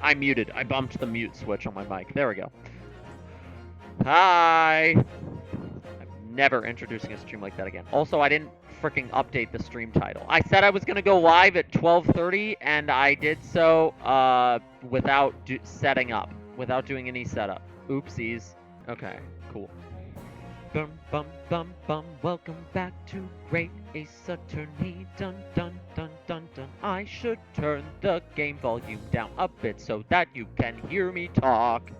I muted. I bumped the mute switch on my mic. There we go. Hi! I'm never introducing a stream like that again. Also, I didn't freaking update the stream title. I said I was going to go live at 12:30, and I did so without setting up. Without doing any setup. Oopsies. Okay, cool. Bum bum bum bum, welcome back to Great Ace Attorney. Dun dun dun dun dun. I should turn the game volume down a bit so that you can hear me talk.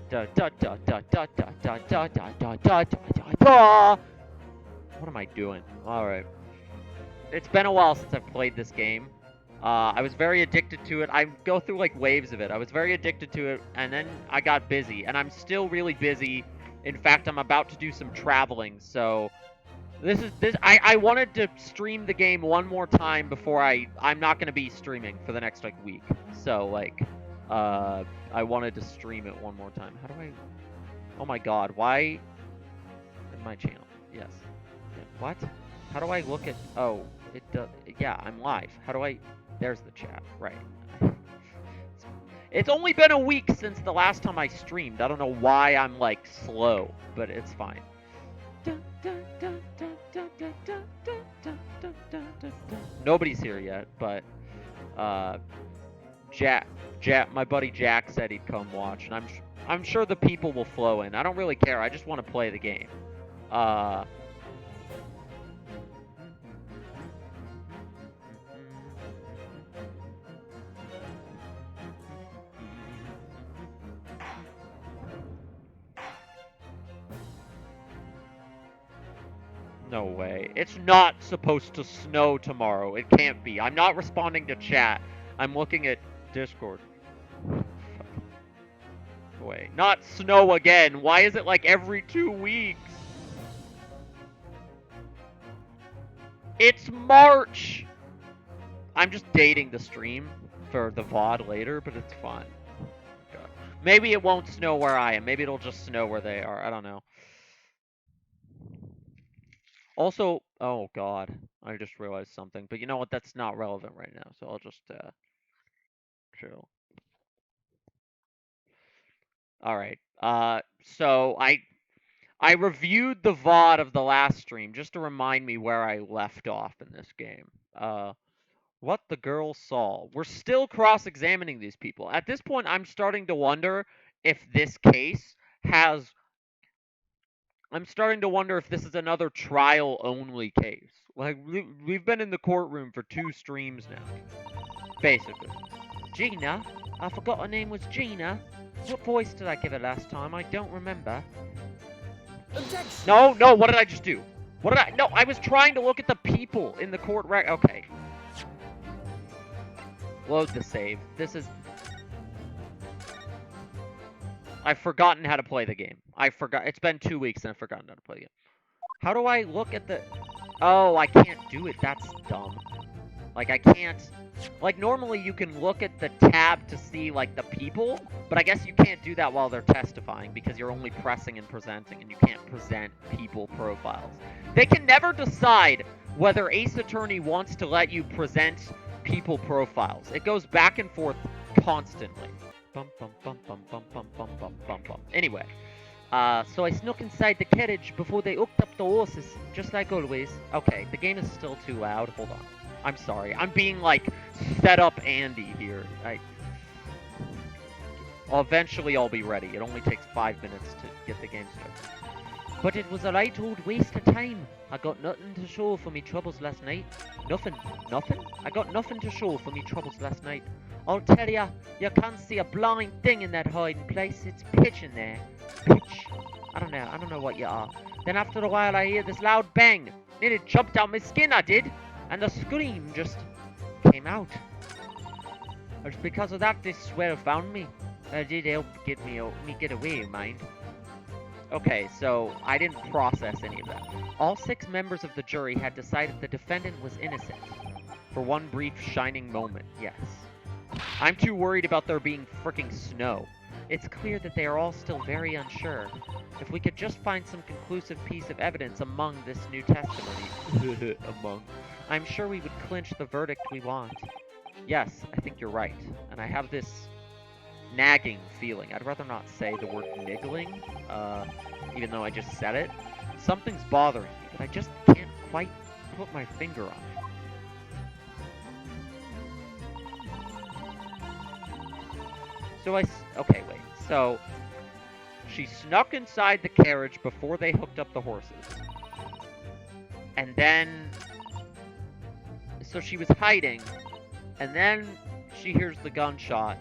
Da da da da da da da da da da da da da. What am I doing? Alright. It's been a while since I've played this game. I was very addicted to it. I go through like waves of it. I was very addicted to it, and then I got busy, and I'm still really busy. In fact, I'm about to do some traveling, so I wanted to stream the game one more time before I'm not gonna be streaming for the next like week. So like, I wanted to stream it one more time. How do I? Oh my God! Why? In my channel? Yes. Yeah, what? How do I look at? Oh, it does. Yeah, I'm live. How do I? There's the chat. Right. It's only been a week since the last time I streamed. I don't know why I'm like slow, but it's fine. Nobody's here yet, but Jack, my buddy Jack said he'd come watch, and I'm sure the people will flow in. I don't really care. I just want to play the game. No way. It's not supposed to snow tomorrow. It can't be. I'm not responding to chat. I'm looking at Discord. Wait, not snow again. Why is it like every 2 weeks? It's March! I'm just dating the stream for the VOD later, but it's fine. God. Maybe it won't snow where I am. Maybe it'll just snow where they are. I don't know. Also, oh God, I just realized something. But you know what? That's not relevant right now, so I'll just chill. All right. So I reviewed the VOD of the last stream just to remind me where I left off in this game. What the girl saw. We're still cross-examining these people. At this point, I'm starting to wonder if this case has. I'm starting to wonder if this is another trial-only case. Like, we've been in the courtroom for 2 streams now. Basically. Gina? I forgot her name was Gina. What voice did I give her last time? I don't remember. Objection. No, what did I just do? What did I... No, I was trying to look at the people in the court Okay. Load the save. This is... I've forgotten how to play the game. I forgot. It's been 2 weeks and I've forgotten how to play the game. How do I look at the... Oh, I can't do it. That's dumb. Like, I can't... Like, normally you can look at the tab to see, like, the people, but I guess you can't do that while they're testifying because you're only pressing and presenting, and you can't present people profiles. They can never decide whether Ace Attorney wants to let you present people profiles. It goes back and forth constantly. Anyway, so I snuck inside the carriage before they hooked up the horses, just like always. Okay, the game is still too loud. Hold on. I'm sorry. I'm being, like, set up Andy here. Eventually I'll be ready. It only takes 5 minutes to get the game started. But it was a right old waste of time. I got nothing to show for me troubles last night. Nothing? I got nothing to show for me troubles last night. I'll tell ya, you can't see a blind thing in that hiding place. It's pitch in there. Pitch. I don't know what you are. Then after a while I hear this loud bang. Nearly jumped out my skin, I did. And the scream just came out. It's because of that this swell found me. It did help get me get away, mind. Okay, so I didn't process any of that. All 6 members of the jury had decided the defendant was innocent. For one brief shining moment, yes. I'm too worried about there being fricking snow. It's clear that they are all still very unsure. If we could just find some conclusive piece of evidence among this new testimony, I'm sure we would clinch the verdict we want. Yes, I think you're right. And I have this nagging feeling. I'd rather not say the word niggling, even though I just said it. Something's bothering me, but I just can't quite put my finger on it. So okay, wait. So she snuck inside the carriage before they hooked up the horses. And then, so she was hiding, and then she hears the gunshot,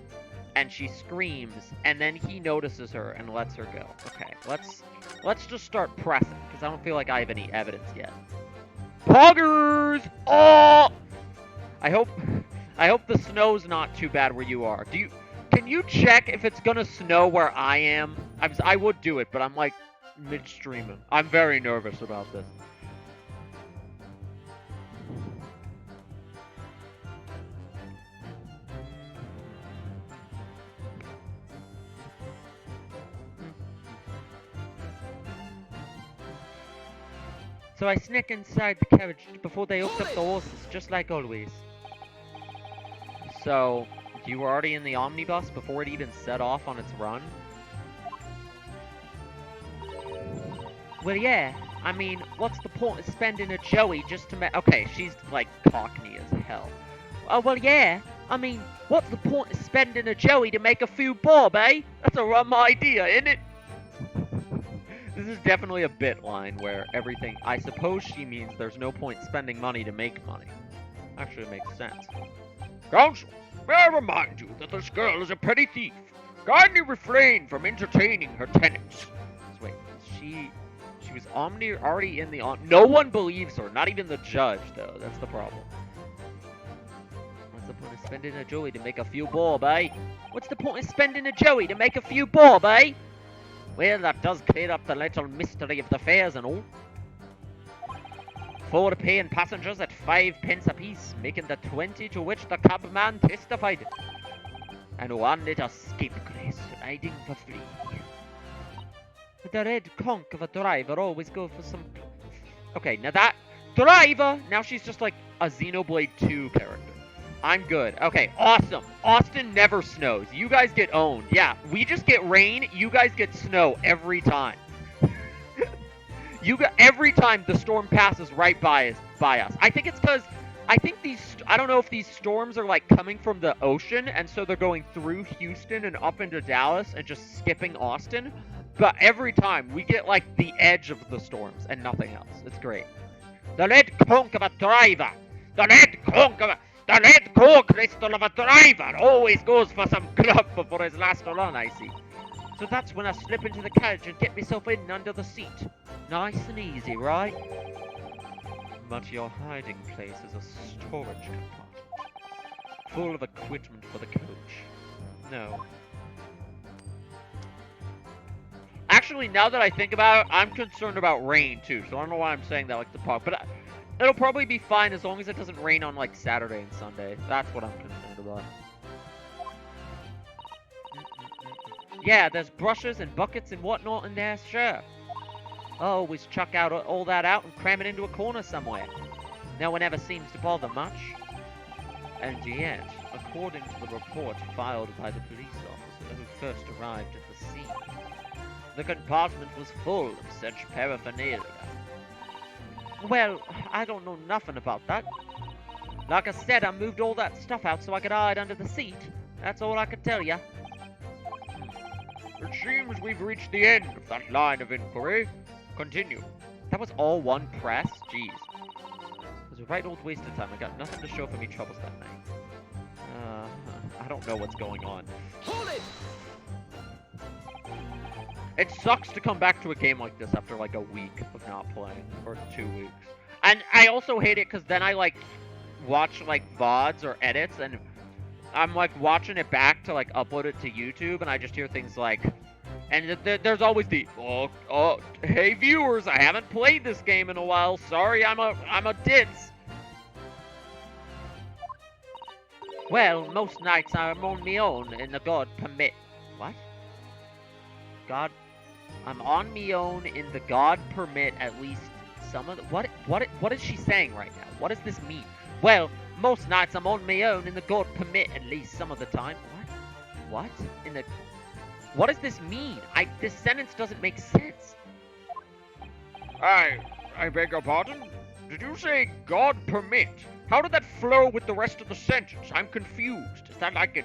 and she screams, and then he notices her and lets her go. Okay, let's just start pressing, because I don't feel like I have any evidence yet. Poggers! Oh! I hope the snow's not too bad where you are. Can you check if it's gonna snow where I am? I would do it, but I'm like midstreaming. I'm very nervous about this. So I sneak inside the carriage before they hooked up the horses, just like always. So, you were already in the omnibus before it even set off on its run? Well, yeah. I mean, what's the point of spending a Joey just to make... Okay, she's, like, cockney as hell. Oh, well, yeah. I mean, what's the point of spending a Joey to make a few bob, eh? That's a rum idea, isn't it? This is definitely a bit line where everything... I suppose she means there's no point spending money to make money. Actually, it makes sense. Counsel, may I remind you that this girl is a petty thief. Kindly refrain from entertaining her tenants. So wait, she was already in the no one believes her, not even the judge, though. That's the problem. What's the point of spending a Joey to make a few bob, eh? What's the point of spending a Joey to make a few bob, eh? Well, that does clear up the little mystery of the fares and all. 4 paying passengers at 5 pence apiece, making the 20 to which the cabman testified. And 1 little scapegrace riding for free. The red conch of a driver always go for some... Okay, now that... Driver! Now she's just like a Xenoblade 2 character. I'm good. Okay, awesome. Austin never snows. You guys get owned. Yeah, we just get rain. You guys get snow every time. Every time the storm passes right by us. I think it's because I don't know if these storms are like coming from the ocean, and so they're going through Houston and up into Dallas and just skipping Austin. But every time we get like the edge of the storms and nothing else. It's great. The red conch of a driver. The red core crystal of a driver always goes for some club before his last run, I see. So that's when I slip into the carriage and get myself in under the seat. Nice and easy, right? But your hiding place is a storage compartment, full of equipment for the coach. No. Actually, now that I think about it, I'm concerned about rain, too, so I don't know why I'm saying that like the park, but it'll probably be fine as long as it doesn't rain on, like, Saturday and Sunday. That's what I'm concerned about. Yeah, there's brushes and buckets and whatnot in there, sure. I always chuck out all that out and cram it into a corner somewhere. No one ever seems to bother much. And yet, according to the report filed by the police officer who first arrived at the scene, the compartment was full of such paraphernalia. Well, I don't know nothing about that. Like I said, I moved all that stuff out so I could hide under the seat. That's all I could tell ya. It seems we've reached the end of that line of inquiry. Continue. That was all one press? Jeez. It was a right old waste of time. I got nothing to show for me troubles that night. I don't know what's going on. Hold it! It sucks to come back to a game like this after like a week of not playing, or 2 weeks. And I also hate it because then I like watch like VODs or edits, and I'm like watching it back to like upload it to YouTube, and I just hear things like, and there's always the hey viewers, I haven't played this game in a while. Sorry, I'm a ditz. Well, most nights I'm on my own, and the God permit. What? God. I'm on me own in the God permit at least some of the... What is she saying right now? What does this mean? Well, most nights I'm on my own, and the God permit at least some of the time. What? What does this mean? This sentence doesn't make sense. I beg your pardon? Did you say God permit? How did that flow with the rest of the sentence? I'm confused. Is that like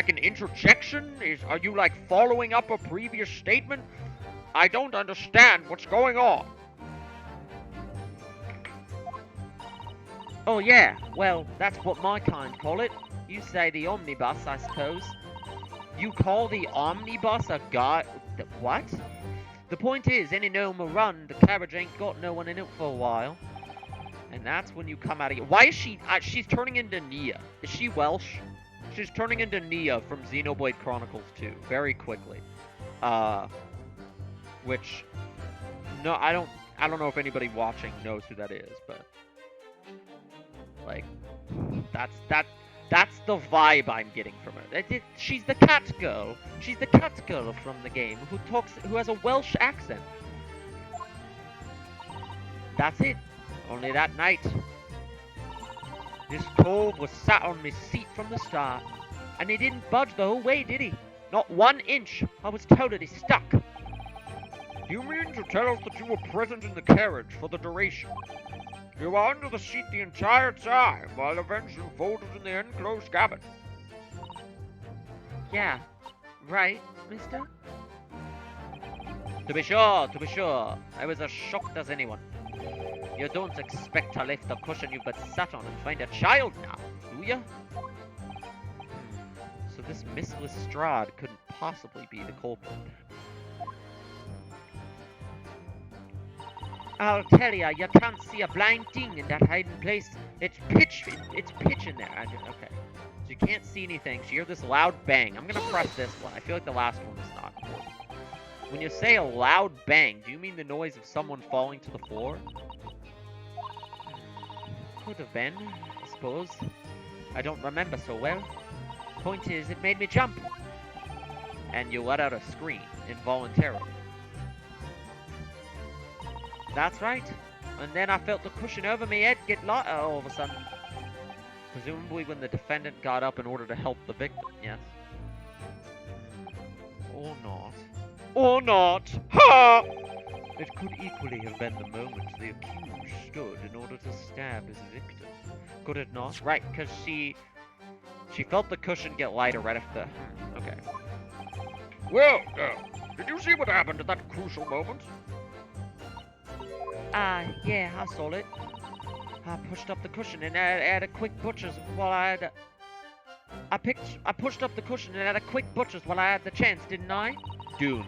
an interjection? Are you like following up a previous statement? I don't understand what's going on. Oh yeah, well, that's what my kind call it. You say the omnibus, I suppose. You call the omnibus a god? What? The point is, any gnome will run, the carriage ain't got no one in it for a while. And that's when you come out of it. Why is she... she's turning into Nia. Is she Welsh? She's turning into Nia from Xenoblade Chronicles 2, very quickly. Which... No, I don't know if anybody watching knows who that is, but... Like... That's the vibe I'm getting from her. She's the cat girl. She's the cat girl from the game who has a Welsh accent. That's it. Only that night. This cove was sat on my seat from the start, and he didn't budge the whole way, did he? Not 1 inch. I was totally stuck. You mean to tell us that you were present in the carriage for the duration? You were under the seat the entire time, while events unfolded in the enclosed cabin. Yeah, right, mister? To be sure. I was as shocked as anyone. You don't expect to lift the cushion you've been sat on and find a child now, do you? So this Miss Lestrade couldn't possibly be the culprit. I'll tell ya, you can't see a blind thing in that hiding place. It's pitch in there. Okay. So you can't see anything. So you hear this loud bang. I'm gonna press this one. I feel like the last one was not important. When you say a loud bang, do you mean the noise of someone falling to the floor? Could have been, I suppose. I don't remember so well. Point is, it made me jump. And you let out a scream, involuntarily. That's right. And then I felt the cushion over my head get lighter all of a sudden. Presumably when the defendant got up in order to help the victim, yes. Or not. Or not! Ha! It could equally have been the moment the accused stood in order to stab his victim. Could it not? Right, because she felt the cushion get lighter right after... Okay. Well, did you see what happened at that crucial moment? Yeah, I saw it. I pushed up the cushion and I had a quick butcher's while I had... I pushed up the cushion and had a quick butcher's while I had the chance, didn't I? Dune.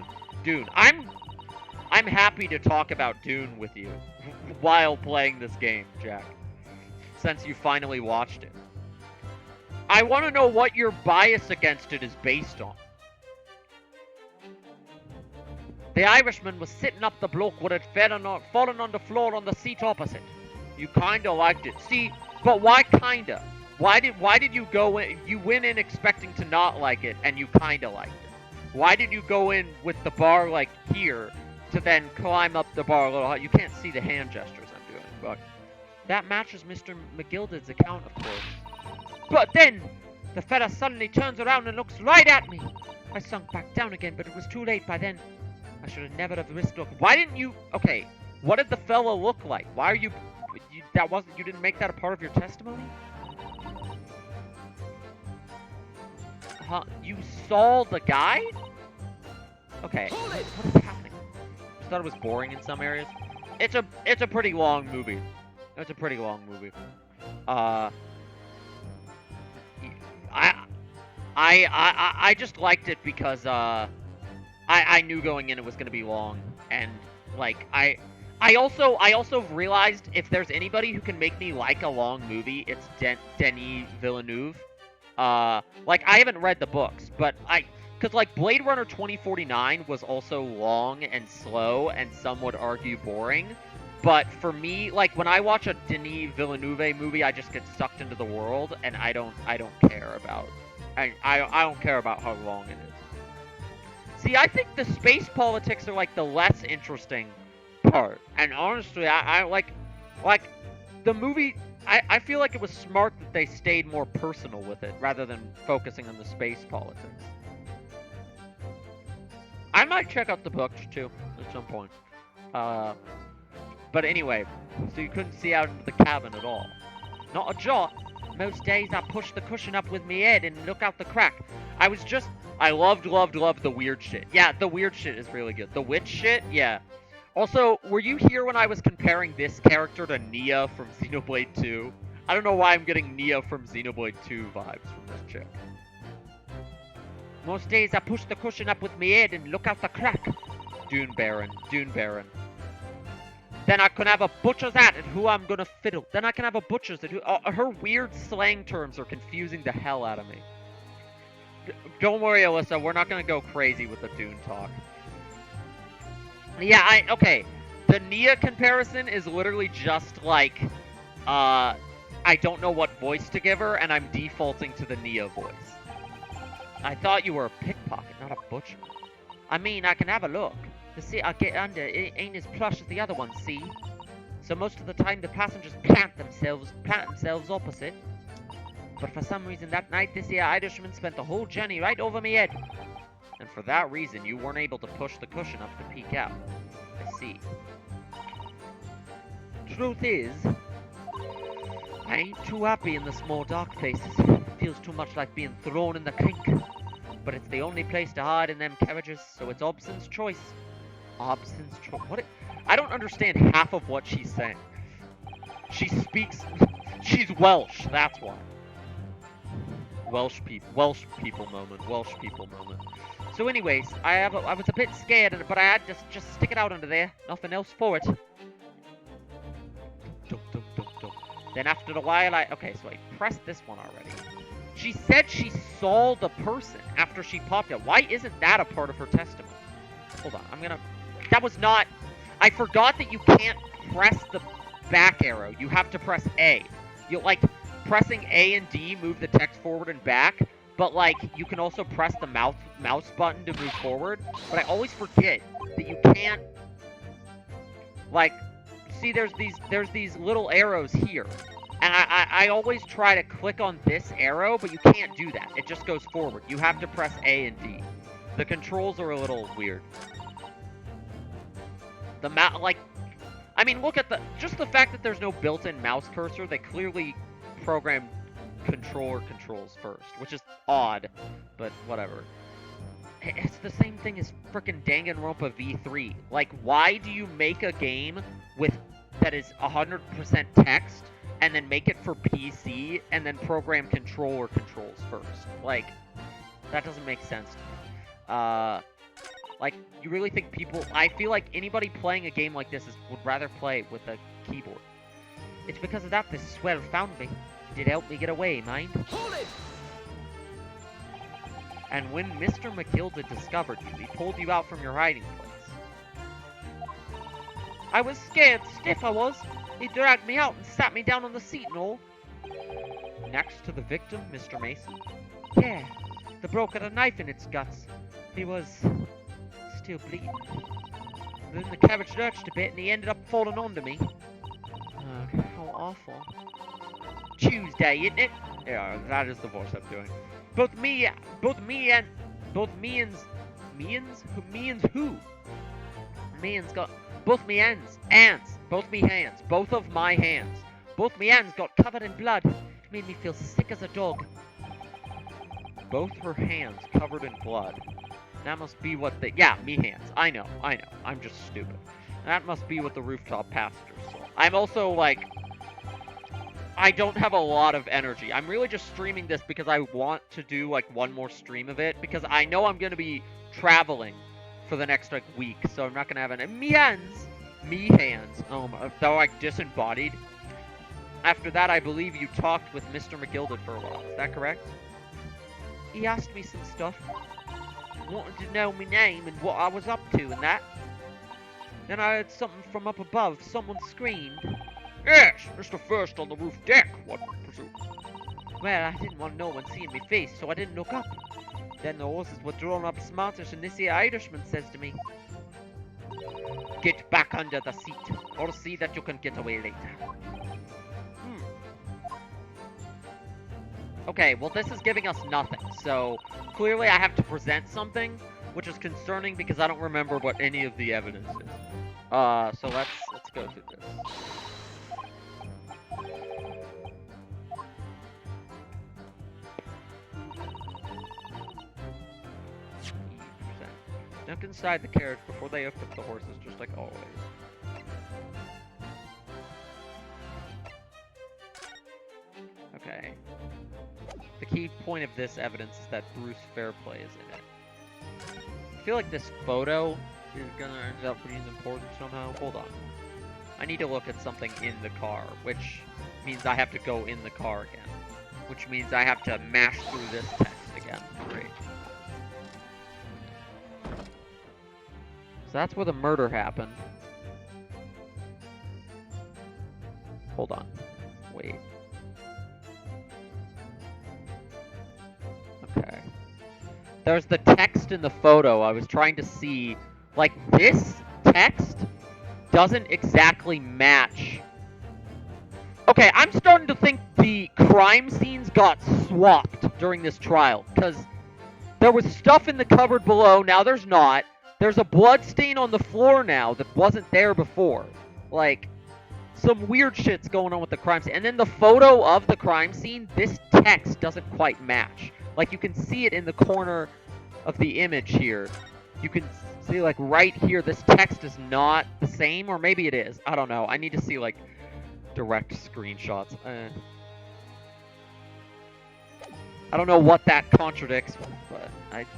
I'm happy to talk about Dune with you while playing this game, Jack. Since you finally watched it. I want to know what your bias against it is based on. The Irishman was sitting up the bloke what had fallen on the floor on the seat opposite. You kinda liked it. See, but why kinda? Why did you go in? You went in expecting to not like it, and you kinda liked it. Why did you go in with the bar like here to then climb up the bar a little? You can't see the hand gestures I'm doing, but that matches Mr. McGilded's account, of course. But then the fella suddenly turns around and looks right at me. I sunk back down again, but it was too late by then. I should have never have risked looking. Why didn't you? Okay, what did the fella look like? Why are you? You didn't make that a part of your testimony? Huh? You saw the guy? Okay. What is happening? I just thought it was boring in some areas. It's a pretty long movie. It's a pretty long movie. I just liked it because I knew going in it was gonna be long, and like I also realized if there's anybody who can make me like a long movie, it's Denis Villeneuve. Like I haven't read the books, but cause like Blade Runner 2049 was also long and slow and some would argue boring. But for me, like when I watch a Denis Villeneuve movie, I just get sucked into the world, and I don't care about I don't care about how long it is. See, I think the space politics are like the less interesting part, and honestly, I like the movie. I feel like it was smart that they stayed more personal with it rather than focusing on the space politics. I might check out the books too at some point. Uh, but anyway, so you couldn't see out into the cabin at all. Not a jot. Most days I push the cushion up with me head and look out the crack. I loved the weird shit. Yeah, the weird shit is really good. The witch shit, yeah. Also, were you here when I was comparing this character to Nia from Xenoblade 2? I don't know why I'm getting Nia from Xenoblade 2 vibes from this chick. Most days I push the cushion up with me head and look out the crack. Dune Baron, Dune Baron. Then I can have a butcher's at who I'm gonna fiddle. Then I can have a butcher's at who. Her weird slang terms are confusing the hell out of me. Don't worry, Alyssa. We're not gonna go crazy with the Dune talk. Yeah, okay. The Nia comparison is literally just like, I don't know what voice to give her, and I'm defaulting to the Nia voice. I thought you were a pickpocket, not a butcher. I mean, I can have a look. The seat I get under it ain't as plush as the other ones, see? So most of the time the passengers plant themselves opposite. But for some reason that night this here Irishman spent the whole journey right over me head. And for that reason you weren't able to push the cushion up to peek out. I see. Truth is, I ain't too happy in the small dark places. It feels too much like being thrown in the clink. But it's the only place to hide in them carriages, so it's Obson's choice. Obson's choice? What? I don't understand half of what she's saying. She speaks... She's Welsh, that's why. Welsh people moment. So anyways, I was a bit scared, but I had to just stick it out under there. Nothing else for it. Then after a while, okay, so I pressed this one already. She said she saw the person after she popped it. Why isn't that a part of her testimony? Hold on, that was not... I forgot that you can't press the back arrow. You have to press A. Pressing A and D move the text forward and back, but, you can also press the mouse button to move forward. But I always forget that you can't... see, there's these little arrows here. And I always try to click on this arrow, but you can't do that. It just goes forward. You have to press A and D. The controls are a little weird. I mean, look at just the fact that there's no built-in mouse cursor. They clearly programmed controller controls first, which is odd, but whatever. It's the same thing as frickin' Danganronpa V3. Why do you make a game that is 100% text, and then make it for PC, and then program controller controls first? That doesn't make sense to me. You really think people... I feel like anybody playing a game like this would rather play with a keyboard. It's because of that this swell found me. It did help me get away, mind? Hold it! And when Mr. McGilda discovered you, he pulled you out from your hiding place. I was scared stiff, I was. He dragged me out and sat me down on the seat and all. Next to the victim, Mr. Mason? Yeah, the broke had a knife in its guts. He was... still bleeding. Then the carriage lurched a bit and he ended up falling onto me. How awful. Tuesday, isn't it? Yeah, that is the voice I'm doing. Both me and who? Means got both me hands, both of my hands. Both me hands got covered in blood. It made me feel sick as a dog. Both her hands covered in blood. That must be what me hands. I know. I'm just stupid. That must be what the rooftop passengers saw. I'm also, I don't have a lot of energy. I'm really just streaming this because I want to do, one more stream of it. Because I know I'm going to be traveling for the next, week. So I'm not going to have any... Me hands. Though, disembodied. After that, I believe you talked with Mr. McGildered for a while. Is that correct? He asked me some stuff. Wanted to know my name and what I was up to and that. Then I heard something from up above. Someone screamed. Yes, Mr. First on the roof deck, one presume. Well, I didn't want no one seeing me face, so I didn't look up. Then the horses were drawn up smartish, and this here Irishman says to me, "Get back under the seat, or see that you can get away later." Okay, well this is giving us nothing, so clearly I have to present something, which is concerning because I don't remember what any of the evidence is. So let's go through this. Snuck inside the carriage before they hooked up the horses, just like always. Okay. The key point of this evidence is that Bruce Fairplay is in it. I feel like this photo is gonna end up being important somehow. Hold on. I need to look at something in the car, which means I have to go in the car again. Which means I have to mash through this text again. Great. So that's where the murder happened. Hold on. Wait. Okay. There's the text in the photo. I was trying to see, like, this text doesn't exactly match. Okay, I'm starting to think the crime scenes got swapped during this trial, because there was stuff in the cupboard below, now there's not. There's a blood stain on the floor now that wasn't there before. Like, some weird shit's going on with the crime scene. And then the photo of the crime scene, this text doesn't quite match. Like, you can see it in the corner of the image here. You can see, like, right here, this text is not the same, or maybe it is. I don't know. I need to see, like, direct screenshots. I don't know what that contradicts, but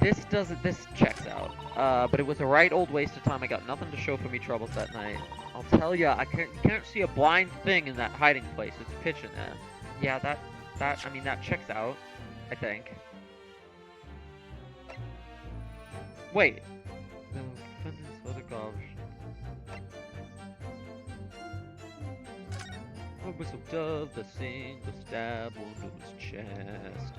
this checks out. But it was a right old waste of time. I got nothing to show for me troubles that night. I'll tell ya, you can't see a blind thing in that hiding place. It's pitch in there. Yeah, I mean, that checks out, I think. Wait. The defendant's other garbage. A whistle dove, the single stab wound to his chest.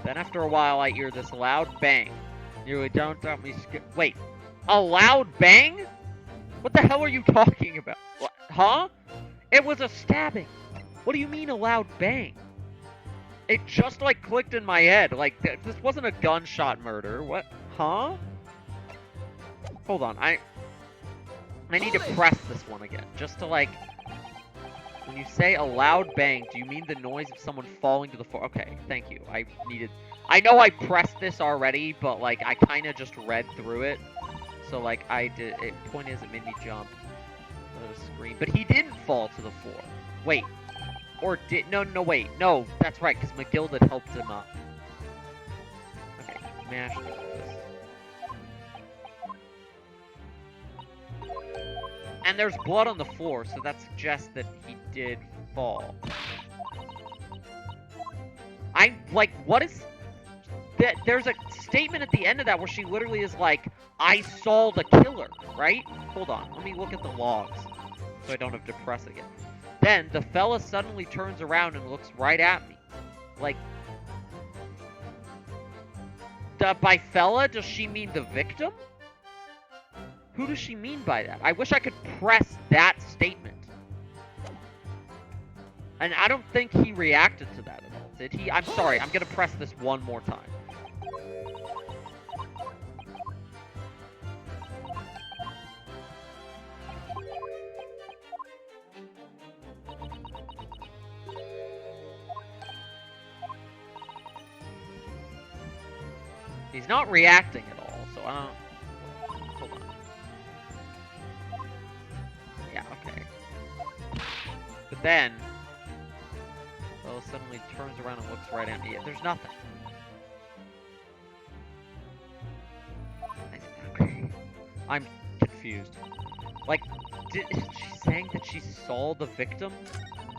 Then after a while, I hear this loud bang. You don't me wait, a loud bang? What the hell are you talking about? What? Huh? It was a stabbing. What do you mean a loud bang? It just, like, clicked in my head. Like, this wasn't a gunshot murder. What? Huh? Hold on. I need to press this one again. Just to, like... When you say a loud bang, do you mean the noise of someone falling to the floor? Okay, thank you. I know I pressed this already, but, like, I kind of just read through it. So, like, point is, it made me jump. Scream. But he didn't fall to the floor. Wait. Or did... No, wait. No, that's right, because McGilded helped him up. Okay, mash this. And there's blood on the floor, so that suggests that he did fall. What is... There's a statement at the end of that where she literally is like, I saw the killer, right? Hold on, let me look at the logs, so I don't have to press again. Then, the fella suddenly turns around and looks right at me. Like... By fella, does she mean the victim? Who does she mean by that? I wish I could press that statement. And I don't think he reacted to that at all, did he? I'm sorry, I'm gonna press this one more time. He's not reacting at all, so I don't... Hold on. Yeah, okay. But then... Well, suddenly turns around and looks right at me. There's nothing. Okay. I'm confused. Like, is she saying that she saw the victim?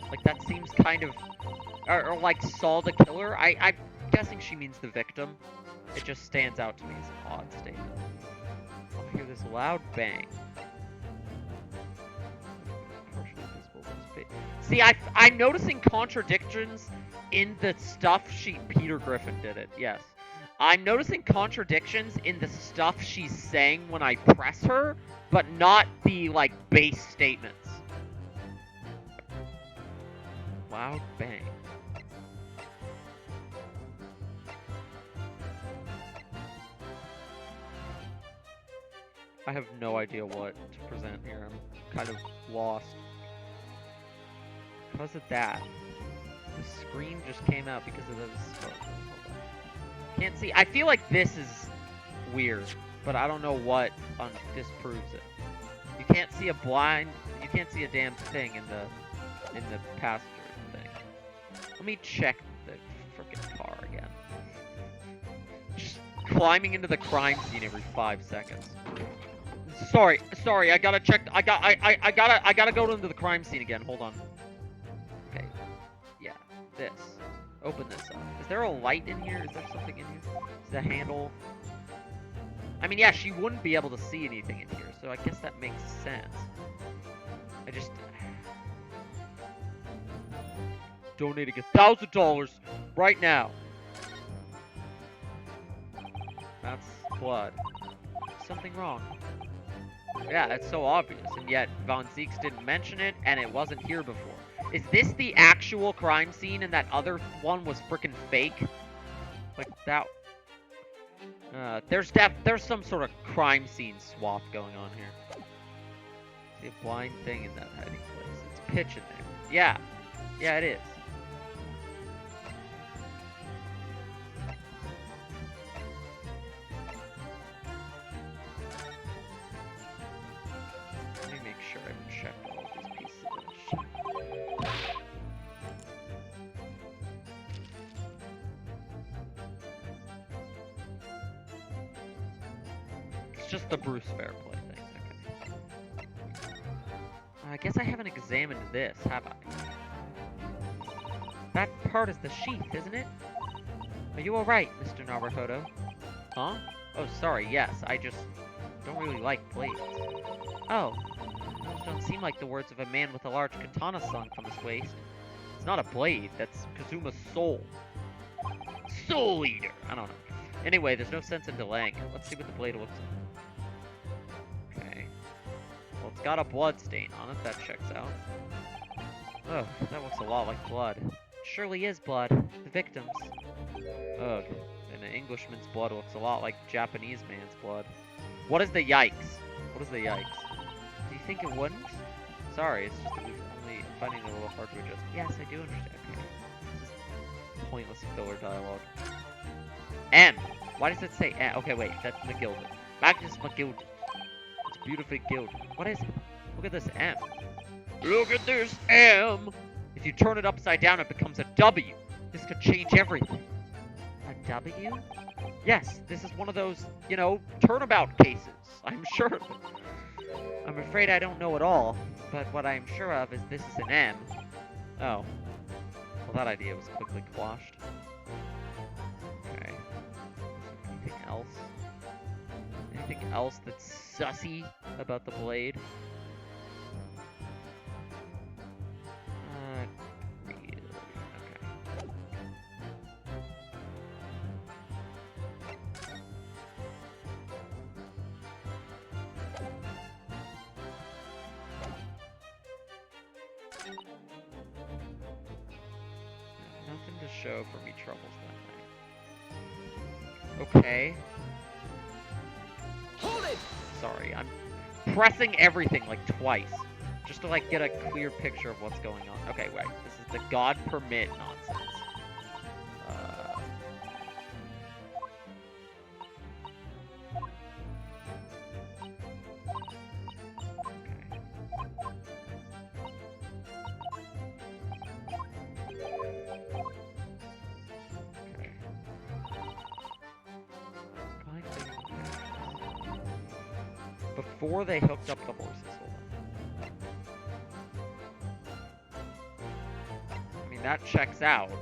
Like, that seems kind of... Or like, saw the killer? I'm guessing she means the victim. It just stands out to me as an odd statement. I'll hear this loud bang. See, I'm noticing contradictions in the stuff Peter Griffin did it, yes. I'm noticing contradictions in the stuff she's saying when I press her, but not the, like, base statements. Loud bang. I have no idea what to present here. I'm kind of lost. Because of that, the screen just came out because of this. Oh, hold on. Can't see. I feel like this is weird, but I don't know what disproves it. You can't see a blind. You can't see a damn thing in the passenger thing. Let me check the frickin' car again. Just climbing into the crime scene every 5 seconds. Sorry, I gotta check. I gotta go into the crime scene again. Hold on. Okay. Yeah, this. Open this up. Is there a light in here? Is there something in here? Is the handle? I mean, yeah, she wouldn't be able to see anything in here, so I guess that makes sense. I just... Donating $1,000 right now. That's blood. Something wrong. Yeah, it's so obvious, and yet Von Zieks didn't mention it, and it wasn't here before. Is this the actual crime scene, and that other one was freaking fake? Like, that... there's some sort of crime scene swap going on here. See a blind thing in that hiding place. It's pitch in there. Yeah. Yeah, it is. Let me make sure I've checked all of these pieces of it. It's just the Bruce Fairplay thing. Okay. I guess I haven't examined this, have I? That part is the sheath, isn't it? Are you alright, Mr. Naruhodo? Huh? Oh, sorry, yes, I just don't really like blades. Oh, those don't seem like the words of a man with a large katana slung from his waist. It's not a blade, that's Kazuma's soul. Soul Eater! I don't know. Anyway, there's no sense in delaying it. Let's see what the blade looks like. Okay. Well, it's got a blood stain on it, that checks out. Oh, that looks a lot like blood. It surely is blood. The victim's. Ugh. And an Englishman's blood looks a lot like Japanese man's blood. What is the yikes? What is the yikes? Do you think it wouldn't? Sorry, it's just that we've only finding it a little hard to adjust. Yes, I do understand. Okay. This is pointless filler dialogue. M. Why does it say M? Okay, wait, that's McGilded. Magnus McGilded. It's beautifully gilded. What is it? Look at this M. Look at this M! If you turn it upside down, it becomes a W. This could change everything. A W? Yes, this is one of those, you know, turnabout cases. I'm sure of it. I'm afraid I don't know it all, but what I'm sure of is this is an M. Oh. Well, that idea was quickly quashed. Okay. Anything else? Anything else that's sussy about the blade? Really? Okay. Nothing to show for me troubles that way. Okay. Hold it! Sorry, I'm pressing everything like twice. Just to like get a clear picture of what's going on. Okay, wait. This is the God permit nonsense. Before they hooked up the horses. Hold on. I mean, that checks out. I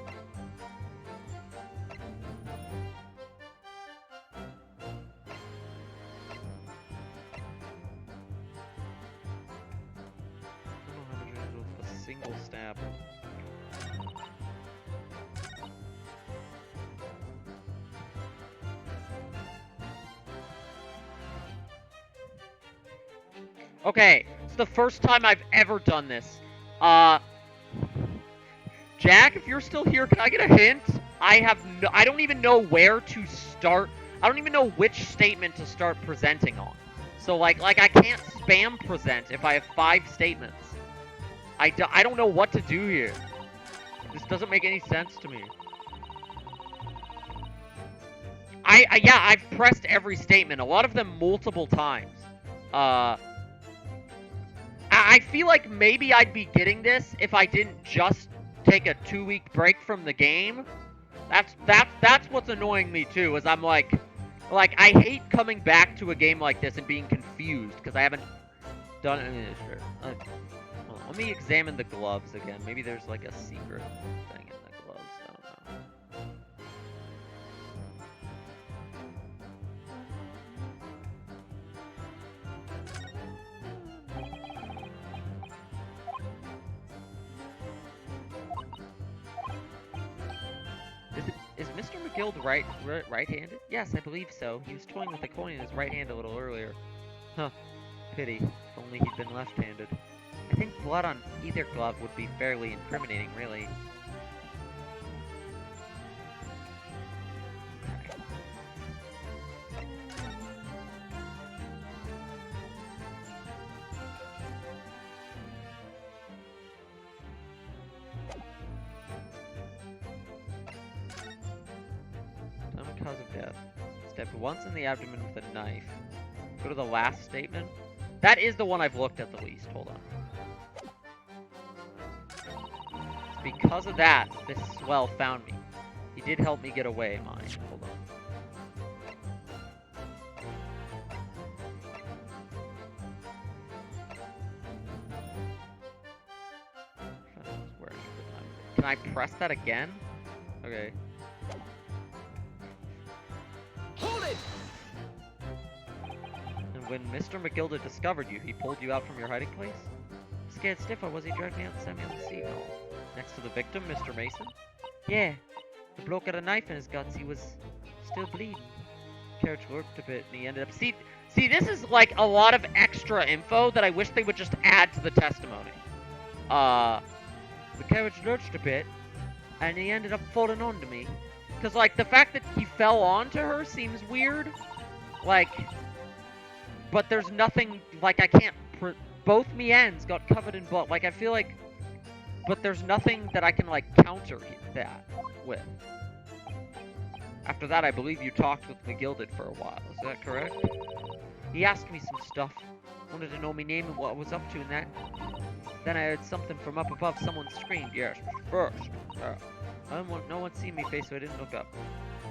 don't know how to do it with a single stab. Okay, it's the first time I've ever done this. Uh, Jack, if you're still here, can I get a hint? I don't even know where to start. I don't even know which statement to start presenting on. So like I can't spam present if I have 5 statements. I don't know what to do here. This doesn't make any sense to me. Yeah, I've pressed every statement, a lot of them multiple times. I feel like maybe I'd be getting this if I didn't just take a 2-week break from the game. That's what's annoying me too, is I'm like I hate coming back to a game like this and being confused because I haven't done it. Sure. Hold on, let me examine the gloves again. Maybe there's like a secret thing in the gloves. I don't know. Is Mr. McGild right-handed? Yes, I believe so. He was toying with the coin in his right hand a little earlier. Huh. Pity. If only he'd been left-handed. I think blood on either glove would be fairly incriminating, really. Time cause of death. Stabbed once in the abdomen with a knife. Go to the last statement. That is the one I've looked at the least. Hold on. It's because of that, this swell found me. He did help me get away, mine. Hold on. Can I press that again? Okay. Hold it! And when Mr. McGilda discovered you, he pulled you out from your hiding place? Scared stiff I was, he dragged me out and set me on the seat. Next to the victim, Mr. Mason? Yeah. The bloke had a knife in his guts. He was still bleeding. Carriage worked a bit, and he ended up... See, this is like a lot of extra info that I wish they would just add to the testimony. The carriage lurched a bit, and he ended up falling onto me. Because, like, the fact that he fell onto her seems weird. Like, but there's nothing, like, I can't... Both me ends got covered in blood. Like, I feel like... But there's nothing that I can, like, counter that with. After that, I believe you talked with McGilded for a while. Is that correct? He asked me some stuff. Wanted to know my name and what I was up to and that. Then I heard something from up above. Someone screamed. Yes, first. No one seen me face, so I didn't look up.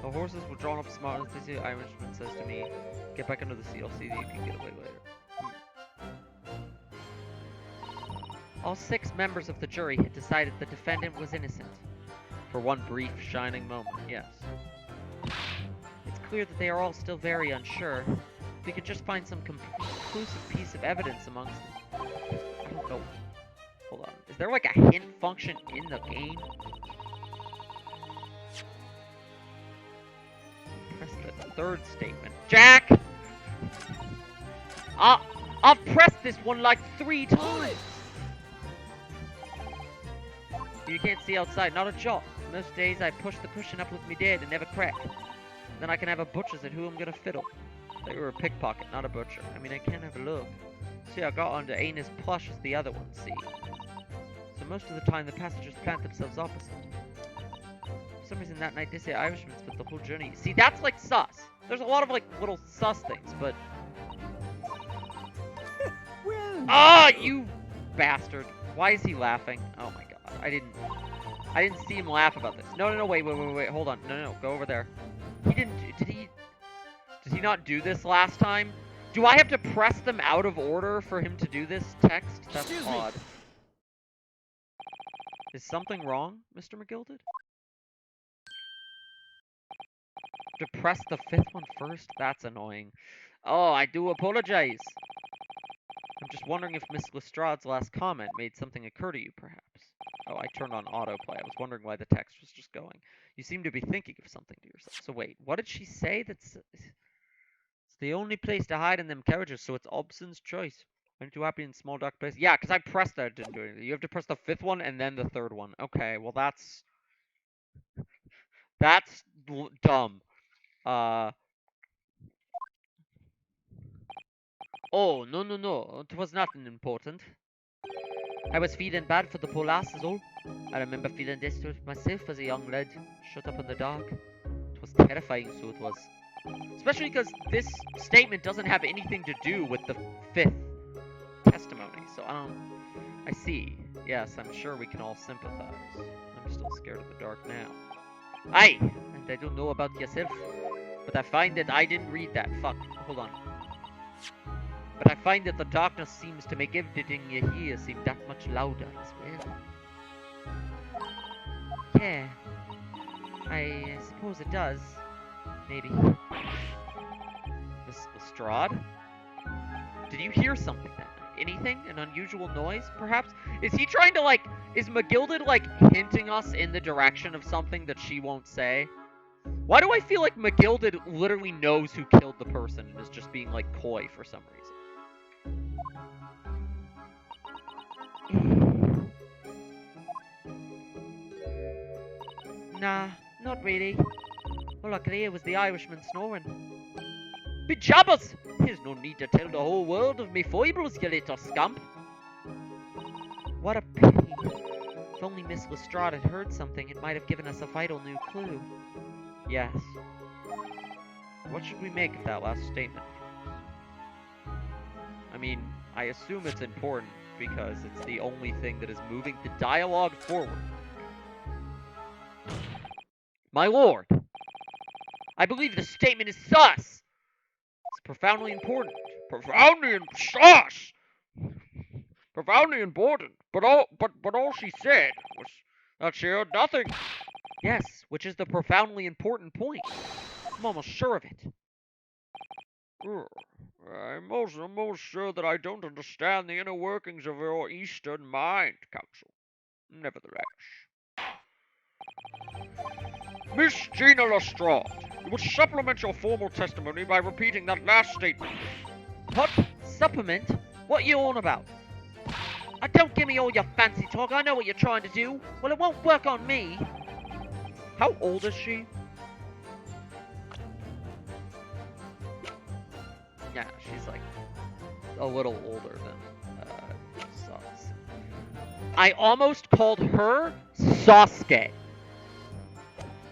The horses were drawn up smart as the Irishman says to me, get back under the seat. I'll see that you can get away later. All 6 members of the jury had decided the defendant was innocent. For one brief, shining moment, yes. It's clear that they are all still very unsure. If we could just find some conclusive piece of evidence amongst them. I don't know. Hold on. Is there like a hint function in the game? Press the 3rd statement. Jack! I've pressed this one like 3 times! You can't see outside, not a jot. Most days I push the cushion up with me dead and never crack. Then I can have a butcher's at who I'm gonna fiddle. They were a pickpocket, not a butcher. I mean, I can't have a look. See, I got onto ain't as plush as the other one, see? So most of the time the passengers plant themselves opposite. For some reason that night they say Irishman spent the whole journey. See, that's like sus. There's a lot of like little sus things, but... Well, Ah, you bastard. Why is he laughing? Oh my god. I didn't see him laugh about this. No, wait, hold on. No, go over there. He didn't, did he not do this last time? Do I have to press them out of order for him to do this text? That's Excuse me. odd. Is something wrong, Mr. McGilded? To press the 5th one first? That's annoying. Oh, I do apologize. I'm just wondering if Miss Lestrade's last comment made something occur to you, perhaps. Oh, I turned on autoplay. I was wondering why the text was just going. You seem to be thinking of something to yourself. So wait, what did she say? It's the only place to hide in them carriages, so it's Obson's choice. I'm too happy in small dark place. Yeah, because I pressed that, it didn't do anything. You have to press the 5th one and then the 3rd one. Okay, well that's dumb. Oh, no. It was nothing important. I was feeling bad for the poor lass is all. I remember feeling desperate myself as a young lad, shut up in the dark. It was terrifying, so it was. Especially because this statement doesn't have anything to do with the 5th testimony, so I see. Yes, I'm sure we can all sympathize. I'm still scared of the dark now. Aye, and I don't know about yourself, but I find that I didn't read that. Fuck, hold on. But I find that the darkness seems to make everything you hear seem that much louder as well. Yeah, I suppose it does. Maybe. Miss Lestrade? Did you hear something that night? Anything? An unusual noise, perhaps? Is he trying to, is McGilded, hinting us in the direction of something that she won't say? Why do I feel like McGilded literally knows who killed the person and is just being, coy for some reason? Nah, not really. All I could hear was the Irishman snoring. Be jabbers! There's no need to tell the whole world of me foibles, you little scamp. What a pity. If only Miss Lestrade had heard something, it might have given us a vital new clue. Yes. What should we make of that last statement? I mean, I assume it's important because it's the only thing that is moving the dialogue forward. My lord, I believe the statement is sus. It's profoundly important. Profoundly sus! Profoundly important. But all she said was that she heard nothing. Yes, which is the profoundly important point. I'm almost sure of it. I'm almost sure that I don't understand the inner workings of your Eastern mind, Counsel. Nevertheless. Miss Gina Lestrade, you will supplement your formal testimony by repeating that last statement. What? Supplement? What you on about? Don't give me all your fancy talk. I know what you're trying to do. Well, it won't work on me. How old is she? Yeah, she's a little older than Sus. I almost called her Sasuke.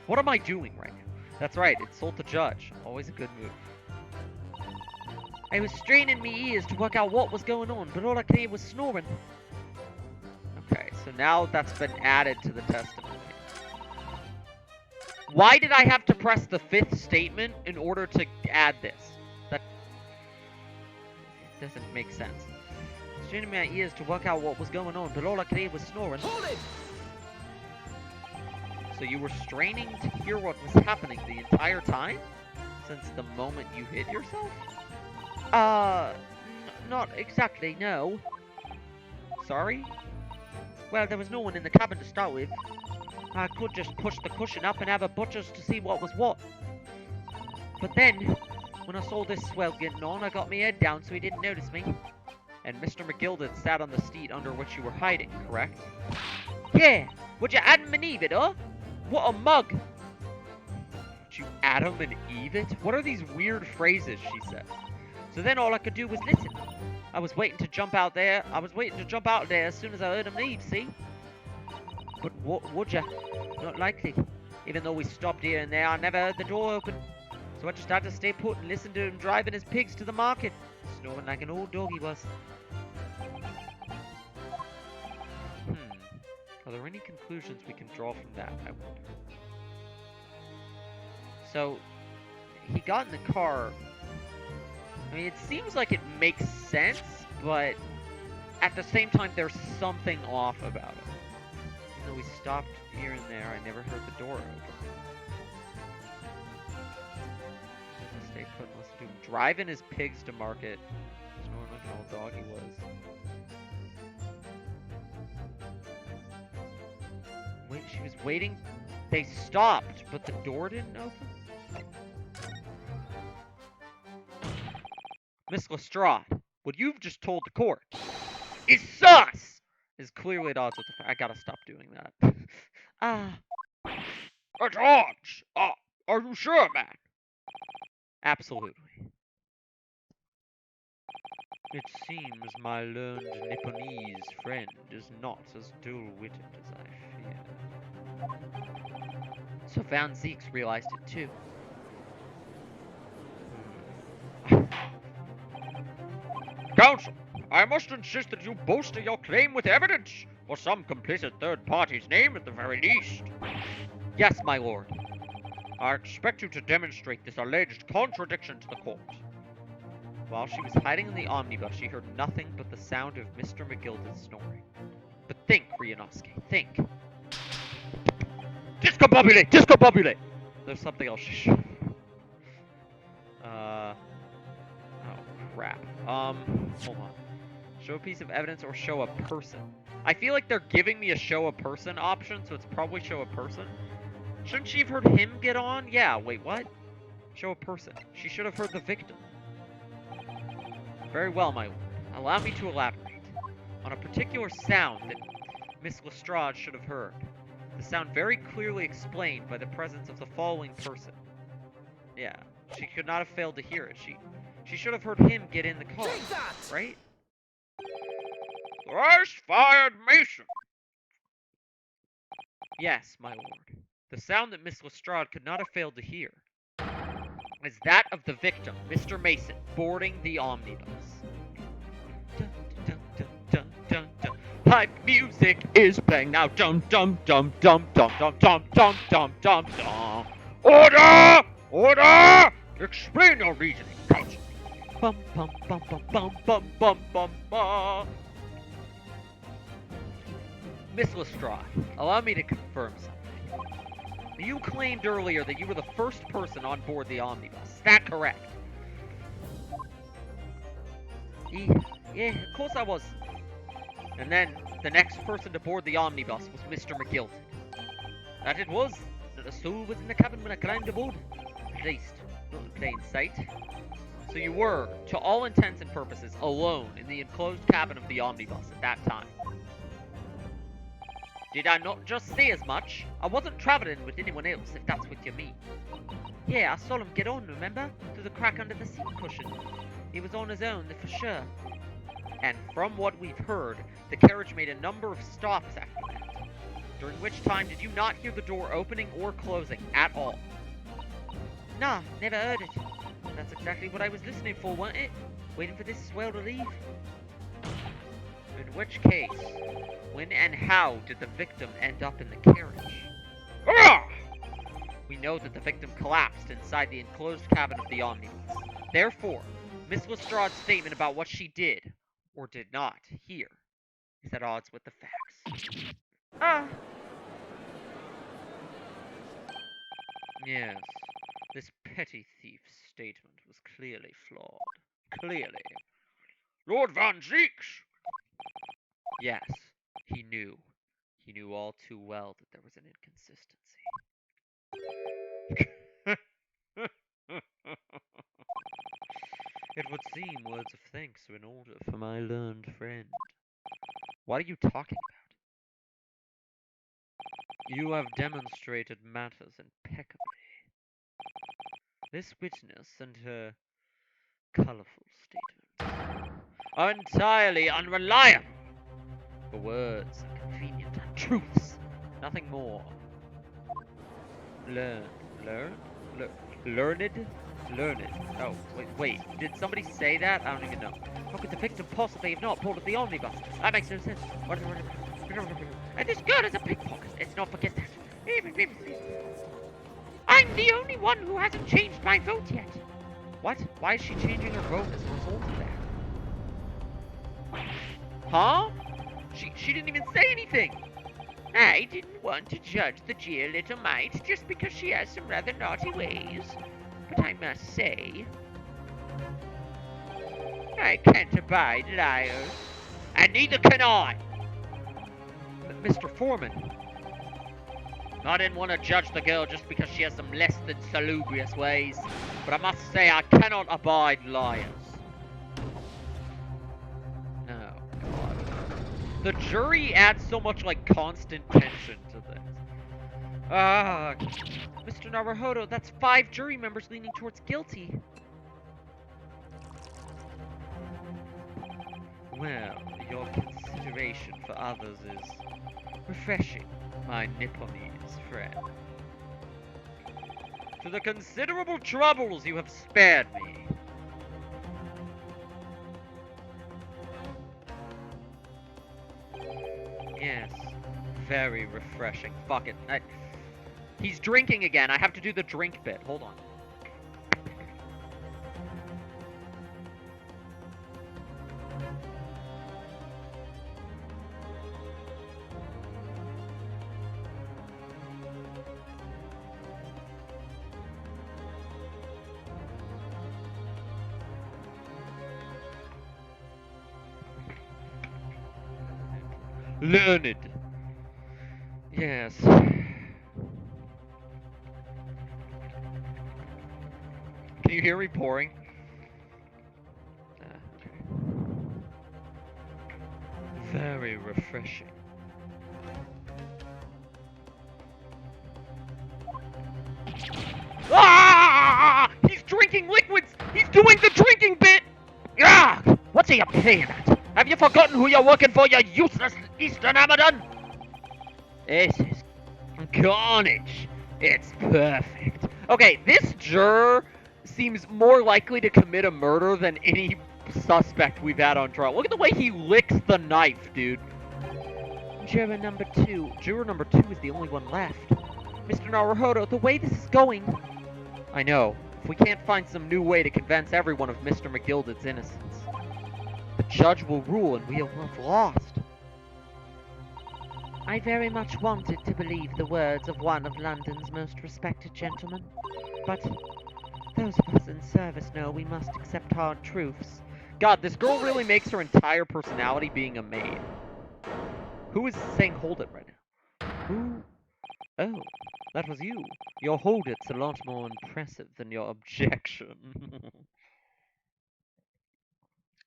What am I doing right now? That's right, insult the judge. Always a good move. I was straining me ears to work out what was going on, but all I could hear was snoring. Okay, so now that's been added to the testimony. Why did I have to press the 5th statement in order to add this? That doesn't make sense. Straining my ears to work out what was going on, but all I could hear was snoring. Hold it! So you were straining to hear what was happening the entire time? Since the moment you hit yourself? Not exactly, no. Sorry? Well, there was no one in the cabin to start with. I could just push the cushion up and have a butcher's to see what was what. But then, when I saw this swell getting on, I got my head down so he didn't notice me. And Mr. McGilded sat on the seat under which you were hiding, correct? Yeah, would you Adam and Eve it, huh? What a mug! Would you Adam and Eve it? What are these weird phrases, she said. So then all I could do was listen. I was waiting to jump out there. As soon as I heard him leave, see? But would ya? Not likely. Even though we stopped here and there, I never heard the door open. So I just had to stay put and listen to him driving his pigs to the market. Snoring like an old dog he was. Are there any conclusions we can draw from that, I wonder? So, he got in the car. I mean, it seems like it makes sense, but at the same time, there's something off about it. Even though we stopped here and there, I never heard the door open. Stay put and listen to him driving his pigs to market. Snoring like an old dog he was. Wait, she was waiting. They stopped, but the door didn't open? Miss Lestrade, what you've just told the court is sus! Is clearly at odds with the fact. I gotta stop doing that. At odds? Are you sure, man? Absolutely. It seems my learned Nipponese friend is not as dull-witted as I feared. So Van Zeeks realized it too. Counsel, I must insist that you bolster your claim with evidence, or some complicit third party's name at the very least. Yes, my lord. I expect you to demonstrate this alleged contradiction to the court. While she was hiding in the omnibus, she heard nothing but the sound of Mr. McGildered snoring. But think, Ryunosuke, think. Discombobulate! Discombobulate! There's something else she should. Oh, crap. Hold on. Show a piece of evidence or show a person. I feel like they're giving me a show a person option, so it's probably show a person. Shouldn't she have heard him get on? Yeah, wait, what? Show a person. She should have heard the victim. Very well, my lord. Allow me to elaborate. On a particular sound that Miss Lestrade should have heard. The sound very clearly explained by the presence of the following person. Yeah, she could not have failed to hear it. She should have heard him get in the car, Take that! right? Thrice fired Mason! Yes, my lord. The sound that Miss Lestrade could not have failed to hear is that of the victim, Mr. Mason, boarding the omnibus. Dun, dun, dun, dun, dun, dun. Hype music is playing now. Dum dum dum dum dum dum dum dum dum dum dum. Order! Order! Explain your reasoning, counsel. Bum bum bum bum bum bum bum bum bum. Miss Lestrade, allow me to confirm something. You claimed earlier that you were the first person on board the omnibus. Is that correct? Yeah, of course I was. And then the next person to board the omnibus was Mr. McGildered. That it was. That the soul was in the cabin when I climbed aboard. At least, not in plain sight. So you were, to all intents and purposes, alone in the enclosed cabin of the omnibus at that time. Did I not just say as much? I wasn't traveling with anyone else, if that's what you mean. Yeah, I saw him get on, remember? Through the crack under the seat cushion. He was on his own, for sure. And from what we've heard, the carriage made a number of stops after that. During which time did you not hear the door opening or closing at all? Nah, never heard it. That's exactly what I was listening for, wasn't it? Waiting for this swell to leave. In which case, when and how did the victim end up in the carriage? Ah! We know that the victim collapsed inside the enclosed cabin of the omnibus. Therefore, Miss Lestrade's statement about what she did, or did not, hear, is at odds with the facts. Yes, this petty thief's statement was clearly flawed. Clearly. Lord Van Zeeks! Yes, he knew. He knew all too well that there was an inconsistency. It would seem words of thanks are in order for my learned friend. What are you talking about? You have demonstrated matters impeccably. This witness and her colorful statements are entirely unreliable. The words are convenient untruths, nothing more. Learned. Oh, wait. Did somebody say that? I don't even know. How could the victim possibly have not boarded the omnibus? That makes no sense. And this girl is a pickpocket. Let's not forget that. I'm the only one who hasn't changed my vote yet. What? Why is she changing her vote as a result of that? Huh? She didn't even say anything. I didn't want to judge the dear little mite just because she has some rather naughty ways. But I must say, I can't abide liars. And neither can I. Mr. Foreman. I didn't want to judge the girl just because she has some less than salubrious ways. But I must say I cannot abide liars. The jury adds so much, like, constant tension to this. Mr. Naruhodo, that's 5 jury members leaning towards guilty. Well, your consideration for others is refreshing, my Nipponese friend. To the considerable troubles you have spared me. Yes, very refreshing. Fuck it. He's drinking again. I have to do the drink bit. Hold on. Learned. Yes. Can you hear me pouring? Okay. Very refreshing. Ah! He's drinking liquids! He's doing the drinking bit! Ah! What's he up paying at? Have you forgotten who you're working for, you useless Eastern Amadon? This is carnage. It's perfect. Okay, this juror seems more likely to commit a murder than any suspect we've had on trial. Look at the way he licks the knife, dude. Juror number 2 is the only one left. Mr. Naruhodo, the way this is going... I know. If we can't find some new way to convince everyone of Mr. McGilded's innocence, the judge will rule and we will have lost. I very much wanted to believe the words of one of London's most respected gentlemen, but those of us in service know we must accept hard truths. God, this girl really makes her entire personality being a maid. Who is saying hold it right now? Who? Oh, that was you. Your hold it's a lot more impressive than your objection.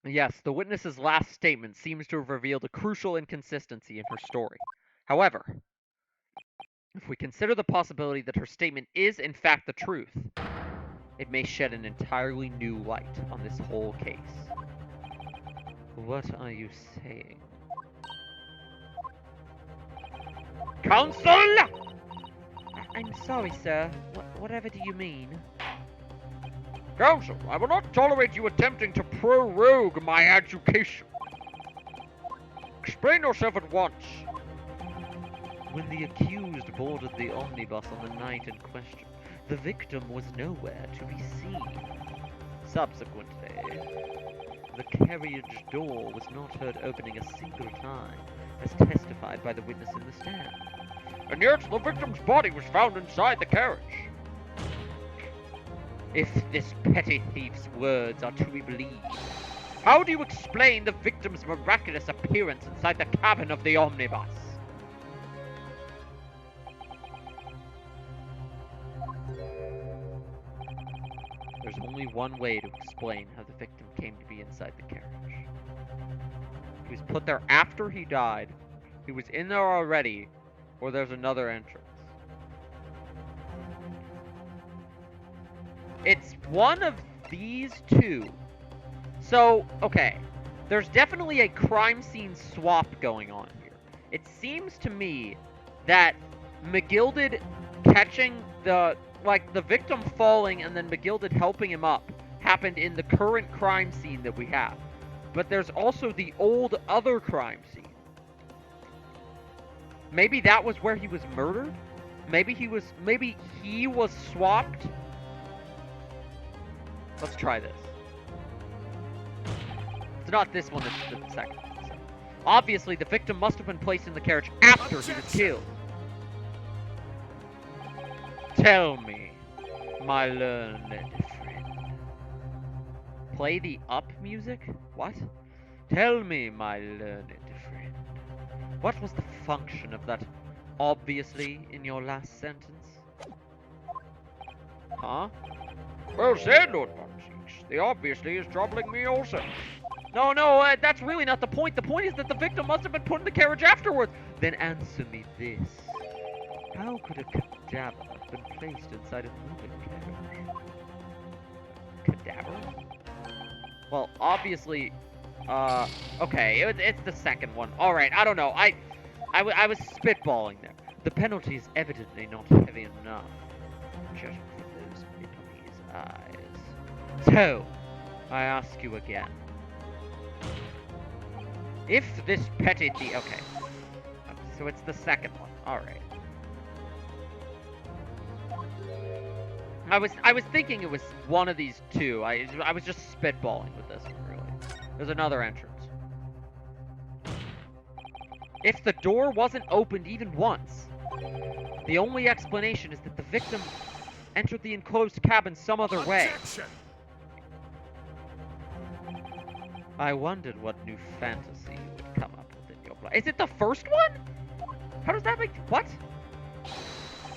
Yes, the witness's last statement seems to have revealed a crucial inconsistency in her story. However, if we consider the possibility that her statement is in fact the truth, it may shed an entirely new light on this whole case. What are you saying? Counsel! I'm sorry, sir. Whatever do you mean? Counsel, I will not tolerate you attempting to prorogue my education. Explain yourself at once. When the accused boarded the omnibus on the night in question, the victim was nowhere to be seen. Subsequently, the carriage door was not heard opening a single time, as testified by the witness in the stand. And yet, the victim's body was found inside the carriage. If this petty thief's words are to be believed, How do you explain the victim's miraculous appearance inside the cabin of the omnibus? there's only one way to explain how the victim came to be inside the carriage. He was put there after he died, he was in there already, or there's another entrance. It's one of these two. So, okay, there's definitely a crime scene swap going on here. It seems to me that McGilded catching the victim falling and then McGilded helping him up happened in the current crime scene that we have. But there's also the old other crime scene. Maybe that was where he was murdered? Maybe he was swapped? Let's try this. It's not this one, it's the second. So, obviously, the victim must have been placed in the carriage after he was killed. Tell me, my learned friend. Play the up music? What? Tell me, my learned friend. What was the function of that obviously in your last sentence? Huh? Well said, Lord Pontius. The obviously is troubling me also. No, that's really not the point. The point is that the victim must have been put in the carriage afterwards. Then answer me this. How could a cadaver have been placed inside a moving carriage? Cadaver? Well, obviously, okay, it's the second one. All right, I don't know. I was spitballing there. The penalty is evidently not heavy enough, judging from those puppies' eyes. So, I ask you again. If this petty okay. So it's the second one. All right. I was thinking it was one of these two. I was just spitballing with this one, really. There's another entrance. If the door wasn't opened even once, the only explanation is that the victim entered the enclosed cabin some other way. Objection! I wondered what new fantasy would come up with in your plan. Is it the first one? How does that make... What?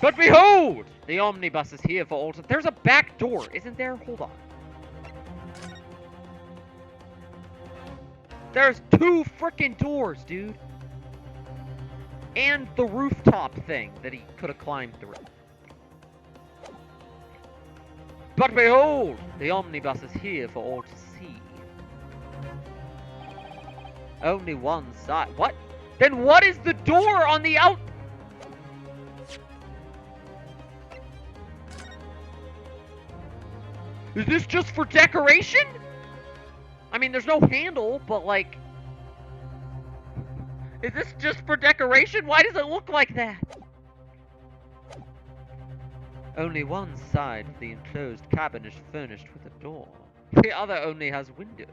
But behold! The omnibus is here for all to... There's a back door, isn't there? Hold on. There's two frickin' doors, dude. And the rooftop thing that he could have climbed through. But behold! The omnibus is here for all to see. Only one side. What? Then what is the door on the out... Is this just for decoration? I mean, there's no handle, but like... Is this just for decoration? Why does it look like that? Only one side of the enclosed cabin is furnished with a door. The other only has windows.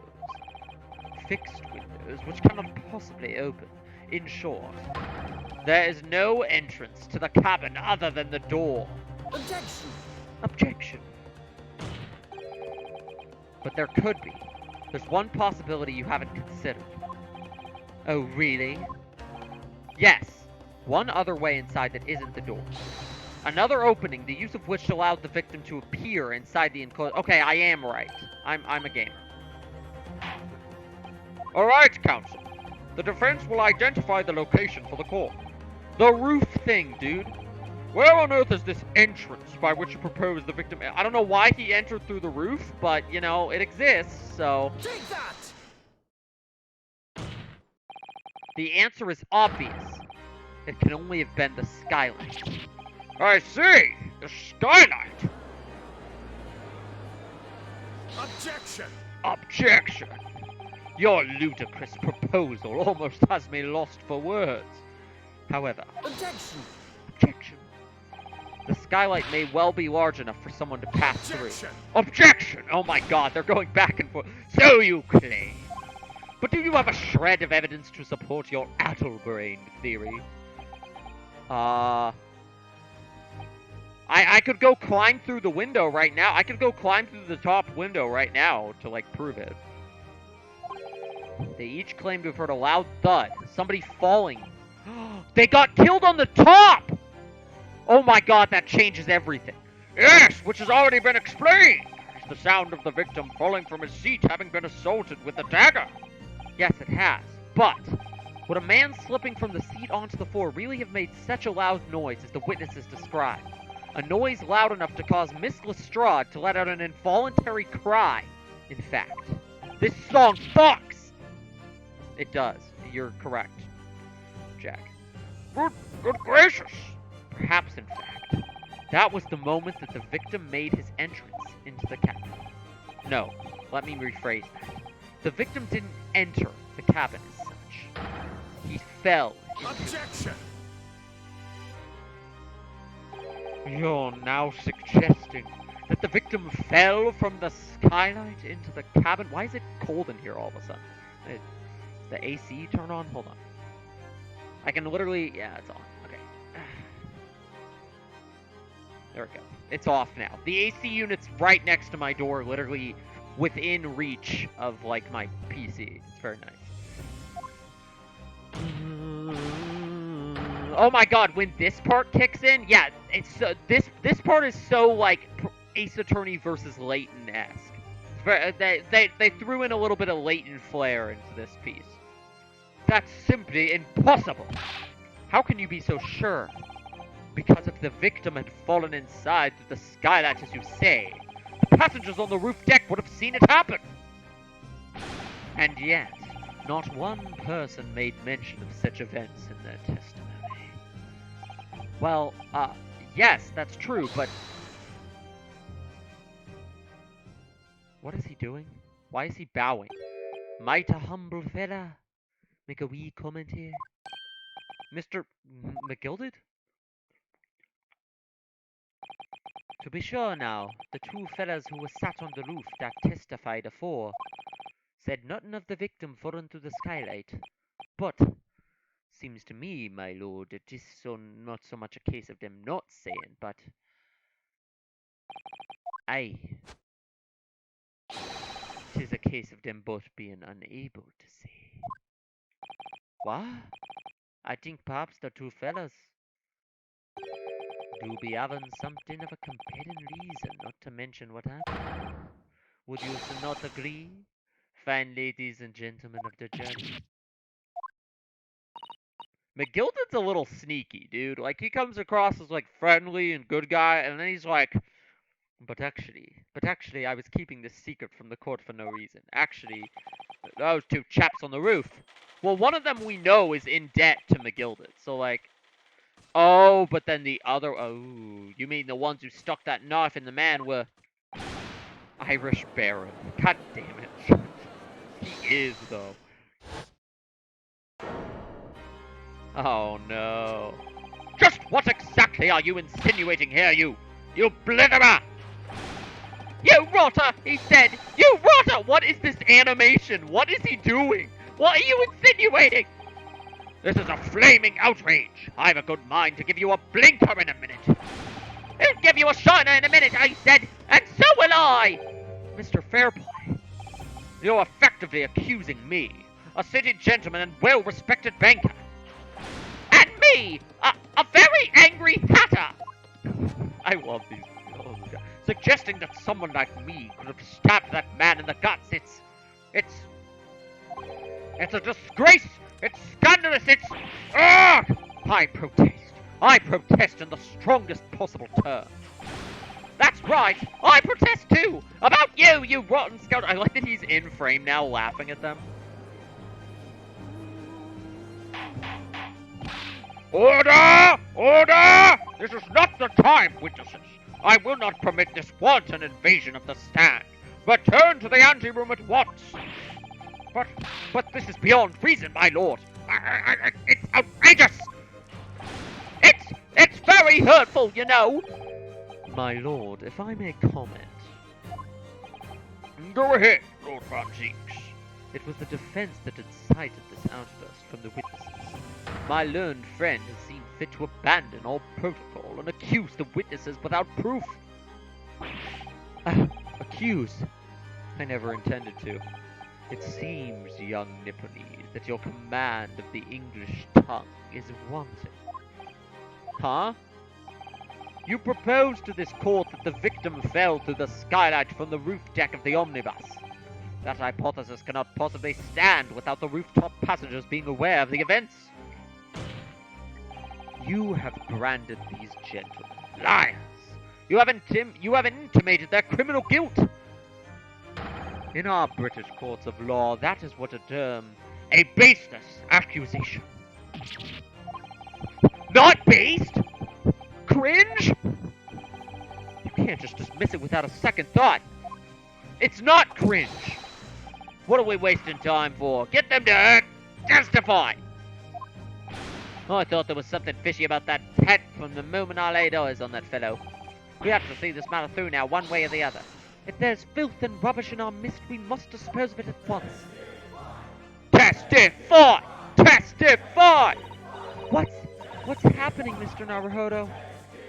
Fixed windows, which cannot possibly open. In short, there is no entrance to the cabin other than the door. Objection! Objection. But there could be. There's one possibility you haven't considered. Oh, really? Yes. One other way inside that isn't the door. Another opening, the use of which allowed the victim to appear inside the enclosed... Okay, I am right. I'm a gamer. Alright, counsel. The defense will identify the location for the court. The roof thing, dude. Where on earth is this entrance by which you propose the victim... I don't know why he entered through the roof, but, you know, it exists, so... Take that! The answer is obvious. It can only have been the skylight. I see! The skylight! Objection! Objection! Your ludicrous proposal almost has me lost for words. However... Objection! Objection. The skylight may well be large enough for someone to pass through. Objection! Oh my god, they're going back and forth. So you claim. But do you have a shred of evidence to support your addle-brained theory? I could go climb through the window right now. I could go climb through the top window right now to, like, prove it. They each claim to have heard a loud thud. Somebody falling. They got killed on the top! Oh my god, that changes everything. Yes, which has already been explained. It's the sound of the victim falling from his seat having been assaulted with a dagger. Yes, it has. But would a man slipping from the seat onto the floor really have made such a loud noise as the witnesses described? A noise loud enough to cause Miss Lestrade to let out an involuntary cry. In fact, this song sucks! It does. You're correct, Jack. Good gracious. Perhaps, in fact, that was the moment that the victim made his entrance into the cabin. No, let me rephrase that. The victim didn't enter the cabin as such. He fell into it. Objection! You're now suggesting that the victim fell from the skylight into the cabin? Why is it cold in here all of a sudden? Did the AC turn on? Hold on. I can literally... Yeah, it's on. Okay. There we go. It's off now. The AC unit's right next to my door, literally within reach of, like, my PC. It's very nice. Oh my god, when this part kicks in, yeah, it's this part is so, like, Ace Attorney versus Layton-esque. They threw in a little bit of latent flair into this piece. That's simply impossible. How can you be so sure? Because if the victim had fallen inside through the skylight, as you say, the passengers on the roof deck would have seen it happen. And yet, not one person made mention of such events in their testimony. Well, yes, that's true, but... What is he doing? Why is he bowing? Might a humble fella make a wee comment here? Mr. McGilded? To be sure now, the two fellas who were sat on the roof that testified afore said nothing of the victim falling through the skylight. But, seems to me, my lord, it is not so much a case of them not saying, but... Aye. 'Tis a case of them both being unable to say. What? I think perhaps the two fellas do be having something of a compelling reason not to mention what happened. Would you not agree, fine ladies and gentlemen of the journey? McGilded's a little sneaky, dude. Like, he comes across as, like, friendly and good guy, and then he's like, but actually, I was keeping this secret from the court for no reason. Actually, those two chaps on the roof. Well, one of them we know is in debt to McGilded, so, like, oh, but then the other, oh, you mean the ones who stuck that knife in the man were Irish Baron. God damn it. He is, though. Oh, no. Just what exactly are you insinuating here, you blitherer? You rotter, he said. You rotter! What is this animation? What is he doing? What are you insinuating? This is a flaming outrage. I've a good mind to give you a blinker in a minute. I'll give you a shiner in a minute, I said, and so will I. Mr. Fairplay, you're effectively accusing me, a city gentleman and well-respected banker, and me, a very angry hatter. I love these. Oh, God. Suggesting that someone like me could have stabbed that man in the guts. It's a disgrace. It's scandalous. It's ugh! I protest in the strongest possible terms. That's right. I protest too. About you, you rotten scout. I like that he's in frame now, laughing at them. Order! Order! This is not the time, witnesses. I will not permit this wanton invasion of the stand. Return to the anteroom at once. But this is beyond reason, my lord. It's outrageous. It's very hurtful, you know. My lord, if I may comment. Go ahead, Lord Von Zinks. It was the defense that incited this outburst from the witnesses. My learned friend has seen fit to abandon all protocol and accuse the witnesses without proof. Accuse? I never intended to. It seems, young Nipponese, that your command of the English tongue is wanting. Huh? You proposed to this court that the victim fell through the skylight from the roof deck of the omnibus. That hypothesis cannot possibly stand without the rooftop passengers being aware of the events. You have branded these gentlemen liars. You have intimated their criminal guilt. In our British courts of law, that is what a term a baseless accusation. Not based? Cringe? You can't just dismiss it without a second thought. It's not cringe. What are we wasting time for? Get them to testify. Oh, I thought there was something fishy about that head from the moment I laid eyes on that fellow. We have to see this matter through now, one way or the other. If there's filth and rubbish in our midst, we must dispose of it at once. Testify! Testify! What's happening, Mr. Naruhodo?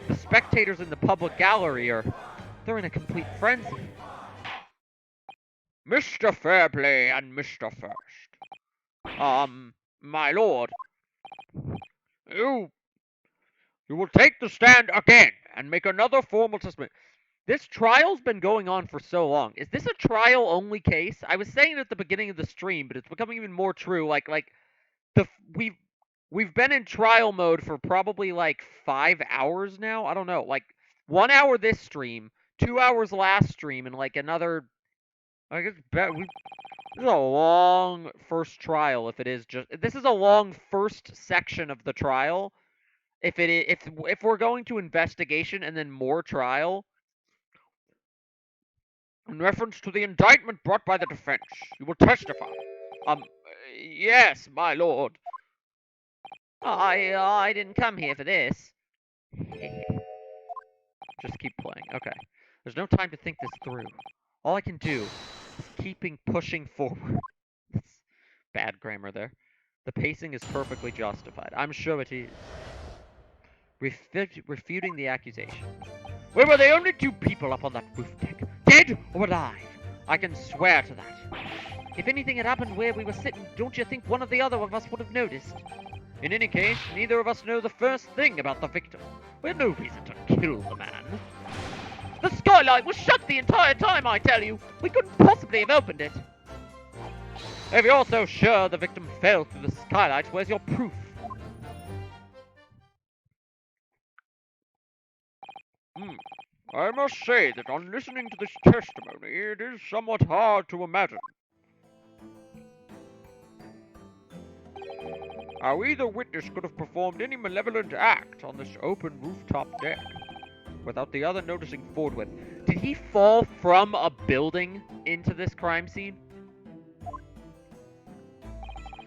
The spectators in the public gallery they're in a complete frenzy. Mr. Fairplay and Mr. First. My lord, you will take the stand again and make another formal testimony. This trial's been going on for so long. Is this a trial-only case? I was saying it at the beginning of the stream, but it's becoming even more true. Like the we've been in trial mode for probably like 5 hours now. I don't know, like 1 hour this stream, 2 hours last stream, and like another. I guess this is a long first trial. If it is just this is a long first section of the trial. If it is, if we're going to investigation and then more trial. In reference to the indictment brought by the defense, you will testify. Yes, my lord. I didn't come here for this. Just keep playing. Okay. There's no time to think this through. All I can do is keeping pushing forward. That's bad grammar there. The pacing is perfectly justified. I'm sure it is. Refuting the accusation. We were the only two people up on that roof deck, dead or alive. I can swear to that. If anything had happened where we were sitting, don't you think one or the other of us would have noticed? In any case, neither of us know the first thing about the victim. We had no reason to kill the man. The skylight was shut the entire time, I tell you. We couldn't possibly have opened it. If you're so sure the victim fell through the skylight, where's your proof? I must say that on listening to this testimony, it is somewhat hard to imagine how either witness could have performed any malevolent act on this open rooftop deck without the other noticing forthwith. Did he fall from a building into this crime scene?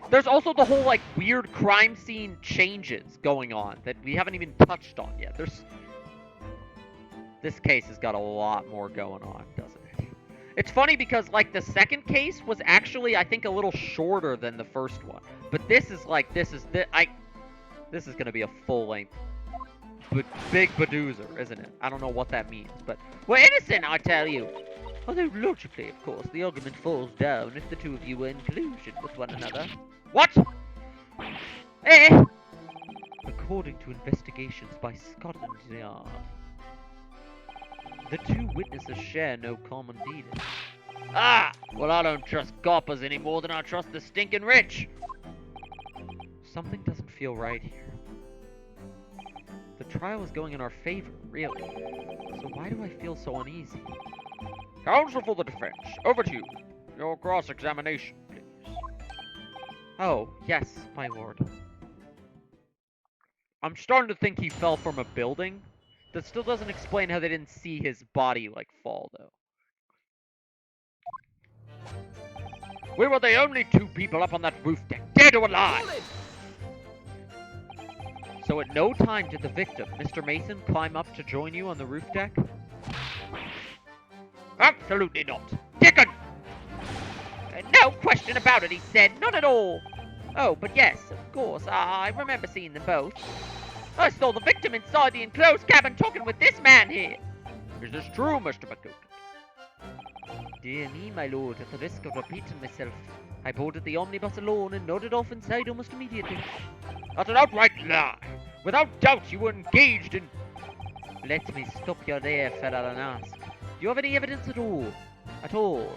There's also the whole, like, weird crime scene changes going on that we haven't even touched on yet. This case has got a lot more going on, doesn't it? It's funny because, like, the second case was actually, I think, a little shorter than the first one. But this is, like, this is gonna be a full-length big badoozer, isn't it? I don't know what that means, but we're innocent, I tell you. Although, logically, of course, the argument falls down if the two of you were in collusion with one another. What? Eh? According to investigations by Scotland Yard, the two witnesses share no common dealings. Ah! Well, I don't trust coppers any more than I trust the stinking rich. Something doesn't feel right here. The trial is going in our favor, really. So why do I feel so uneasy? Counsel for the defense, over to you. Your cross-examination, please. Oh, yes, my lord. I'm starting to think he fell from a building. That still doesn't explain how they didn't see his body, like, fall, though. We were the only two people up on that roof deck, dead or alive. So at no time did the victim, Mr. Mason, climb up to join you on the roof deck? Absolutely not. Dickon! No question about it, he said. Not at all. Oh, but yes, of course. I remember seeing them both. I saw the victim inside the enclosed cabin talking with this man here. Is this true, Mr. McDougal? Dear me, my lord, at the risk of repeating myself, I boarded the omnibus alone and nodded off inside almost immediately. That's an outright lie. Without doubt, you were engaged in... Let me stop you there, fella, and ask. Do you have any evidence at all? At all?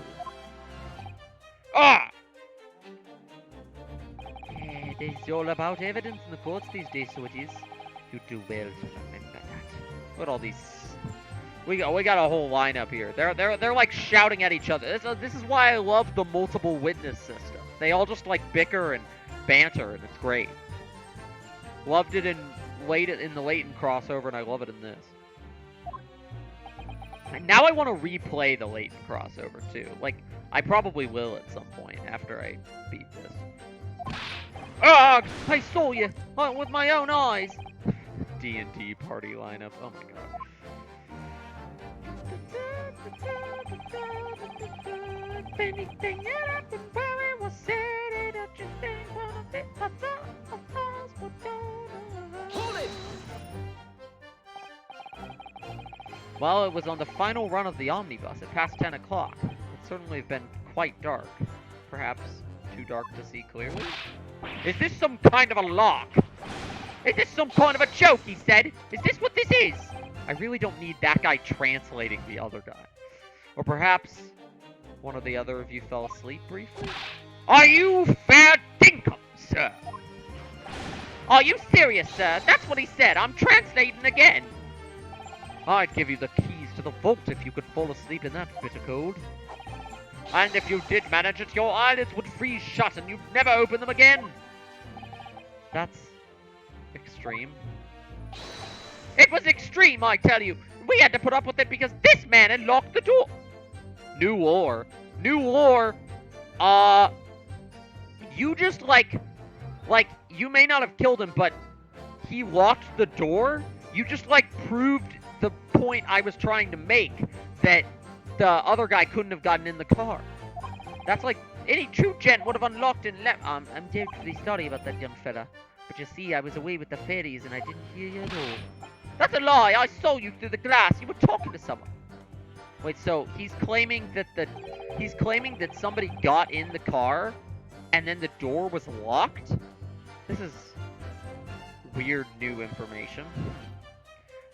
Ah! It is all about evidence in the courts these days, so it is. You do well to remember that. What all these... We got a whole lineup here. They're like shouting at each other. This is why I love the multiple witness system. They all just like bicker and banter, and it's great. Loved it in the Leighton crossover, and I love it in this. And now I want to replay the Leighton crossover too. Like, I probably will at some point after I beat this. Ah! I saw you with my own eyes. D&D party lineup. Oh my god. If anything had happened where it was said, don't you think one of the other of us would go? Hold it! Well, it was on the final run of the omnibus at past 10 o'clock. It certainly have been quite dark. Perhaps too dark to see clearly? Is this some kind of a lark? Is this some kind of a joke, he said? Is this what this is? I really don't need that guy translating the other guy. Or perhaps one of the other of you fell asleep briefly? Are you fair dinkum, sir? Are you serious, sir? That's what he said. I'm translating again. I'd give you the keys to the vault if you could fall asleep in that bit of code. And if you did manage it, your eyelids would freeze shut and you'd never open them again. That's extreme. It was extreme, I tell you. We had to put up with it because this man had locked the door. New war. You just like, you may not have killed him, but he locked the door. You just like proved the point I was trying to make, that the other guy couldn't have gotten in the car. That's like, any true gent would have unlocked and left. I'm terribly sorry about that, young fella. But you see, I was away with the fairies and I didn't hear you at all. That's a lie! I saw you through the glass! You were talking to someone! Wait, so he's claiming that somebody got in the car and then the door was locked? This is weird new information.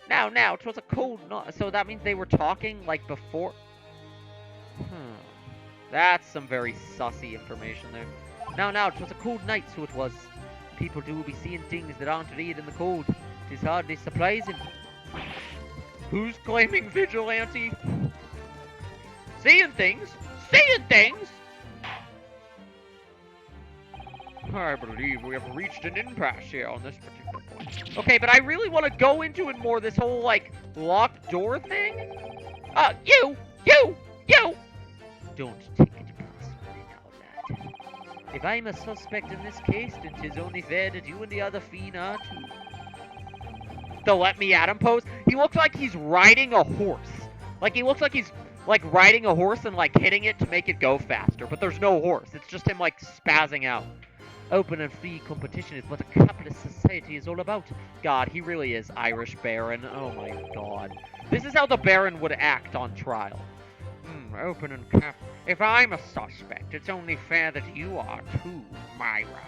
Now, 'twas a cold night, so that means they were talking, like, before... That's some very sussy information there. Now, 'twas a cold night, so it was. People do be seeing things that aren't real in the cold. 'Tis hardly surprising. Who's claiming vigilante? Seeing things? I believe we have reached an impasse here on this particular point. Okay, but I really want to go into it more, this whole, like, locked door thing. You! Don't take it personally now, lad. If I'm a suspect in this case, then 'tis only fair that you and the other fiend are too. The let me at him pose? He looks like he's riding a horse. Like, he looks like he's, like, riding a horse and, like, hitting it to make it go faster. But there's no horse. It's just him, like, spazzing out. Open and free competition is what a capitalist society is all about. God, he really is Irish Baron. Oh my god. This is how the Baron would act on trial. Open and cap. If I'm a suspect, it's only fair that you are too, Myra.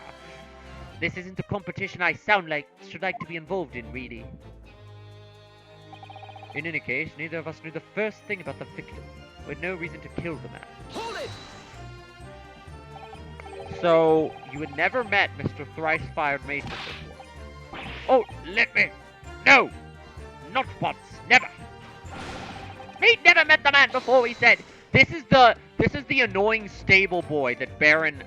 This isn't a competition I should like to be involved in, really. In any case, neither of us knew the first thing about the victim. We had no reason to kill the man. Hold it! So, you had never met Mr. Thrice-Fired Mason before? Oh, let me... No! Not once. Never. He'd never met the man before, he said. This is the annoying stable boy that Baron,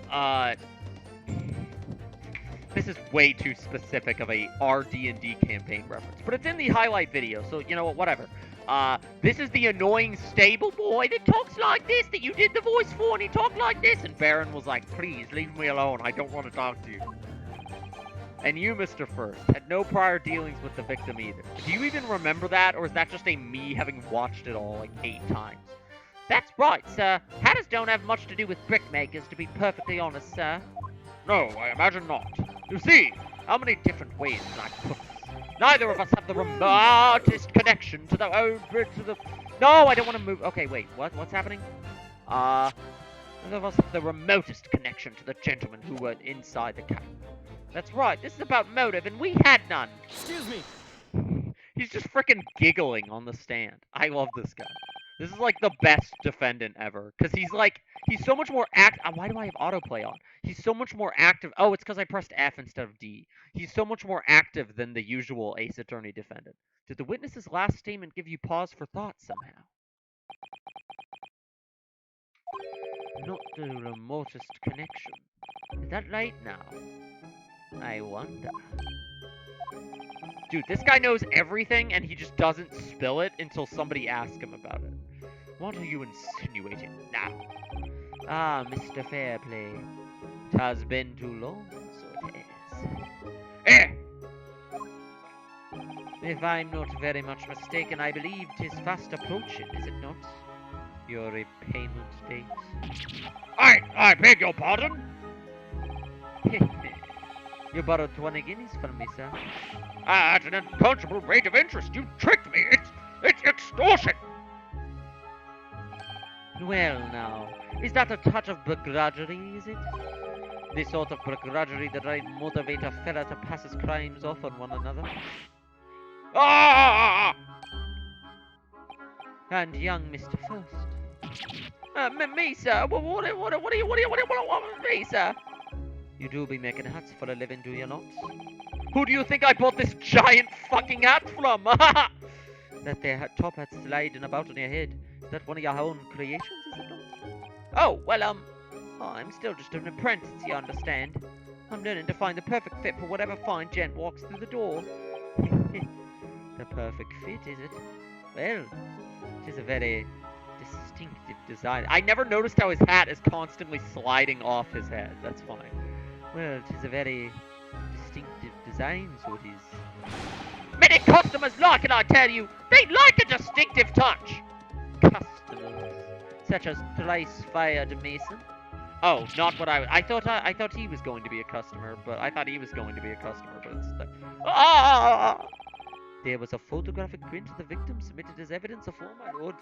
This is way too specific of a RD&D campaign reference. But it's in the highlight video, so you know what, whatever. This is the annoying stable boy that talks like this, that you did the voice for, and he talked like this. And Baron was like, please, leave me alone. I don't want to talk to you. And you, Mr. First, had no prior dealings with the victim either. Do you even remember that, or is that just me having watched it all, like, 8 times? That's right, sir. Hatters don't have much to do with brickmakers, to be perfectly honest, sir. No, I imagine not. You see, how many different ways can I put this? Neither of us have the remotest connection to the No, I don't want to move. Okay, wait, what's happening? Neither of us have the remotest connection to the gentlemen who were inside the cabin. That's right, this is about motive, and we had none. Excuse me. He's just freaking giggling on the stand. I love this guy. This is like the best defendant ever. Because he's so much more why do I have autoplay on? He's so much more active. Oh, it's because I pressed F instead of D. He's so much more active than the usual Ace Attorney defendant. Did the witness's last statement give you pause for thought somehow? Not the remotest connection. Is that right now? I wonder. Dude, this guy knows everything and he just doesn't spill it until somebody asks him about it. What are you insinuating now? Ah, Mr. Fairplay. It has been too long, so it is. If I'm not very much mistaken, I believe 'tis fast approaching, is it not? Your repayment date. I beg your pardon? You borrowed 20 guineas from me, sir. At an unconscionable rate of interest. You tricked me. It's extortion. Well, now, is that a touch of begrudgery, is it? The sort of begrudgery that might motivate a fella to pass his crimes off on one another? Ah! And young Mr. First. Me, sir? What do you want with me, sir? You do be making hats for a living, do you not? Who do you think I bought this giant fucking hat from? That there top hat sliding about on your head. Is that one of your own creations, is it not? Oh, well, I'm still just an apprentice, you understand. I'm learning to find the perfect fit for whatever fine gent walks through the door. The perfect fit, is it? Well, it is a very distinctive design. I never noticed how his hat is constantly sliding off his head. That's funny. Well, it is a very distinctive design, so it is. Many customers like it, I tell you. They like a distinctive touch. Customers, such as thrice fired Mason. Oh, not what I thought he was going to be a customer, but I thought he was going to be a customer, but it's the... Ah! There was a photographic print of the victim submitted as evidence afore my lord.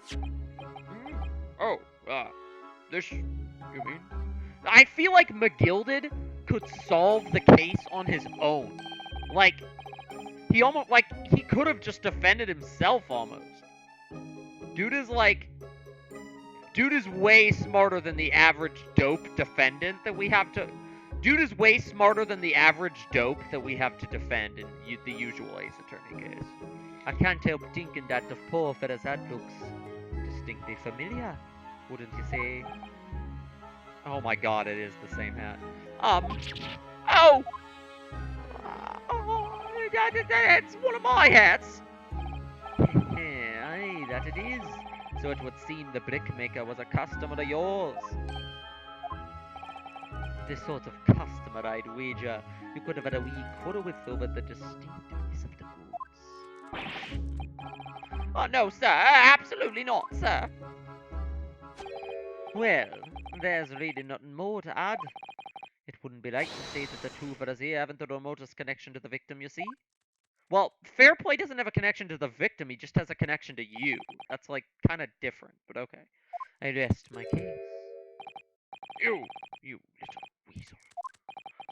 Oh, this, you mean? I feel like McGilded could solve the case on his own. Like, he could have just defended himself almost. Dude is way smarter than the average dope defendant that we have to... Dude is way smarter than the average dope that we have to defend in the usual Ace Attorney case. I can't help thinking that the poor fella's hat looks distinctly familiar, wouldn't you say? Oh my god, it is the same hat. Oh! It's one of my hats! Aye, that it is. So it would seem the brickmaker was a customer of yours. This sort of customer, I'd wager, you could have had a wee quarrel with over the distinctiveness of the goods. Oh, no, sir. Absolutely not, sir. Well, there's really nothing more to add. It wouldn't be right to say that the two of us here haven't the remotest connection to the victim, you see? Well, Fairplay doesn't have a connection to the victim, he just has a connection to you. That's, like, kind of different, but okay. I rest my case. You little weasel.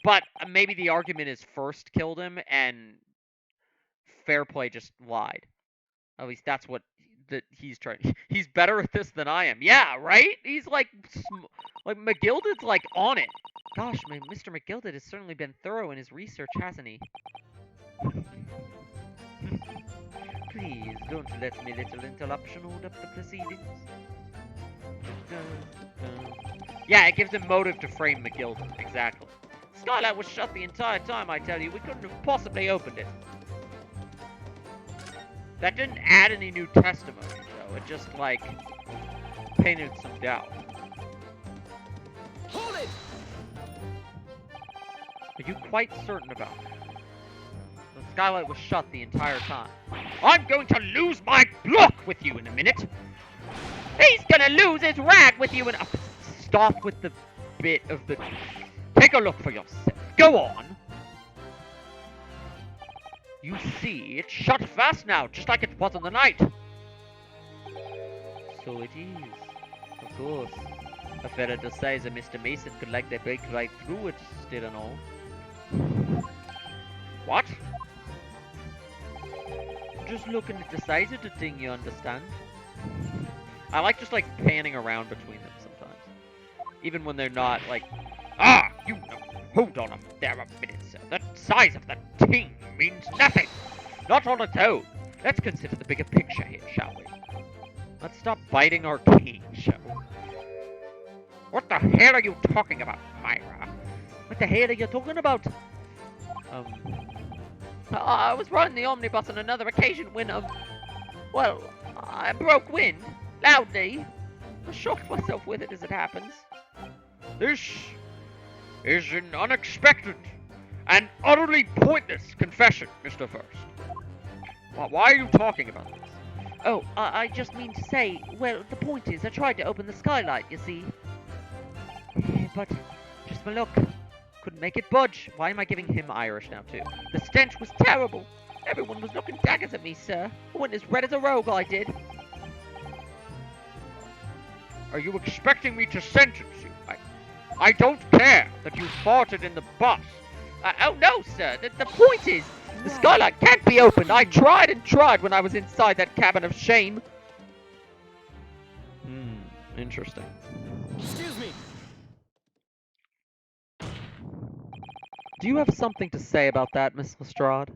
But maybe the argument is First killed him, and Fairplay just lied. At least that's what he's trying. He's better at this than I am. Yeah, right? He's like McGilded's like on it. Gosh, Mr. McGilded has certainly been thorough in his research, hasn't he? Please, don't let me little interruption hold up the proceedings. Yeah, it gives him motive to frame McGilded. Exactly. Skylight was shut the entire time, I tell you. We couldn't have possibly opened it. That didn't add any new testimony, though. It just, like, painted some doubt. Hold it! Are you quite certain about that? The skylight was shut the entire time. I'm going to lose my block with you in a minute. He's gonna lose his rag with you in a... Stop with the bit of the... Take a look for yourself. Go on. You see, it's shut fast now, just like it was on the night. So it is. Of course. A fella the size of Mr. Mason could like to break right through it, still and all. What? Just looking at the size of the thing, you understand? I like just like panning around between them sometimes. Even when they're not like... Ah, you know. Hold on there a minute, sir. The size of the thing means nothing. Not on its own. Let's consider the bigger picture here, shall we? Let's stop biting our cane, shall we? What the hell are you talking about, Myra? What the hell are you talking about? I was riding the omnibus on another occasion when, well, I broke wind, loudly. I shocked myself with it as it happens. This is an unexpected and utterly pointless confession, Mr. First. Why are you talking about this? Oh, I just mean to say, well, the point is, I tried to open the skylight, you see. But, just my luck. Couldn't make it budge. Why am I giving him Irish now, too? The stench was terrible. Everyone was looking daggers at me, sir. I went as red as a rogue, I did. Are you expecting me to sentence you? I don't care that you farted in the bus. Oh, no, sir. The point is, the skylight can't be opened. I tried and tried when I was inside that cabin of shame. Interesting. Excuse me. Do you have something to say about that, Miss Lestrade?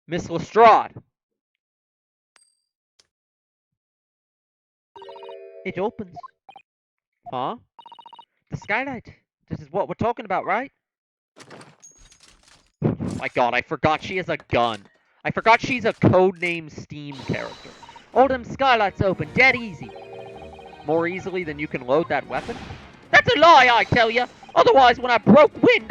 Miss Lestrade! It opens. Huh? The skylight. This is what we're talking about, right? My god, I forgot she has a gun. I forgot she's a codename Steam character. All them skylights open, dead easy. More easily than you can load that weapon? That's a lie, I tell ya! Otherwise, when I broke wind,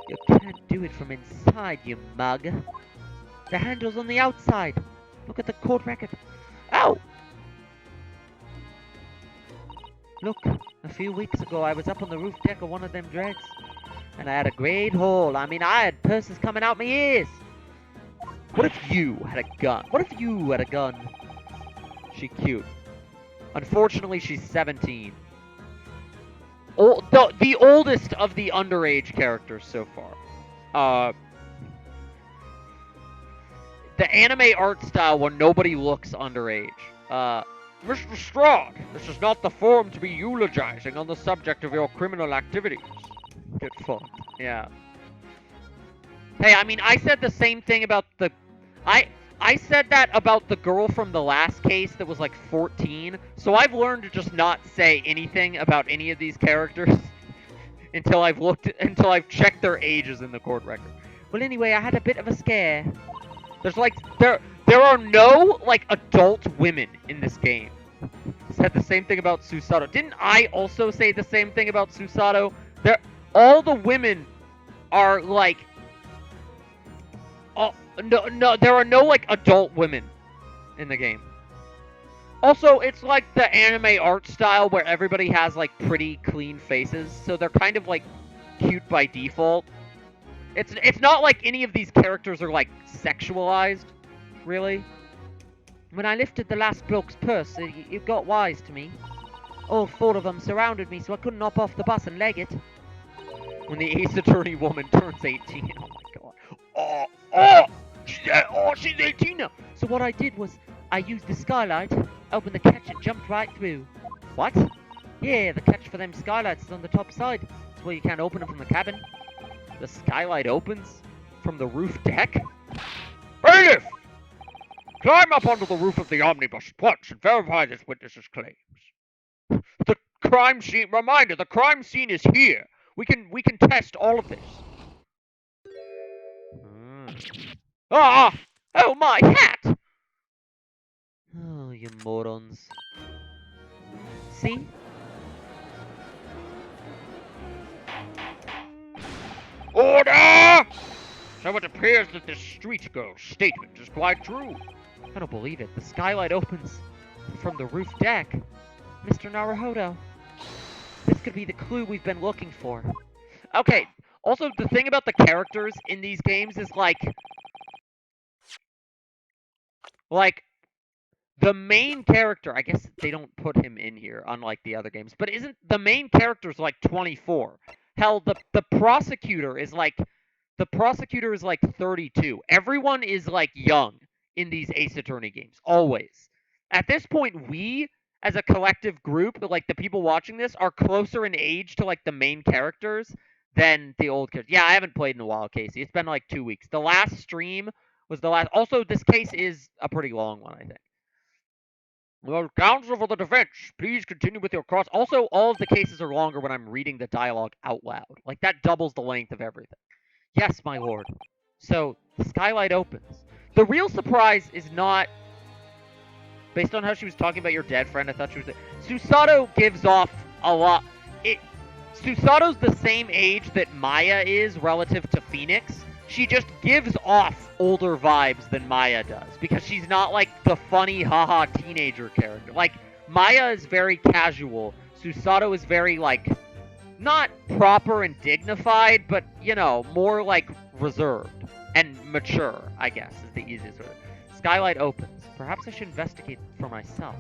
You can't do it from inside, you mug. The handle's on the outside. Look at the court record. Ow! Look, a few weeks ago I was up on the roof deck of one of them dregs. And I had a great hole. I mean, I had purses coming out my ears. What if you had a gun? What if you had a gun? She cute. Unfortunately, she's 17. The oldest of the underage characters so far. The anime art style where nobody looks underage. Mr. Strahd, this is not the forum to be eulogizing on the subject of your criminal activities. Get fucked. Yeah. Hey, I mean, I said the same thing about the... I said that about the girl from the last case that was like 14, so I've learned to just not say anything about any of these characters until I've checked their ages in the court record. Well, anyway, I had a bit of a scare. There's like, there are no, like, adult women in this game. Said the same thing about Susato. Didn't I also say the same thing about Susato? All the women are like, no, there are no like adult women in the game. Also, it's like the anime art style where everybody has like pretty clean faces, so they're kind of like cute by default. It's not like any of these characters are like sexualized, really. When I lifted the last bloke's purse, it got wise to me. All four of them surrounded me, so I couldn't hop off the bus and leg it. When the Ace Attorney woman turns 18, oh my god. She's 18 now. So what I did was, I used the skylight, opened the catch and jumped right through. What? Yeah, the catch for them skylights is on the top side. That's where you can't open them from the cabin. The skylight opens from the roof deck? Bailiff! Climb up onto the roof of the omnibus at once and verify this witness's claims. The crime scene, reminder, the crime scene is here. We can test all of this. Ah! Oh, my hat! Oh, you morons. See? Order! So it appears that this street girl's statement is quite true. I don't believe it. The skylight opens from the roof deck. Mr. Naruhodo. This could be the clue we've been looking for. Okay, also, the thing about the characters in these games is, like, the main character, I guess they don't put him in here, unlike the other games, but isn't the main character's, like, 24? Hell, the prosecutor is, like, 32. Everyone is, like, young in these Ace Attorney games, always. At this point, we, as a collective group, like, the people watching this, are closer in age to, like, the main characters than the old characters. Yeah, I haven't played in a while, Casey. It's been, like, 2 weeks. The last stream was the last... Also, this case is a pretty long one, I think. Well, counsel for the defense, please continue with your cross. Also, all of the cases are longer when I'm reading the dialogue out loud. Like, that doubles the length of everything. Yes, my lord. So, the skylight opens. The real surprise is not... Based on how she was talking about your dead friend, I thought she was... Susato gives off a lot... Susato's the same age that Maya is relative to Phoenix. She just gives off older vibes than Maya does. Because she's not, like, the funny, haha teenager character. Like, Maya is very casual. Susato is very, like... Not proper and dignified, but, you know, more, like, reserved. And mature, I guess, is the easiest word. Skylight opens. Perhaps I should investigate for myself.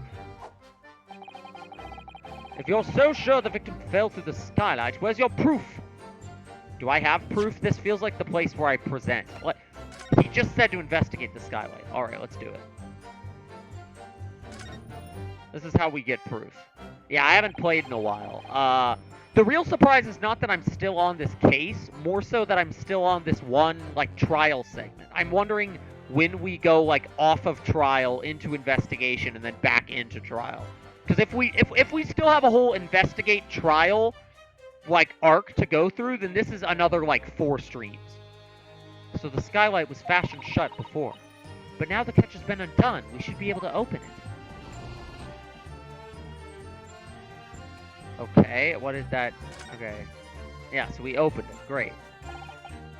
If you're so sure the victim fell through the skylight, where's your proof? Do I have proof? This feels like the place where I present. What? He just said to investigate the skylight. Alright, let's do it. This is how we get proof. Yeah, I haven't played in a while. The real surprise is not that I'm still on this case, more so that I'm still on this one, like, trial segment. I'm wondering when we go, like, off of trial into investigation and then back into trial. Because if we still have a whole investigate trial, like, arc to go through, then this is another, like, 4 streams. So the skylight was fastened shut before. But now the catch has been undone. We should be able to open it. Okay, what is that? Okay. Yeah, so we opened it. Great.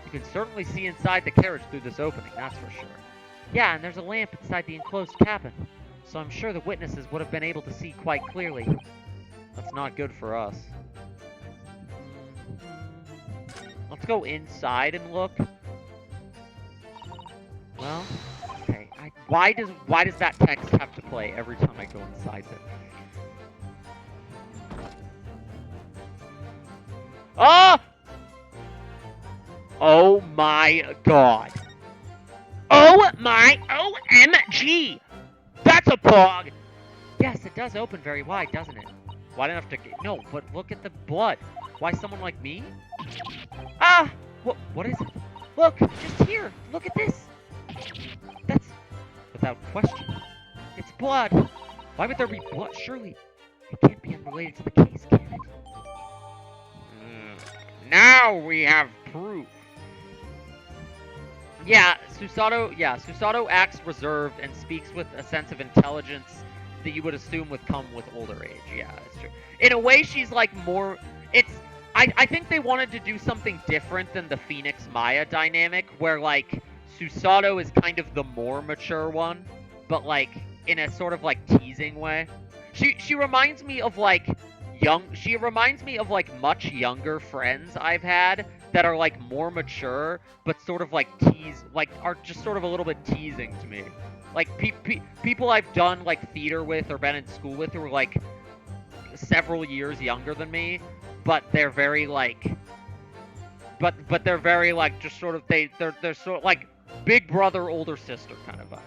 You can certainly see inside the carriage through this opening, that's for sure. Yeah, and there's a lamp inside the enclosed cabin. So I'm sure the witnesses would have been able to see quite clearly. That's not good for us. Let's go inside and look. Well, okay. Why does that text have to play every time I go inside it? Ah! Oh my god. Oh my OMG! That's a pog! Yes, it does open very wide, doesn't it? Why didn't I have to get... No, but look at the blood. Why someone like me? Ah! What is it? Look, just here. Look at this. That's... Without question. It's blood. Why would there be blood? Surely it can't be unrelated to the case, can it? Now we have proof. Yeah, Susato acts reserved and speaks with a sense of intelligence that you would assume would come with older age. Yeah, that's true. In a way, she's like more... I think they wanted to do something different than the Phoenix Maya dynamic, where, like, Susato is kind of the more mature one, but, like, in a sort of, like, teasing way. She reminds me of, like, much younger friends I've had that are, like, more mature, but sort of, like, are just sort of a little bit teasing to me. Like, people I've done, like, theater with or been in school with who are, like, several years younger than me, but they're very, like... But they're very, like, just sort of... They're sort of, like, big brother, older sister kind of vibe.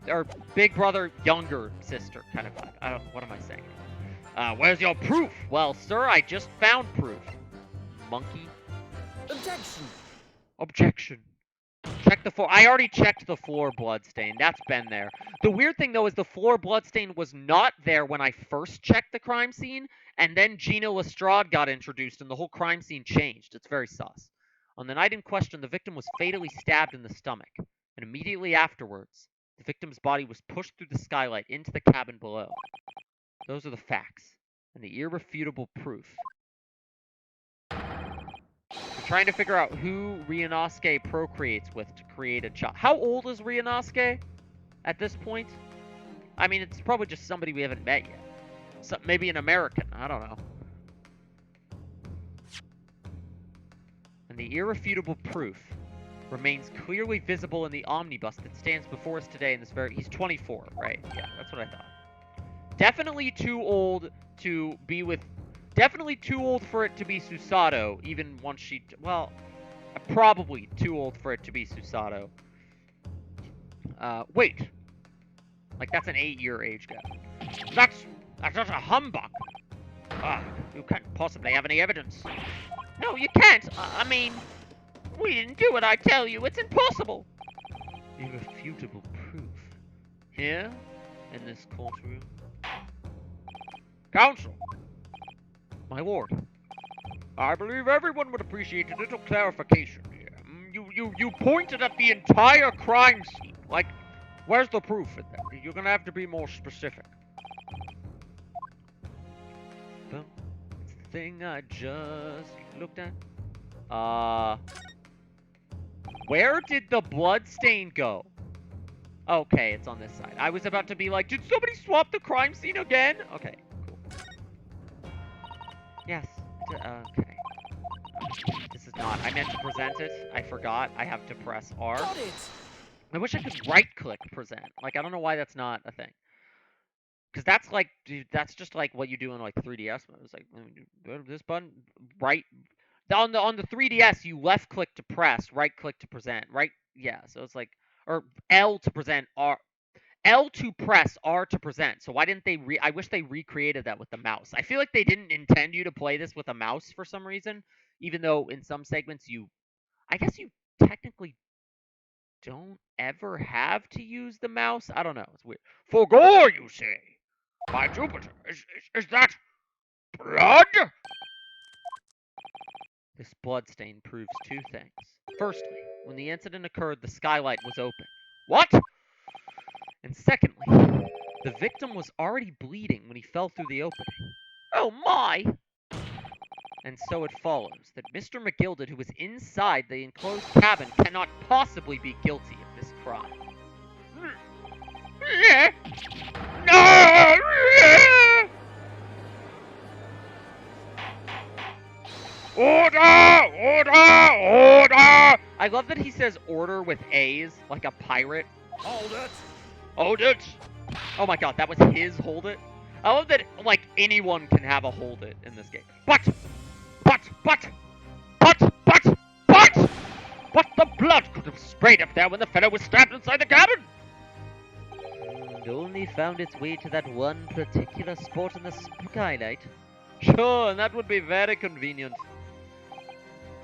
Or big brother, younger sister kind of vibe. What am I saying? Where's your proof? Well, sir, I just found proof. Monkey. Objection. Objection. Check the floor. I already checked the floor bloodstain. That's been there. The weird thing, though, is the floor bloodstain was not there when I first checked the crime scene, and then Gina Lestrade got introduced, and the whole crime scene changed. It's very sus. On the night in question, the victim was fatally stabbed in the stomach, and immediately afterwards, the victim's body was pushed through the skylight into the cabin below. Those are the facts, and the irrefutable proof. We're trying to figure out who Ryunosuke procreates with to create a child. How old is Ryunosuke at this point? I mean, it's probably just somebody we haven't met yet. Maybe an American. I don't know. And the irrefutable proof remains clearly visible in the omnibus that stands before us today in this very... He's 24, right? Yeah, that's what I thought. Definitely too old to be with... Definitely too old for it to be Susato, even once she... Well, probably too old for it to be Susato. Wait. Like, that's an 8-year age gap. That's just a humbug. You can't possibly have any evidence. No, you can't. I mean, we didn't do it, I tell you. It's impossible. Irrefutable proof. Here, in this courtroom. Counsel, My lord. I believe everyone would appreciate a little clarification here. You pointed at the entire crime scene. Like, where's the proof in there? You're gonna have to be more specific. Well, it's the thing I just looked at. Where did the blood stain go? Okay, it's on this side. I was about to be like, did somebody swap the crime scene again? Okay, cool. Yes. Okay. This is not... I meant to present it. I forgot. I have to press R. Got it. I wish I could right-click present. Like, I don't know why that's not a thing. Because that's like... Dude, that's just like what you do in, like, 3DS. It's like, this button... Right... On the 3DS, you left click to press, right click to present, right? Yeah, so it's like, or L to present, L to press, R to present. So why didn't they I wish they recreated that with the mouse. I feel like they didn't intend you to play this with a mouse for some reason, even though in some segments I guess you technically don't ever have to use the mouse. I don't know. It's weird. For gore, you say? By Jupiter, is that blood? This bloodstain proves two things. Firstly, when the incident occurred, the skylight was open. What? And secondly, the victim was already bleeding when he fell through the opening. Oh my! And so it follows that Mr. McGilded, who was inside the enclosed cabin, cannot possibly be guilty of this crime. No! Order! Order! Order! I love that he says order with A's, like a pirate. Hold it. Hold it! Oh my god, that was his hold it? I love that, like, anyone can have a hold it in this game. But the blood could have sprayed up there when the fellow was stabbed inside the cabin! And only found its way to that one particular spot in the skylight. Sure, and that would be very convenient.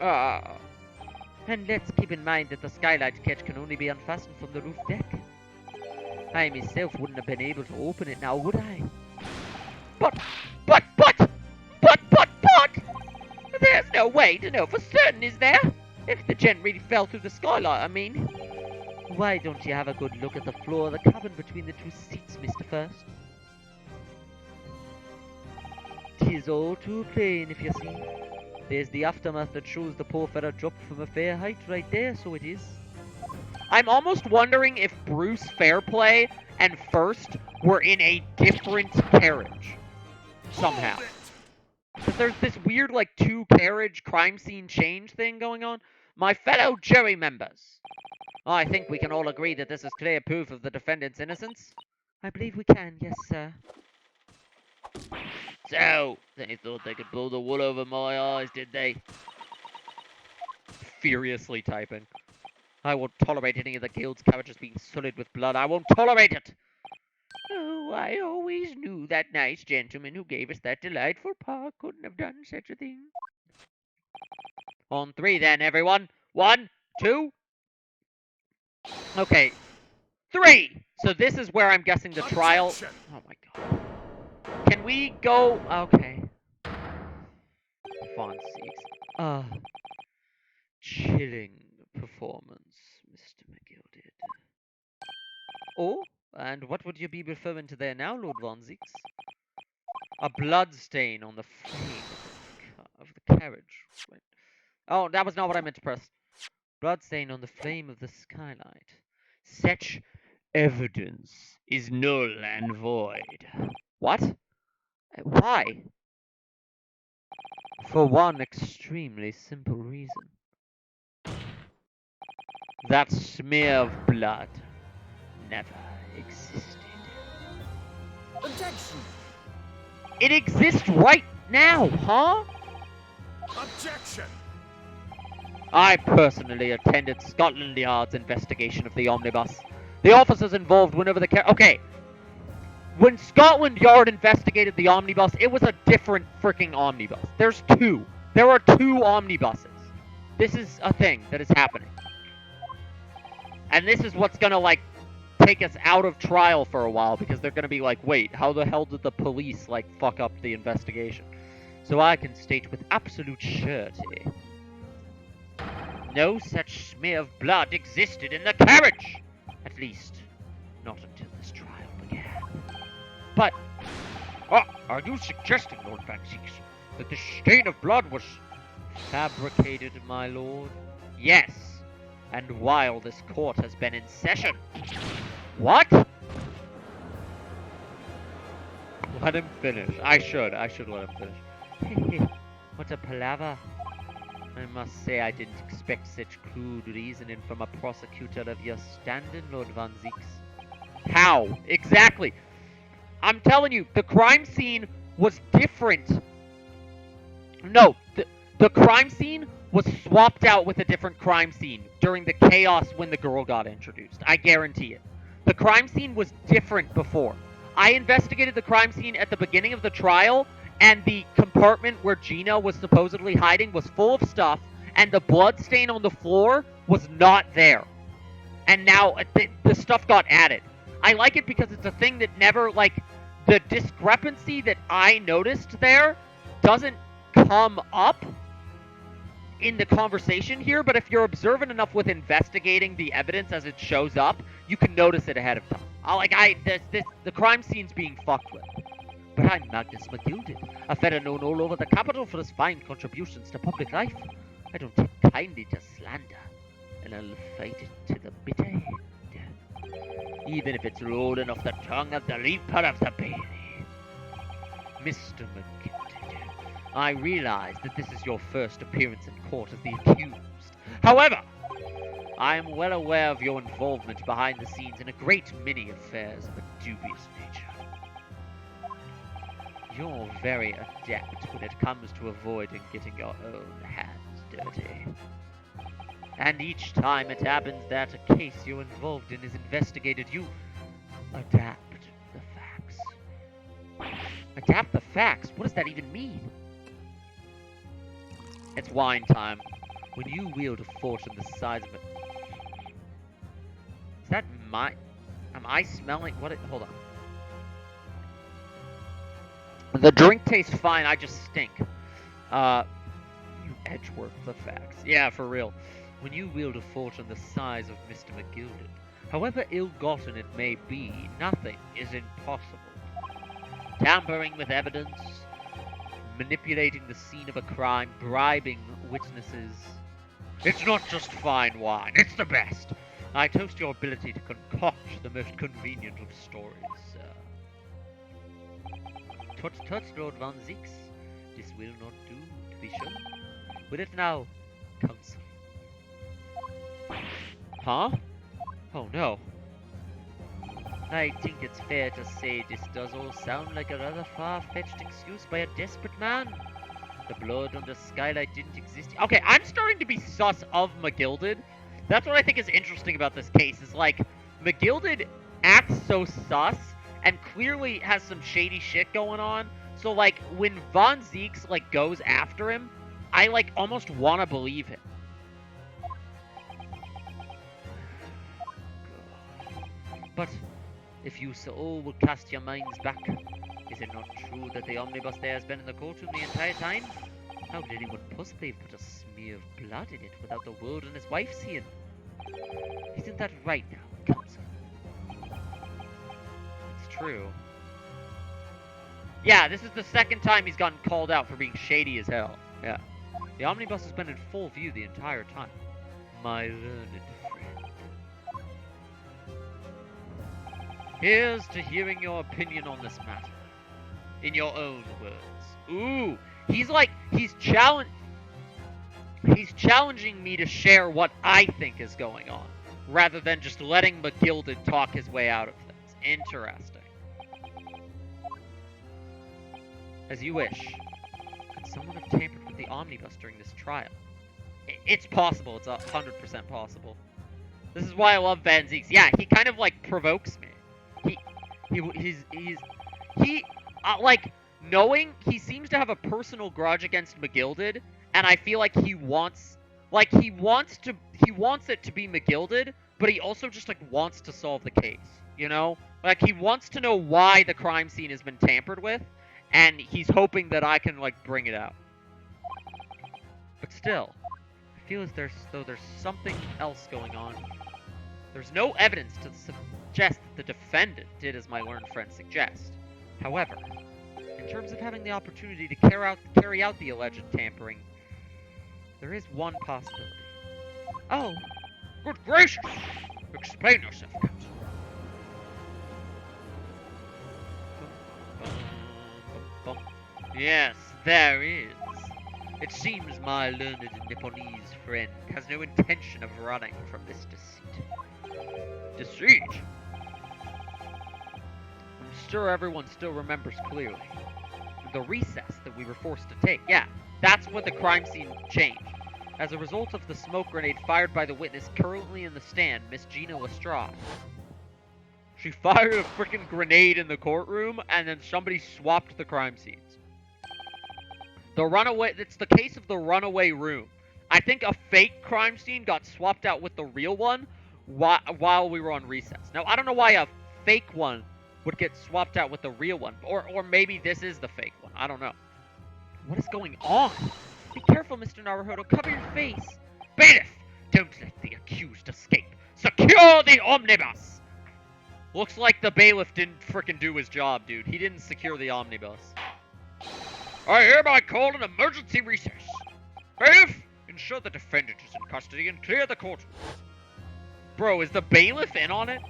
And let's keep in mind that the skylight catch can only be unfastened from the roof deck. I myself wouldn't have been able to open it now, would I? But! There's no way to know for certain, is there? If the gent really fell through the skylight, I mean. Why don't you have a good look at the floor of the cabin between the two seats, Mr. First? 'Tis all too plain, if you see. There's the aftermath that shows the poor fella dropped from a fair height right there, so it is. I'm almost wondering if Bruce Fairplay and First were in a different carriage. Somehow. Hold it. But there's this weird, like, two-carriage crime scene change thing going on. My fellow jury members, I think we can all agree that this is clear proof of the defendant's innocence. I believe we can, yes, sir. So, they thought they could blow the wool over my eyes, did they? Furiously typing. I won't tolerate any of the guild's carriages being sullied with blood. I won't tolerate it! Oh, I always knew that nice gentleman who gave us that delightful park couldn't have done such a thing. On three, then, everyone. 1, 2. Okay. 3! So this is where I'm guessing the trial... Objection. Oh my god. Can we go... Okay. Fawn sakes. Chilling performance, Mr. McGilded. Oh, and what would you be referring to there now, Lord Von Zeeks? A blood stain on the frame of the carriage. Right. Oh, that was not what I meant to press. Blood stain on the flame of the skylight. Such evidence is null and void. What? Why? For one extremely simple reason. That smear of blood never existed. Objection. It exists right now, huh? Objection. I personally attended Scotland Yard's investigation of the omnibus. The officers involved went over the Okay. When Scotland Yard investigated the omnibus, it was a different freaking omnibus. There's two. There are two omnibuses. This is a thing that is happening. And this is what's gonna, like, take us out of trial for a while, because they're gonna be like, wait, how the hell did the police, like, fuck up the investigation? So I can state with absolute surety. No such smear of blood existed in the carriage! At least, not until this trial began. But, Are you suggesting, Lord Van Zeeks, that this stain of blood was... fabricated, my lord? Yes, and while this court has been in session. What? Let him finish. I should let him finish. What a palaver. I must say I didn't expect such crude reasoning from a prosecutor of your standing, Lord Von Zeeks. How? Exactly. I'm telling you, the crime scene was different. No, The crime scene was swapped out with a different crime scene during the chaos when the girl got introduced. I guarantee it. The crime scene was different before. I investigated the crime scene at the beginning of the trial, and the compartment where Gina was supposedly hiding was full of stuff, and the blood stain on the floor was not there. And now the stuff got added. I like it because it's a thing that never, like, the discrepancy that I noticed there doesn't come up in the conversation here, but if you're observant enough with investigating the evidence as it shows up, you can notice it ahead of time. The crime scene's being fucked with. But I'm Magnus McGilded, a fellow known all over the capital for his fine contributions to public life. I don't take kindly to slander, and I'll fight it to the bitter end, even if it's rolling off the tongue of the Reaper of the Bailey. Mr. McGilded, I realize that this is your first appearance in court as the accused. However, I am well aware of your involvement behind the scenes in a great many affairs of a dubious nature. You're very adept when it comes to avoiding getting your own hands dirty. And each time it happens that a case you're involved in is investigated, you adapt the facts. Adapt the facts? What does that even mean? It's wine time. When you wield a fortune the size of it... Is that my... Am I smelling... What? Hold on. The drink tastes fine, I just stink. You edgework the facts. Yeah, for real. When you wield a fortune the size of Mr. McGilded, however ill-gotten it may be, nothing is impossible. Tampering with evidence, manipulating the scene of a crime, bribing witnesses. It's not just fine wine, it's the best. I toast your ability to concoct the most convenient of stories, sir. Tut tut, Lord Van Zieks. This will not do, to be sure. Will it now, counsel? Huh? Oh no. I think it's fair to say this does all sound like a rather far-fetched excuse by a desperate man. The blood on the skylight didn't exist. Okay, I'm starting to be sus of McGilded. That's what I think is interesting about this case, is like, McGilded acts so sus, and clearly has some shady shit going on. So like, when Von Zieks like goes after him, I like almost want to believe him. But if you so will cast your minds back, is it not true that the omnibus there has been in the courtroom the entire time? How could anyone possibly put a smear of blood in it without the world and his wife seeing? Isn't that right now, counsel? It's true. Yeah, this is the second time he's gotten called out for being shady as hell. Yeah. The omnibus has been in full view the entire time. My learned friend. Here's to hearing your opinion on this matter. In your own words. Ooh, he's challenging me to share what I think is going on, rather than just letting McGilded talk his way out of things. Interesting. As you wish. Could someone have tampered with the omnibus during this trial? It's possible. It's 100% possible. This is why I love Van Zieks. Yeah, he kind of like provokes me. Like, knowing he seems to have a personal grudge against McGilded, and I feel like he wants it to be McGilded, but he also just like wants to solve the case, you know? Like, he wants to know why the crime scene has been tampered with, and he's hoping that I can like bring it out. But still, I feel as though there's something else going on. There's no evidence to suggest that the defendant did as my learned friend suggests. However, in terms of having the opportunity to carry out the alleged tampering, there is one possibility. Oh, good gracious! Explain yourself, counsel. Yes, there is. It seems my learned Nipponese friend has no intention of running from this deceit. Deceit? I'm sure everyone still remembers clearly. The recess that we were forced to take. Yeah, That's when the crime scene changed. As a result of the smoke grenade fired by the witness currently in the stand, Miss Gina Lestrade. She fired a freaking grenade in the courtroom, and then somebody swapped the crime scenes. The runaway, it's the case of the runaway room. I think a fake crime scene got swapped out with the real one while we were on recess. Now, I don't know why a fake one would get swapped out with the real one, or maybe this is the fake one. I don't know. What is going on? Be careful, Mr. Naruhodo. Cover your face. Bailiff! Don't let the accused escape. Secure the omnibus! Looks like the bailiff didn't frickin' do his job, dude. He didn't secure the omnibus. I hereby call an emergency recess. Bailiff, ensure the defendant is in custody and clear the courtroom. Bro, is the bailiff in on it?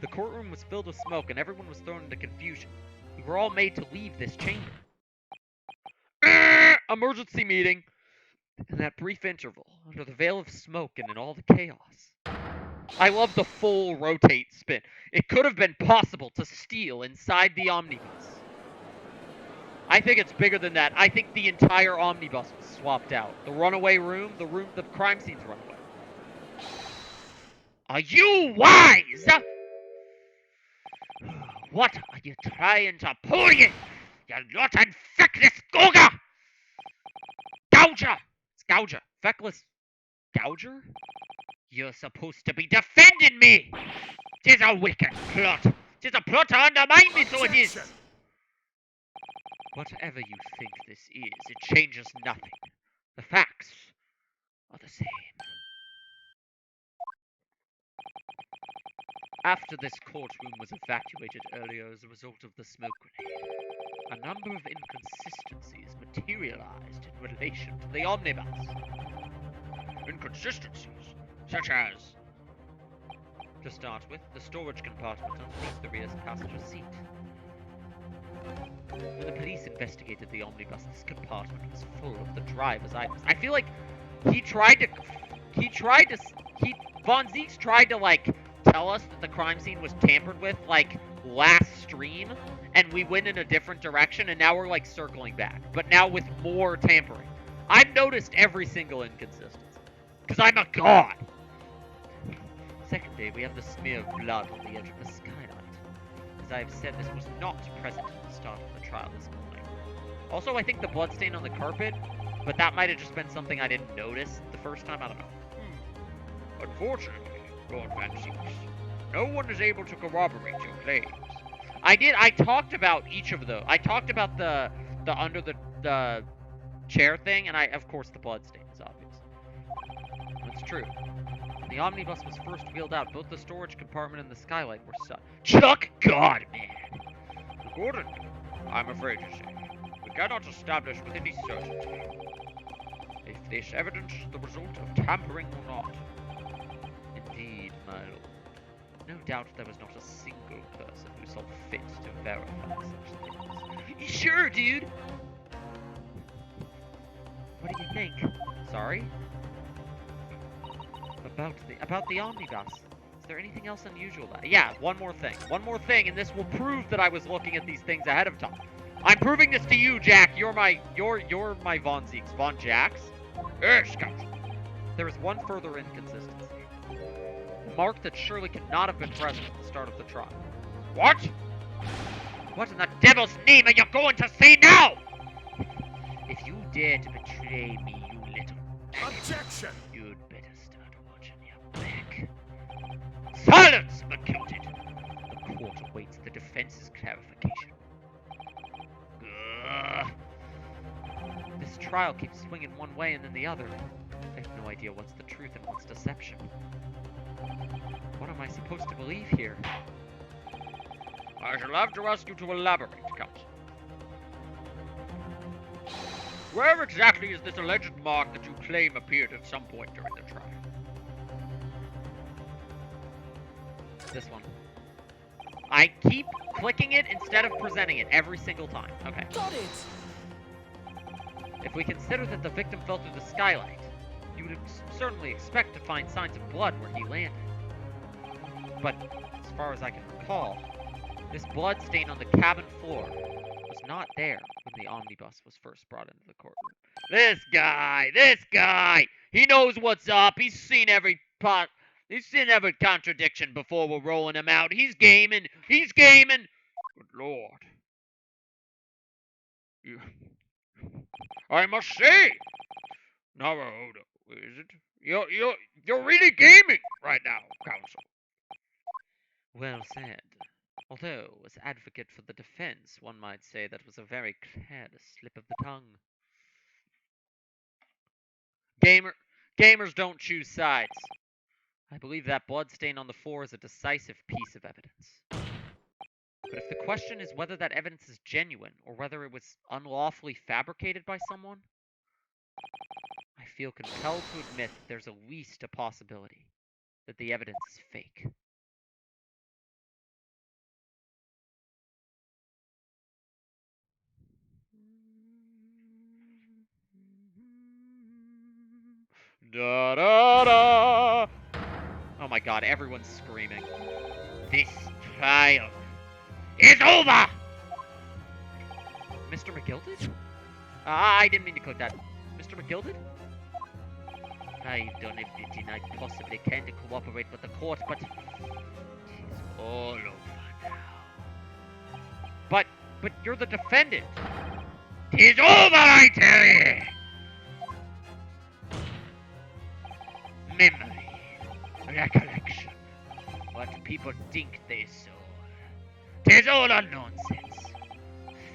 The courtroom was filled with smoke and everyone was thrown into confusion. We were all made to leave this chamber. Emergency meeting. In that brief interval, under the veil of smoke and in all the chaos. I love the full rotate spin. It could have been possible to steal inside the omnibus. I think it's bigger than that. I think the entire omnibus was swapped out. The runaway room, the crime scene's runaway. Are you wise? What are you trying to pull you? You rotten, feckless Gouger! Gouger! It's Gouger. Feckless Gouger? You're supposed to be defending me! 'Tis a wicked plot. 'Tis a plot to undermine me, so it is. Whatever you think this is, it changes nothing. The facts are the same. After this courtroom was evacuated earlier as a result of the smoke grenade, a number of inconsistencies materialized in relation to the omnibus. Inconsistencies? Such as? To start with, the storage compartment underneath the rear passenger seat. When the police investigated the omnibus, this compartment was full of the driver's items. I feel like Von Zieks tried to, like, tell us that the crime scene was tampered with, like, last stream, and we went in a different direction, and now we're, like, circling back. But now with more tampering. I've noticed every single inconsistency. Because I'm a god! Second day, we have the smear of blood on the edge of the skylight. As I have said, this was not present at the start of the trial this morning. Also, I think the bloodstain on the carpet, but that might have just been something I didn't notice the first time, I don't know. Unfortunately, Lord Van Zieks, no one is able to corroborate your claims. I talked about each of those. I talked about the under the chair thing, and of course, the bloodstain is obvious. That's true. When the omnibus was first wheeled out, both the storage compartment and the skylight were shut. Chuck God, man! Accordingly, I'm afraid to say, we cannot establish with any certainty if this evidence is the result of tampering or not. Indeed, my lord. No doubt there was not a single person who saw fit to verify such things. Sure, dude! What do you think? Sorry? About the omnibus. Is there anything else unusual about it? Yeah, one more thing. One more thing, and this will prove that I was looking at these things ahead of time. I'm proving this to you, Jack. You're my Von Zieks. Von Jacks? Yes, Counsel. There is one further inconsistency. A mark that surely could not have been present at the start of the trial. What? What in the devil's name are you going to say now? If you dare to betray me, you little maggot, Objection! you'd better start watching your back. Silence, McGilded! The court awaits the defense's clarification. This trial keeps swinging one way and then the other. I have no idea what's the truth and what's deception. What am I supposed to believe here? I shall have to ask you to elaborate, Counsel. Where exactly is this alleged mark that you claim appeared at some point during the trial? This one. I keep clicking it instead of presenting it every single time. Okay. Got it! If we consider that the victim fell through the skylight, you would certainly expect to find signs of blood where he landed. But, as far as I can recall, this blood stain on the cabin floor was not there when the omnibus was first brought into the courtroom. This guy. He knows what's up. He's seen every contradiction before we're rolling him out. He's gaming. Good lord. You, I must say, Naruhodo, is it? You're really gaming right now, Counsel. Well said. Although, as advocate for the defense, one might say that was a very careless slip of the tongue. Gamers don't choose sides. I believe that bloodstain on the floor is a decisive piece of evidence. But if the question is whether that evidence is genuine or whether it was unlawfully fabricated by someone, I feel compelled to admit that there's at least a possibility that the evidence is fake. Da da da! Oh my god, everyone's screaming. This trial is over! Mr. McGilded? I didn't mean to click that. Mr. McGilded? I've done everything I possibly can to cooperate with the court, but it is all over now. But you're the defendant. Tis over, I tell ye! Memory, recollection, what people think they saw. Tis all a nonsense.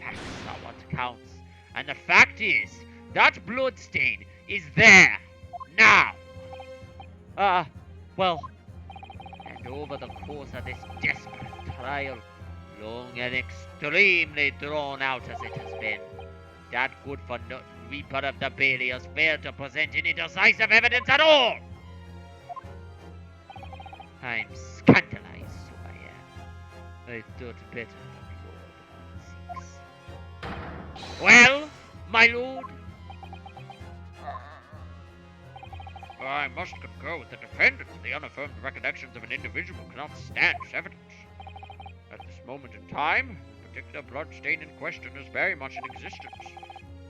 Facts are what counts, and the fact is, that bloodstain is there, now. Well, And over the course of this desperate trial, long and extremely drawn out as it has been, that good-for-nothing Reaper of the Bailey has failed to present any decisive evidence at all. I'm scandalized, so I am. I thought better of Lord Six. Well, my lord? I must concur with the defendant. The unaffirmed recollections of an individual cannot stand as evidence. At this moment in time, the particular bloodstain in question is very much in existence,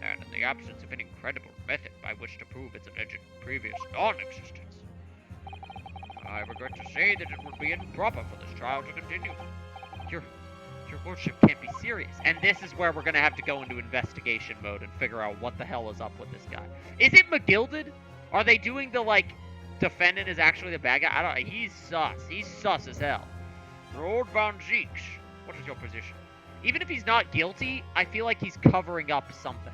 and in the absence of any credible method by which to prove its alleged previous non-existence, I regret to say that it would be improper for this trial to continue. Your lordship can't be serious. And this is where we're gonna have to go into investigation mode and figure out what the hell is up with this guy. Is it McGilded? Are they doing the, like, defendant is actually the bad guy? I don't. He's sus. He's sus as hell. Lord Von Zeeks, what is your position? Even if he's not guilty, I feel like he's covering up something.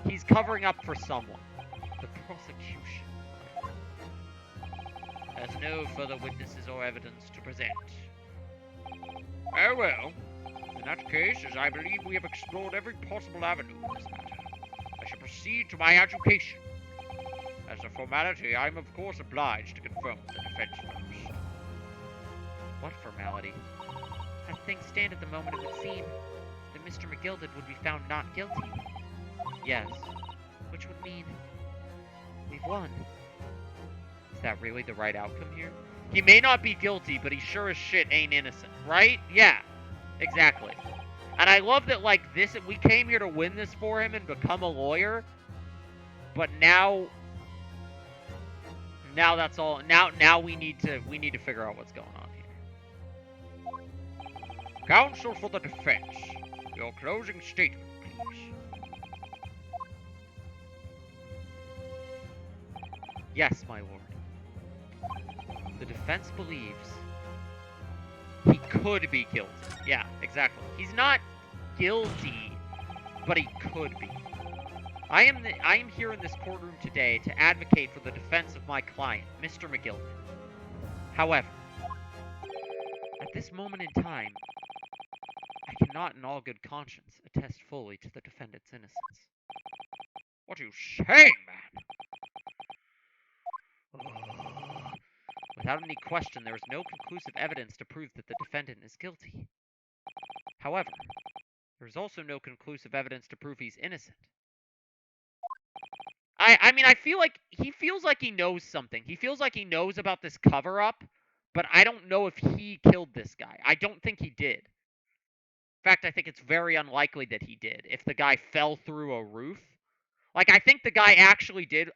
He's covering up for someone. The prosecution has no further witnesses or evidence to present. Very well. In that case, as I believe we have explored every possible avenue in this matter, I shall proceed to my adjudication. As a formality, I am of course obliged to confirm with the defense first. What formality? As things stand at the moment, it would seem that Mr. McGilded would be found not guilty. Yes. Which would mean we've won. Is that really the right outcome here? He may not be guilty, but he sure as shit ain't innocent, right? Yeah, exactly. And I love that, like, this, we came here to win this for him and become a lawyer, but now that's all. Now we need to figure out what's going on here. Counsel for the defense, your closing statement, please. Yes, my lord. The defense believes he could be guilty. Yeah, exactly. He's not guilty, but he could be. I am here in this courtroom today to advocate for the defense of my client, Mr. McGilded. However, at this moment in time, I cannot in all good conscience attest fully to the defendant's innocence. What are you saying, man? Without any question, there is no conclusive evidence to prove that the defendant is guilty. However, there is also no conclusive evidence to prove he's innocent. I mean, I feel like he feels like he knows something. He feels like he knows about this cover-up, but I don't know if he killed this guy. I don't think he did. In fact, I think it's very unlikely that he did. If the guy fell through a roof, Like, I think the guy actually did.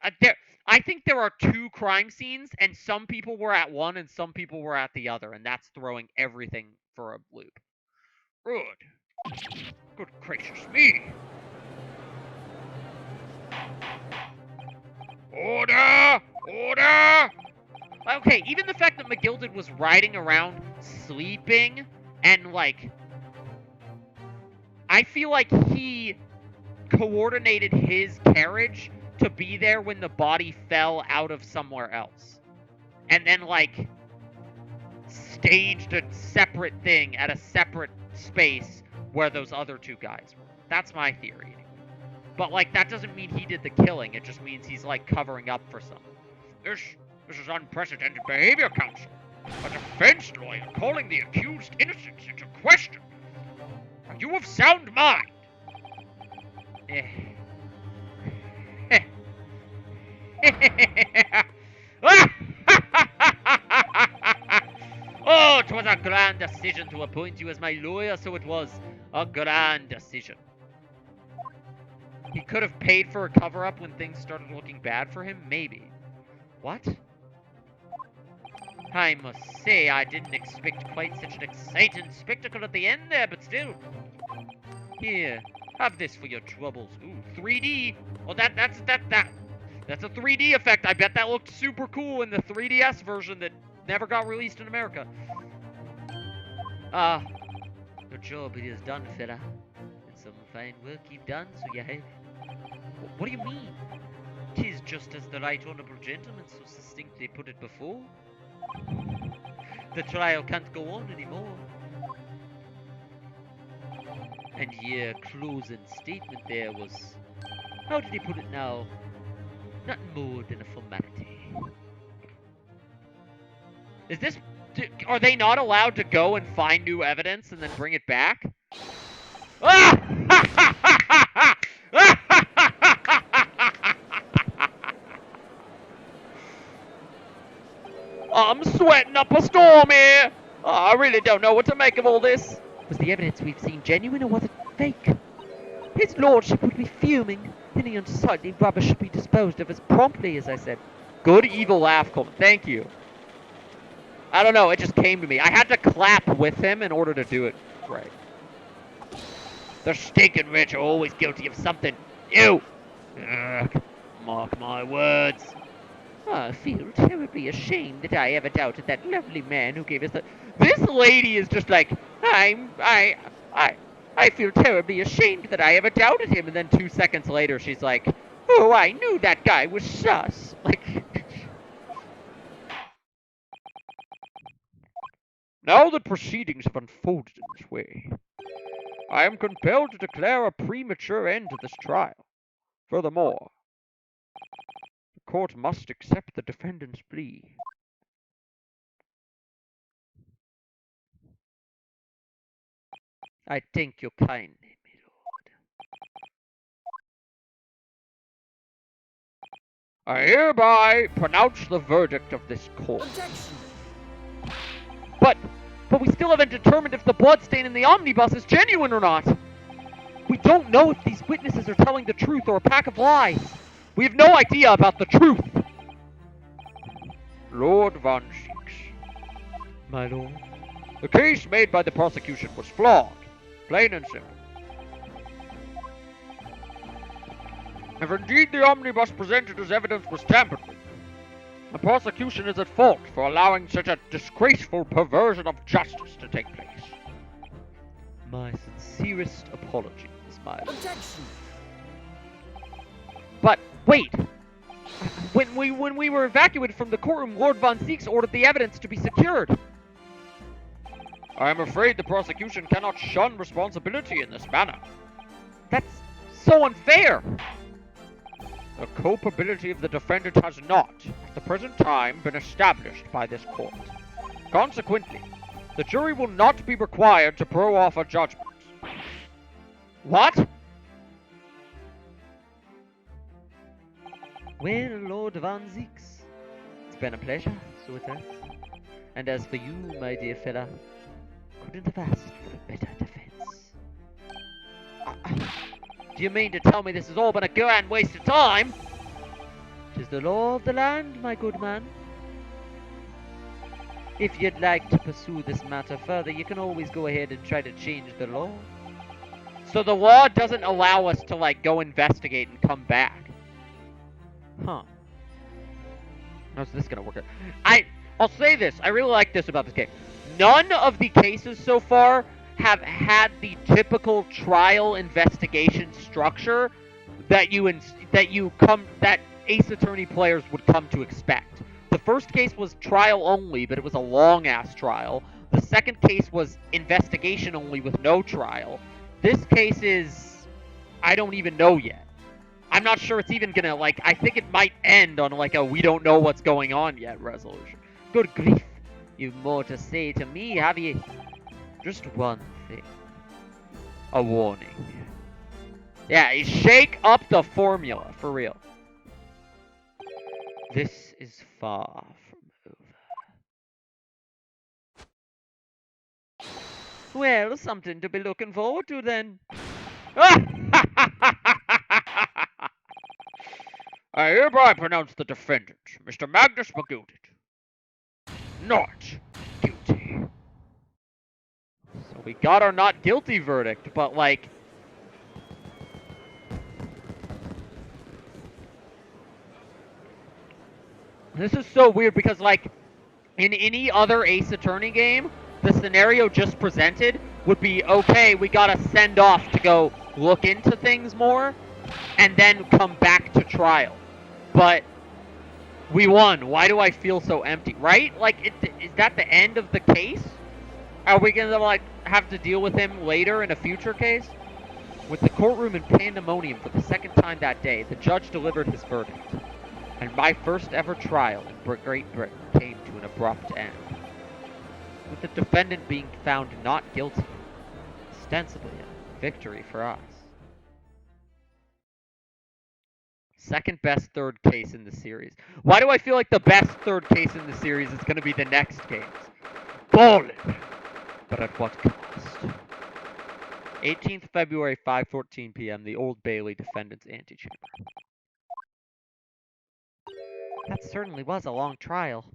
I think there are two crime scenes, and some people were at one and some people were at the other, and that's throwing everything for a loop. Good. Good gracious me. Order! Order! Okay, even the fact that McGilded was riding around sleeping and, like, I feel like he coordinated his carriage to be there when the body fell out of somewhere else. And then, like, staged a separate thing at a separate space where those other two guys were. That's my theory. But, like, that doesn't mean he did the killing. It just means he's, like, covering up for something. This is unprecedented behavior, counsel. A defense lawyer calling the accused innocence into question. Are you of sound mind? Oh, 'twas a grand decision to appoint you as my lawyer, so it was. A grand decision. He could have paid for a cover-up when things started looking bad for him? Maybe. What? I must say, I didn't expect quite such an exciting spectacle at the end there, but still. Here, have this for your troubles. Ooh, 3D. Oh, that's a 3D effect. I bet that looked super cool in the 3DS version that never got released in America. Your job is done, fella. And some fine work you've done, so you have. What do you mean? 'Tis just as the right honourable gentleman so succinctly put it before. The trial can't go on anymore. And your closing statement there was, how did he put it now? Nothing more than a formality. Is this, are they not allowed to go and find new evidence and then bring it back? I'm sweating up a storm here. I really don't know what to make of all this. Was the evidence we've seen genuine or was it fake? His lordship would be fuming. Any unsightly rubbish should be disposed of as promptly as I said. Good evil laugh, Coleman. Thank you. I don't know, it just came to me. I had to clap with him in order to do it right. The stinking rich are always guilty of something. You! Ugh, mark my words. I feel terribly ashamed that I ever doubted that lovely man who gave us the... This lady is just like, I feel terribly ashamed that I ever doubted him. And then 2 seconds later, she's like, oh, I knew that guy was sus. Like... Now that proceedings have unfolded in this way, I am compelled to declare a premature end to this trial. Furthermore, the court must accept the defendant's plea. I thank you kindly, my lord. I hereby pronounce the verdict of this court. Objection! But we still haven't determined if the bloodstain in the omnibus is genuine or not. We don't know if these witnesses are telling the truth or a pack of lies. We have no idea about the truth. Lord Von Sheeks, My lord. the case made by the prosecution was flawed, plain and simple. If indeed the omnibus presented as evidence was tampered with, the prosecution is at fault for allowing such a disgraceful perversion of justice to take place. My sincerest apologies, my lord. Objection! But wait. When we were evacuated from the courtroom, Lord Von Zeeks ordered the evidence to be secured. I am afraid the prosecution cannot shun responsibility in this manner. That's so unfair. The culpability of the defendant has not, at the present time, been established by this court. Consequently, the jury will not be required to throw off a judgment. What? Well, Lord Von Zeeks, it's been a pleasure, so it has. And as for you, my dear fella, couldn't have asked for a better defense. Do you mean to tell me this has all been a grand waste of time? 'Tis the law of the land, my good man. If you'd like to pursue this matter further, you can always go ahead and try to change the law. So the law doesn't allow us to, like, go investigate and come back. Huh. How's this gonna work out? I'll say this. I really like this about this game. None of the cases so far have had the typical trial investigation structure that that Ace Attorney players would come to expect. The first case was trial only, but it was a long-ass trial. The second case was investigation only with no trial. This case is... I don't even know yet. I'm not sure it's even gonna, like, I think it might end on, like, a we don't know what's going on yet resolution. Good grief. You've more to say to me, have you? Just one thing. A warning. Yeah, shake up the formula, for real. This is far from over. Well, something to be looking forward to then. I hereby pronounce the defendant, Mr. Magnus McGilded, not guilty. So we got our not guilty verdict, but, like... This is so weird because, like, in any other Ace Attorney game, the scenario just presented would be, okay, we gotta send off to go look into things more, and then come back to trial. But we won. Why do I feel so empty? Right? Like, is that the end of the case? Are we gonna, like, have to deal with him later in a future case? With the courtroom in pandemonium for the second time that day, the judge delivered his verdict. And my first ever trial in Great Britain came to an abrupt end. With the defendant being found not guilty. Ostensibly a victory for us. Second best third case in the series. Why do I feel like the best third case in the series is going to be the next case? Ballin'! But at what cost? 18th February, 5:14 p.m., the Old Bailey Defendant's Antechamber. That certainly was a long trial.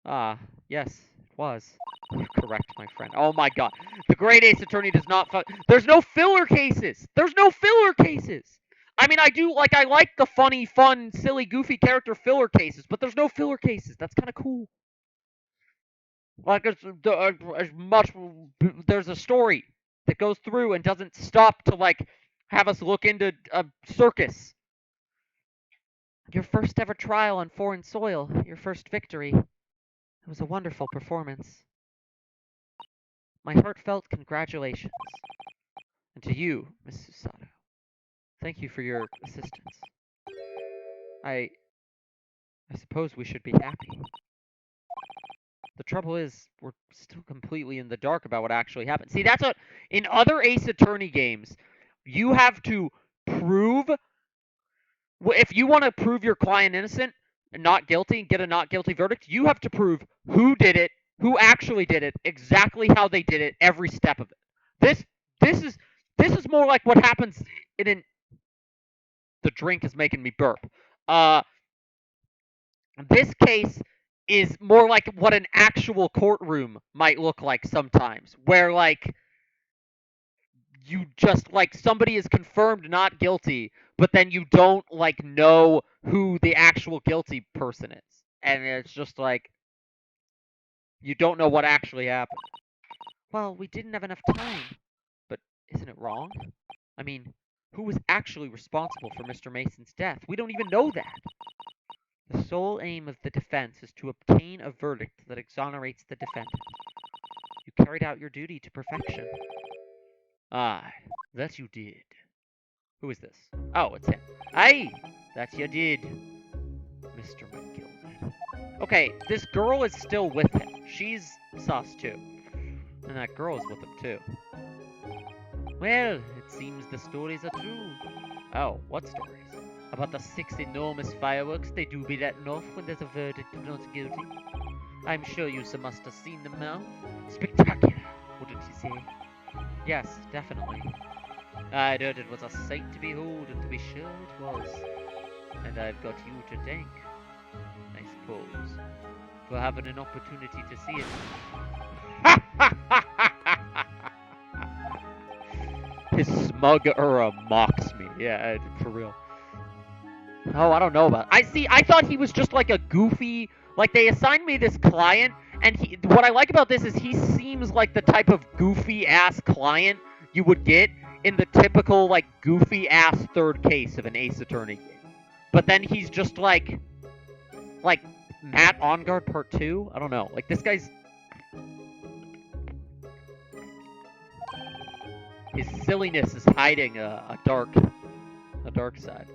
Ah, yes, it was. Correct, my friend. Oh my god. The Great Ace Attorney does not... There's no filler cases! There's no filler cases! I mean, I like the funny, fun, silly, goofy character filler cases, but there's no filler cases. That's kind of cool. Like, there's a story that goes through and doesn't stop to, like, have us look into a circus. Your first ever trial on foreign soil, your first victory. It was a wonderful performance. My heartfelt congratulations. And to you, Miss Susato. Thank you for your assistance. I suppose we should be happy. The trouble is, we're still completely in the dark about what actually happened. See, that's what... In other Ace Attorney games, you have to prove... If you want to prove your client innocent and not guilty and get a not guilty verdict, you have to prove who did it, who actually did it, exactly how they did it, every step of it. This is more like what happens in an... The drink is making me burp. This case is more like what an actual courtroom might look like sometimes, where, like, you just, like, somebody is confirmed not guilty, but then you don't, like, know who the actual guilty person is. And it's just like, you don't know what actually happened. Well, we didn't have enough time. But isn't it wrong? I mean, who was actually responsible for Mr. Mason's death? We don't even know that. The sole aim of the defense is to obtain a verdict that exonerates the defendant. You carried out your duty to perfection. Aye, that you did. Who is this? Oh, it's him. Aye, that you did, Mr. McGilded. Okay, this girl is still with him. She's sus, too. And that girl is with him, too. Well, it seems the stories are true. Oh, what stories? About the 6 enormous fireworks they do be letting off when there's a verdict of not guilty. I'm sure you must have seen them now. Spectacular, wouldn't you say? Yes, definitely. I heard it was a sight to behold, and to be sure it was. And I've got you to thank, I suppose, for having an opportunity to see it. His smug aura mocks me. Yeah, for real. Oh, I don't know about. I thought he was just like a goofy. Like they assigned me this client, and what I like about this is he seems like the type of goofy ass client you would get in the typical like goofy ass third case of an Ace Attorney game. But then he's just like Matt On Guard Part 2. I don't know. Like this guy's. His silliness is hiding a dark side.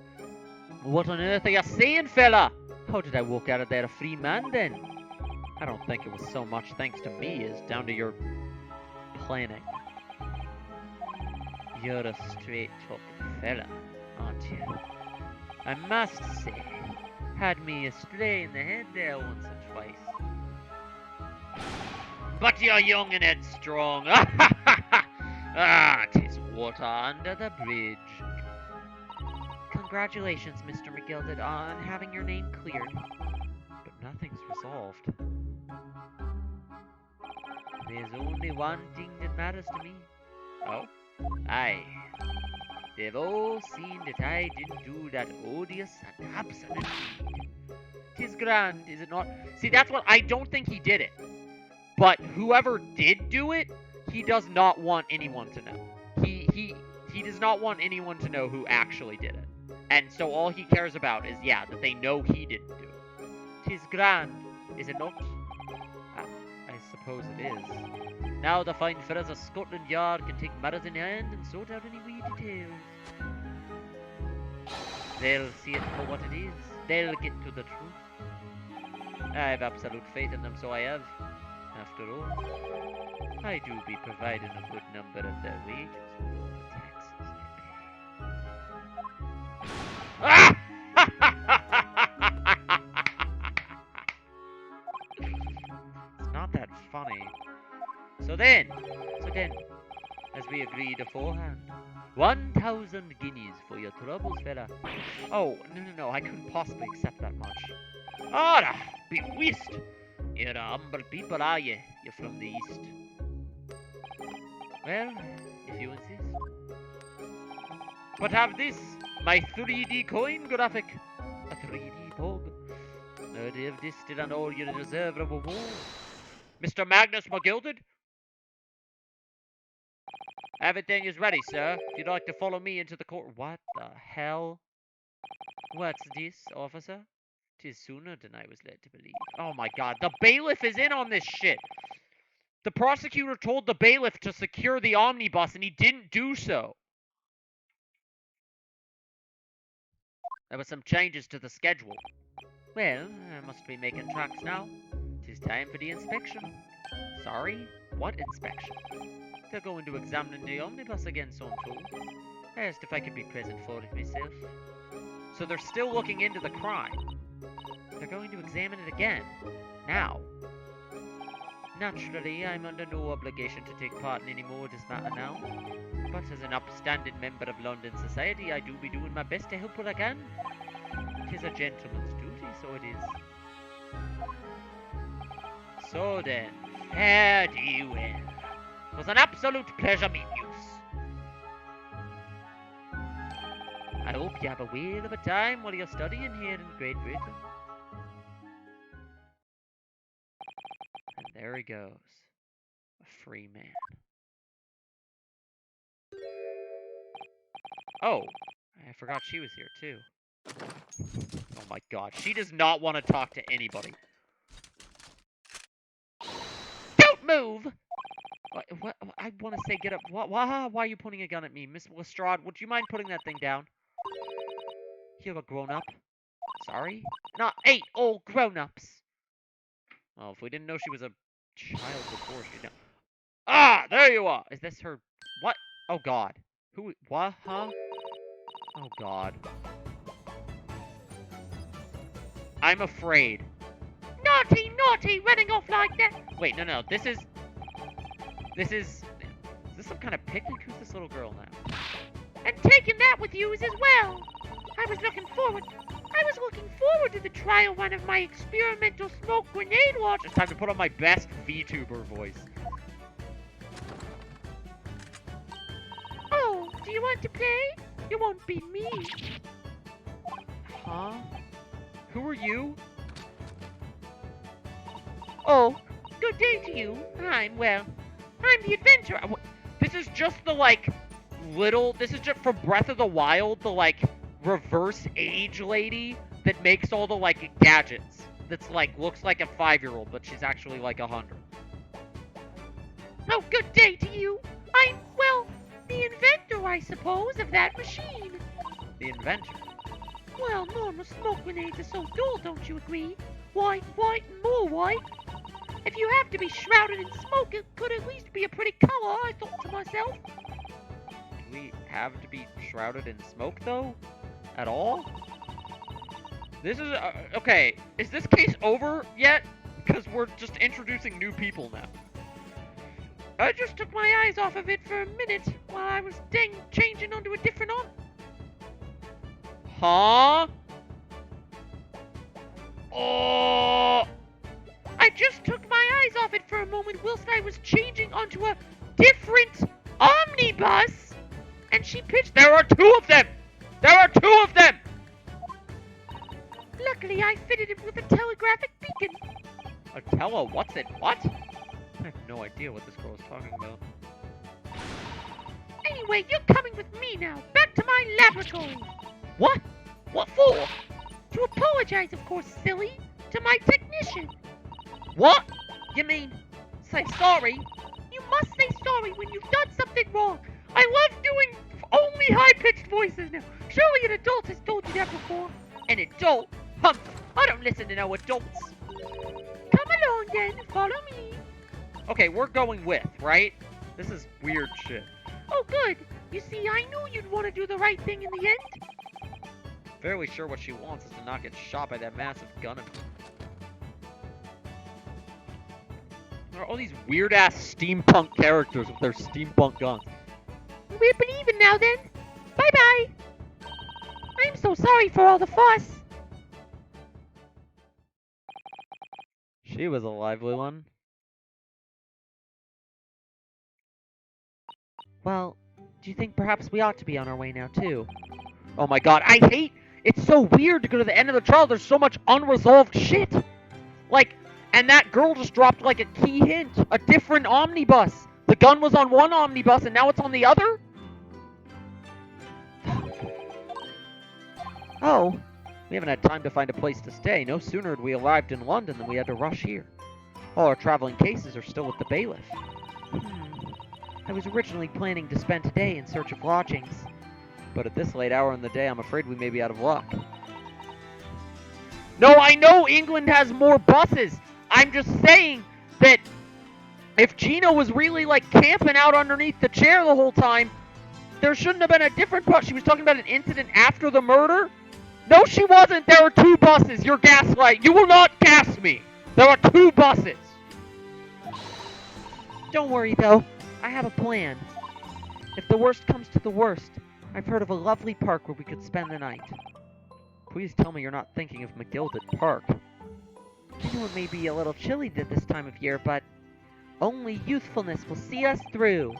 What on earth are you saying, fella? How did I walk out of there a free man then? I don't think it was so much thanks to me as down to your planning. You're a straight-talking fella, aren't you? I must say, had me astray in the head there once or twice. But you're young and headstrong. Ah, 'tis water under the bridge. Congratulations, Mr. McGilded, on having your name cleared. But nothing's resolved. There's only one thing that matters to me. Oh? Aye. They've all seen that I didn't do that odious and obstinate deed. 'Tis grand, is it not? See, that's what I don't think he did it. But whoever did do it, he does not want anyone to know. He does not want anyone to know who actually did it. And so all he cares about is, yeah, that they know he didn't do it. 'Tis grand, is it not? I suppose it is. Now the fine fellas of Scotland Yard can take matters in hand and sort out any wee details. They'll see it for what it is. They'll get to the truth. I have absolute faith in them, so I have. After all, I do be providing a good number of their wages with all the taxes they pay. It's not that funny. So then, as we agreed beforehand, 1,000 guineas for your troubles, fella. Oh, no, I couldn't possibly accept that much. Ah, be whist! You're a humble people, are you? You're from the east. Well, if you insist. But have this, my 3D coin graphic. A 3D pog. I'd have this and all you deserve of a war. Mr. Magnus McGilded? Everything is ready, sir. If you'd like to follow me into the court. What the hell? What's this, officer? 'Tis sooner than I was led to believe. Oh my god, the bailiff is in on this shit! The prosecutor told the bailiff to secure the omnibus, and he didn't do so. There were some changes to the schedule. Well, I must be making tracks now. 'Tis time for the inspection. Sorry? What inspection? They're going to examine the omnibus again, so I'm told. I asked if I could be present for it myself. So they're still looking into the crime. They're going to examine it again. Now. Naturally, I'm under no obligation to take part in any more of this matter now. But as an upstanding member of London society, I do be doing my best to help what I can. 'Tis a gentleman's duty, so it is. So then, fare thee well. It was an absolute pleasure meeting you. I hope you have a whale of a time while you're studying here in Great Britain. And there he goes. A free man. Oh, I forgot she was here too. Oh my god, she does not want to talk to anybody. Don't move! What? I want to say get up. Why are you pointing a gun at me? Miss Lestrade, would you mind putting that thing down? You're a grown-up. Sorry? Not 8 old grown-ups. Well, if we didn't know she was a child before, she'd know. Ah, there you are! Is this her... What? Oh god. Who... What? Huh? Oh god. I'm afraid. Naughty, naughty, running off like that! Wait, no, this is... Is this some kind of picnic? Who's this little girl now? And taking that with you as well. I was looking forward to the trial run of my experimental smoke grenade launcher. It's time to put on my best VTuber voice. Oh, do you want to play? You won't beat me. Huh? Who are you? Oh, good day to you. I'm the adventurer. This is just the, like, this is just from Breath of the Wild, the, like, reverse age lady that makes all the, like, gadgets. That's, like, looks like a 5-year-old, but she's actually, like, 100. Oh, good day to you. I'm, the inventor, I suppose, of that machine. The inventor? Well, normal smoke grenades are so dull, don't you agree? White, and more white. If you have to be shrouded in smoke, it could at least be a pretty color, I thought to myself. Do we have to be shrouded in smoke, though? At all? This is, okay, is this case over yet? Because we're just introducing new people now. I just took my eyes off of it for a minute while I was changing onto a different arm. Huh? Oh! I just took my eyes off it for a moment whilst I was changing onto a different omnibus, and she pitched. There are 2 of them! There are 2 of them! Luckily, I fitted it with a telegraphic beacon. What's it? What? I have no idea what this girl is talking about. Anyway, you're coming with me now, back to my laboratory. What? What for? To apologize, of course, silly, to my technician. What? You mean, say sorry? You must say sorry when you've done something wrong. I love doing only high-pitched voices now. Surely an adult has told you that before. An adult? I don't listen to no adults. Come along then, follow me. Okay, we're going with, right? This is weird shit. Oh, good. You see, I knew you'd want to do the right thing in the end. Fairly sure what she wants is to not get shot by that massive gun. There are all these weird-ass steampunk characters with their steampunk guns. We're even now then. Bye-bye. I'm so sorry for all the fuss. She was a lively one. Well, do you think perhaps we ought to be on our way now, too? Oh my god, I hate... It's so weird to go to the end of the trial. There's so much unresolved shit. Like, and that girl just dropped, like, a key hint. A different omnibus. The gun was on one omnibus, and now it's on the other? Oh, we haven't had time to find a place to stay. No sooner had we arrived in London than we had to rush here. All our traveling cases are still with the bailiff. I was originally planning to spend today in search of lodgings. But at this late hour in the day, I'm afraid we may be out of luck. No, I know England has more buses! I'm just saying that if Gina was really, like, camping out underneath the chair the whole time, there shouldn't have been a different bus. She was talking about an incident after the murder? No, she wasn't! There are 2 buses! You're gaslight! You will not gas me! There are 2 buses! Don't worry, though. I have a plan. If the worst comes to the worst, I've heard of a lovely park where we could spend the night. Please tell me you're not thinking of McGilded Park. I know it may be a little chilly at this time of year, but only youthfulness will see us through.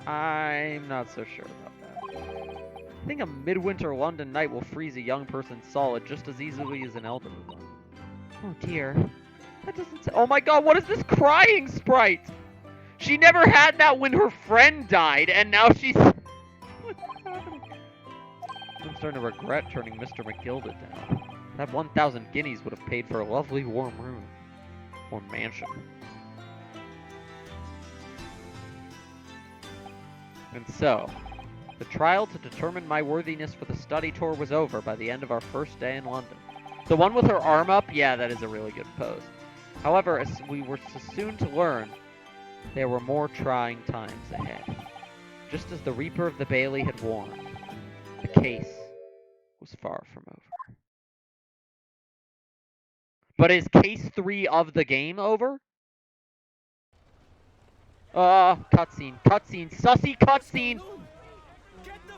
I'm not so sure about that. I think a midwinter London night will freeze a young person solid just as easily as an elderly one. Oh dear. That doesn't say— oh my god, what is this crying sprite? She never had that when her friend died, and now she's... What's happening? I'm starting to regret turning Mr. McGilded down. That 1,000 guineas would have paid for a lovely warm room. Or mansion. And so, the trial to determine my worthiness for the study tour was over by the end of our first day in London. The one with her arm up? Yeah, that is a really good pose. However, as we were so soon to learn, there were more trying times ahead. Just as the Reaper of the Bailey had warned, the case was far from over. But is case 3 of the game over? Cutscene, sussy cutscene! Get the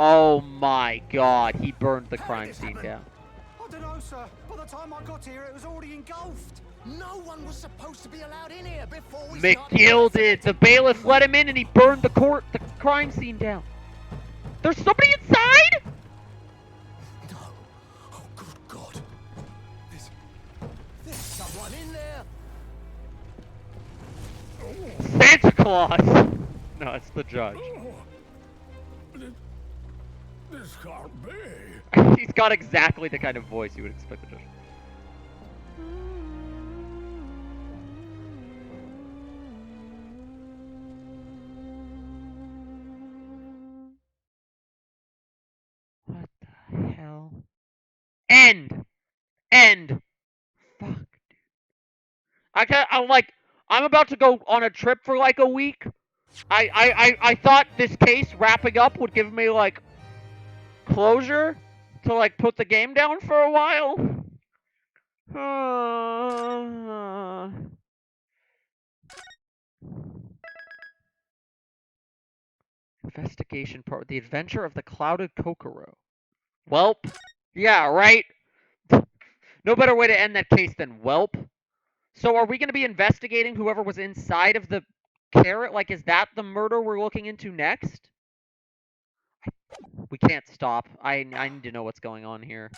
Oh my god, he burned the How did crime this scene happen? down. I don't know, sir. By the time I got here, it was already engulfed. No one was supposed to be allowed in here before we McGilded! The bailiff let him in and he burned the crime scene down. There's somebody inside? No. Oh, good God. There's someone in there. Santa Claus! No, it's the judge. This can't be. He's got exactly the kind of voice you would expect the judge. What the hell? End! End! Fuck, dude. I'm about to go on a trip for like a week. I thought this case wrapping up would give me like closure to like put the game down for a while. Investigation part. The Adventure of the Clouded Kokoro. Welp. Yeah, right. No better way to end that case than welp. So are we going to be investigating whoever was inside of the carrot? Like, is that the murder we're looking into next? We can't stop. I need to know what's going on here.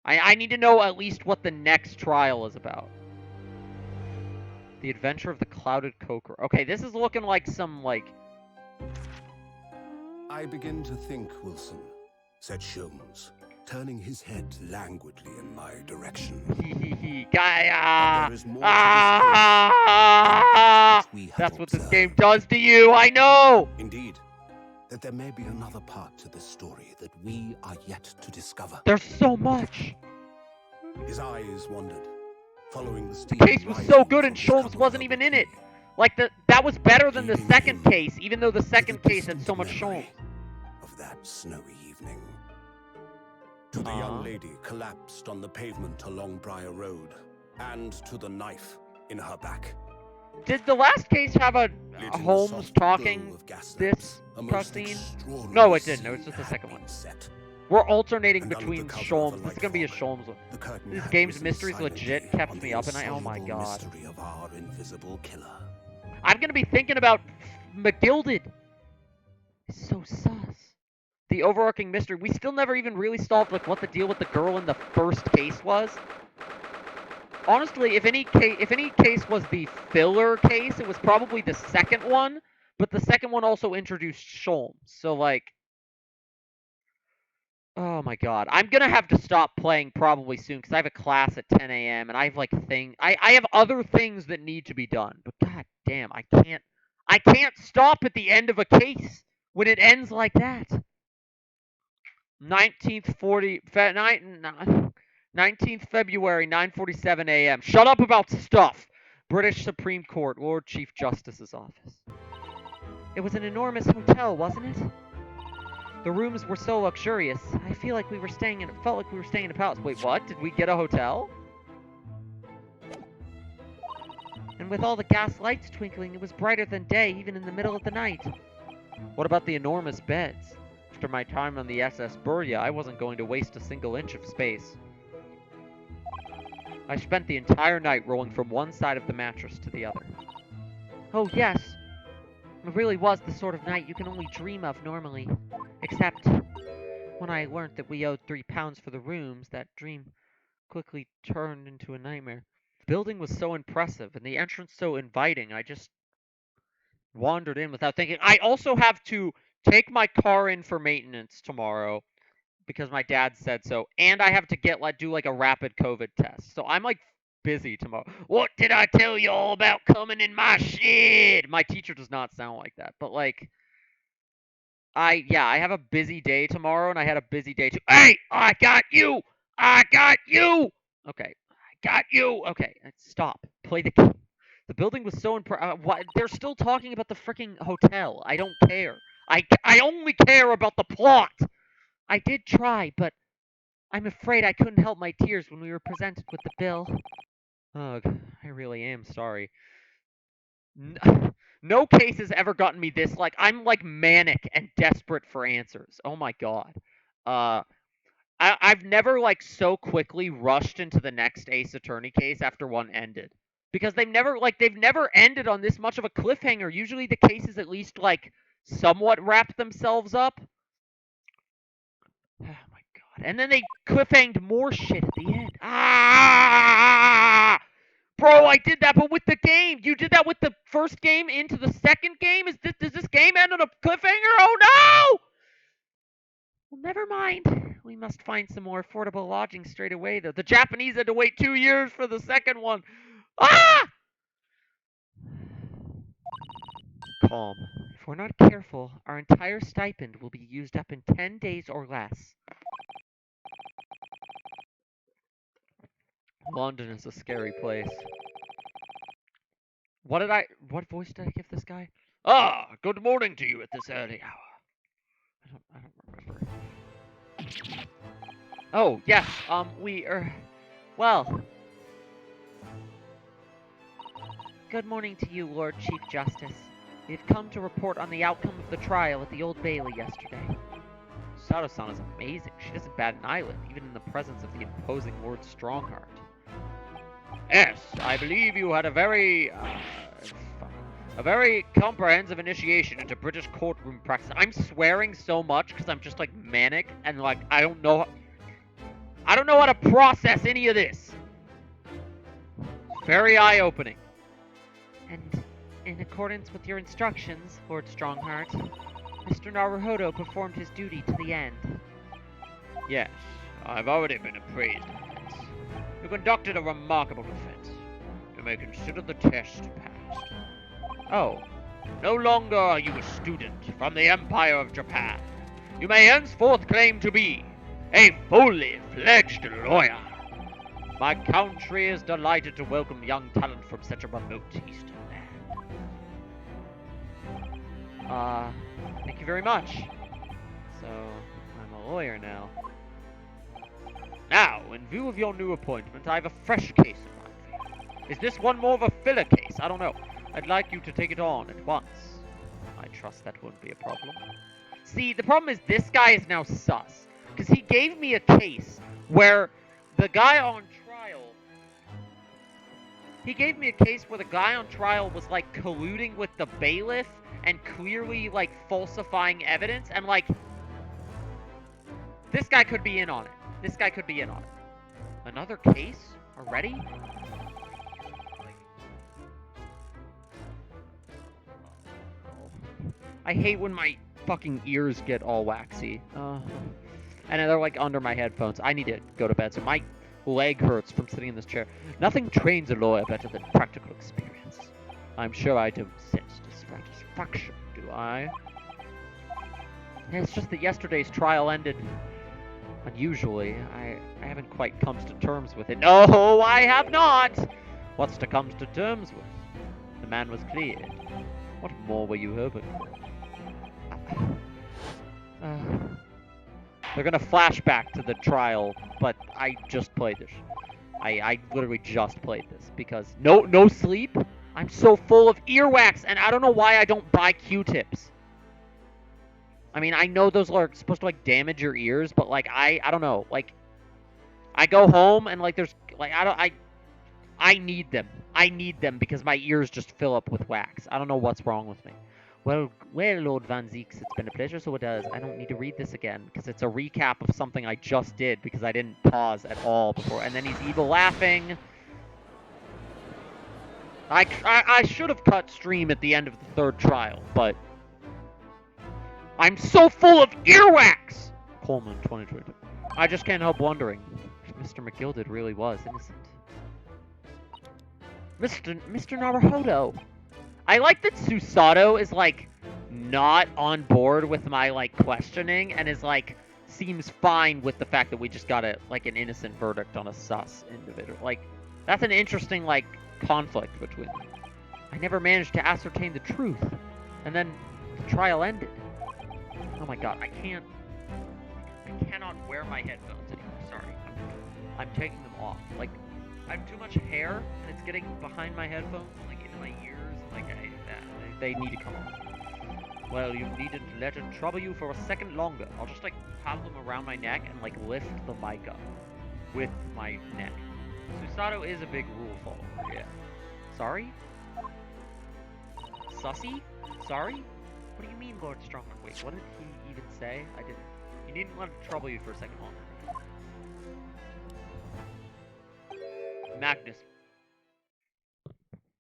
I need to know at least what the next trial is about. The Adventure of the Clouded Kokoro. Okay, this is looking like some, like... I begin to think, Wilson, said Sholmes, turning his head languidly in my direction. Gaia! There is more to this case That's what this game does to you, I know! Indeed, that there may be another part to this story that we are yet to discover. There's so much! His eyes wandered, following the The case was so good and Sholmes wasn't even in it! Like, that was better than the second case, even though the second case had so much Sholmes. Of that snowy evening. To the young lady collapsed on the pavement along Briar Road, and to the knife in her back. Did the last case have a Lit in the Holmes soft talking glow of gas this lamps, a most cutscene? extraordinary No, it didn't. It was scene just the had second one. been set. We're alternating And under between the cover of Sholmes. a This is light gonna be a fog, Sholmes one. The curtain This had game's risen mysteries silently legit kept on me the up at night. Oh my insoluble god. mystery of our invisible killer. I'm gonna be thinking about McGilded. It's so sus. The overarching mystery. We still never even really solved like what the deal with the girl in the first case was. Honestly, if any case was the filler case, it was probably the second one. But the second one also introduced Sholmes. So like, oh my god, I'm gonna have to stop playing probably soon because I have a class at 10 a.m. and I have like I have other things that need to be done. But god damn, I can't stop at the end of a case when it ends like that. 19th February, 9:47 a.m. Shut up about stuff. British Supreme Court, Lord Chief Justice's office. It was an enormous hotel, wasn't it? The rooms were so luxurious. I felt like we were staying in a palace. Wait, what? Did we get a hotel? And with all the gas lights twinkling, it was brighter than day, even in the middle of the night. What about the enormous beds? After my time on the SS Burya, I wasn't going to waste a single inch of space. I spent the entire night rolling from one side of the mattress to the other. Oh, yes. It really was the sort of night you can only dream of normally. Except, when I learned that we owed £3 for the rooms, that dream quickly turned into a nightmare. The building was so impressive, and the entrance so inviting, I just wandered in without thinking. I also have to take my car in for maintenance tomorrow, because my dad said so, and I have to do like a rapid COVID test. So I'm like busy tomorrow. What did I tell you all about coming in my shed? My teacher does not sound like that, but like I have a busy day tomorrow, and I had a busy day too. Hey, I got you. I got you. Okay, I got you. Okay, stop. Play the game. The building was so what? They're still talking about the freaking hotel. I don't care. I only care about the plot. I did try, but I'm afraid I couldn't help my tears when we were presented with the bill. Ugh, I really am sorry. No case has ever gotten me this, like, I'm, like, manic and desperate for answers. Oh my god. I've never, like, so quickly rushed into the next Ace Attorney case after one ended. Because they've never ended on this much of a cliffhanger. Usually the cases at least, like, somewhat wrap themselves up. Oh my god. And then they cliffhanged more shit at the end. Ah! Bro, I did that, but with the game. You did that with the first game into the second game? Does this game end on a cliffhanger? Oh no! Well, never mind. We must find some more affordable lodging straight away, though. The Japanese had to wait 2 years for the second one. Ah! Calm. If we're not careful, our entire stipend will be used up in 10 days or less. London is a scary place. What voice did I give this guy? Ah, good morning to you at this early hour. I don't remember. Oh, yes, well. Good morning to you, Lord Chief Justice. We've come to report on the outcome of the trial at the Old Bailey yesterday. Sato-san is amazing. She doesn't bat an eyelid, even in the presence of the imposing Lord Strongheart. Yes, I believe you had a very comprehensive initiation into British courtroom practice. I'm swearing so much because I'm just, like, manic, and, like, I don't know how to process any of this. Very eye-opening. And in accordance with your instructions, Lord Strongheart, Mr. Naruhodo performed his duty to the end. Yes, I've already been appraised of it. You conducted a remarkable defense. You may consider the test passed. Oh, No longer are you a student from the Empire of Japan. You may henceforth claim to be a fully fledged lawyer. My country is delighted to welcome young talent from such a remote eastern land. Thank you very much. So, I'm a lawyer now. Now, in view of your new appointment, I have a fresh case in mind for you. Is this one more of a filler case? I don't know. I'd like you to take it on at once. I trust that won't be a problem. See, the problem is this guy is now sus. Because he gave me a case where the guy on trial... He gave me a case where the guy on trial was, like, colluding with the bailiff and clearly, like, falsifying evidence. And, like, this guy could be in on it. This guy could be in on it. Another case? Already? I hate when my fucking ears get all waxy. And they're like under my headphones. I need to go to bed, so my leg hurts from sitting in this chair. Nothing trains a lawyer better than practical experience. I'm sure I don't sense dissatisfaction, do I? It's just that yesterday's trial ended unusually. I haven't quite come to terms with it. No, I have not! What's to come to terms with? The man was cleared. What more were you hoping for? They're gonna flash back to the trial, but I just played this. I literally just played this because no sleep. I'm so full of earwax, and I don't know why I don't buy Q-tips. I mean, I know those are supposed to, like, damage your ears, but, like, I don't know. Like, I go home and, like, there's, like, I need them. I need them because my ears just fill up with wax. I don't know what's wrong with me. Well, Lord Van Zeeks, it's been a pleasure, so it does. I don't need to read this again, because it's a recap of something I just did, because I didn't pause at all before. And then he's evil laughing. I should have cut stream at the end of the third trial, but... I'm so full of earwax! Coleman, 2022. I just can't help wondering if Mr. McGilded really was innocent. Mr. Naruhodo! I like that Susato is, like, not on board with my, like, questioning and is, like, seems fine with the fact that we just got an innocent verdict on a sus individual. Like, that's an interesting, like, conflict between them. I never managed to ascertain the truth. And then the trial ended. Oh my god, I cannot wear my headphones anymore. Sorry. I'm taking them off. Like, I have too much hair, and it's getting behind my headphones, like, into my ears, and, like, I hate that. they need to come on. Well, you needn't let it trouble you for a second longer. I'll just, like, have them around my neck and, like, lift the mic up with my neck. Susato is a big rule follower, yeah. Sorry? Sussy? Sorry? What do you mean, Lord Strongman? Wait, what did he even say? I didn't. You needn't let it trouble you for a second longer. Magnus.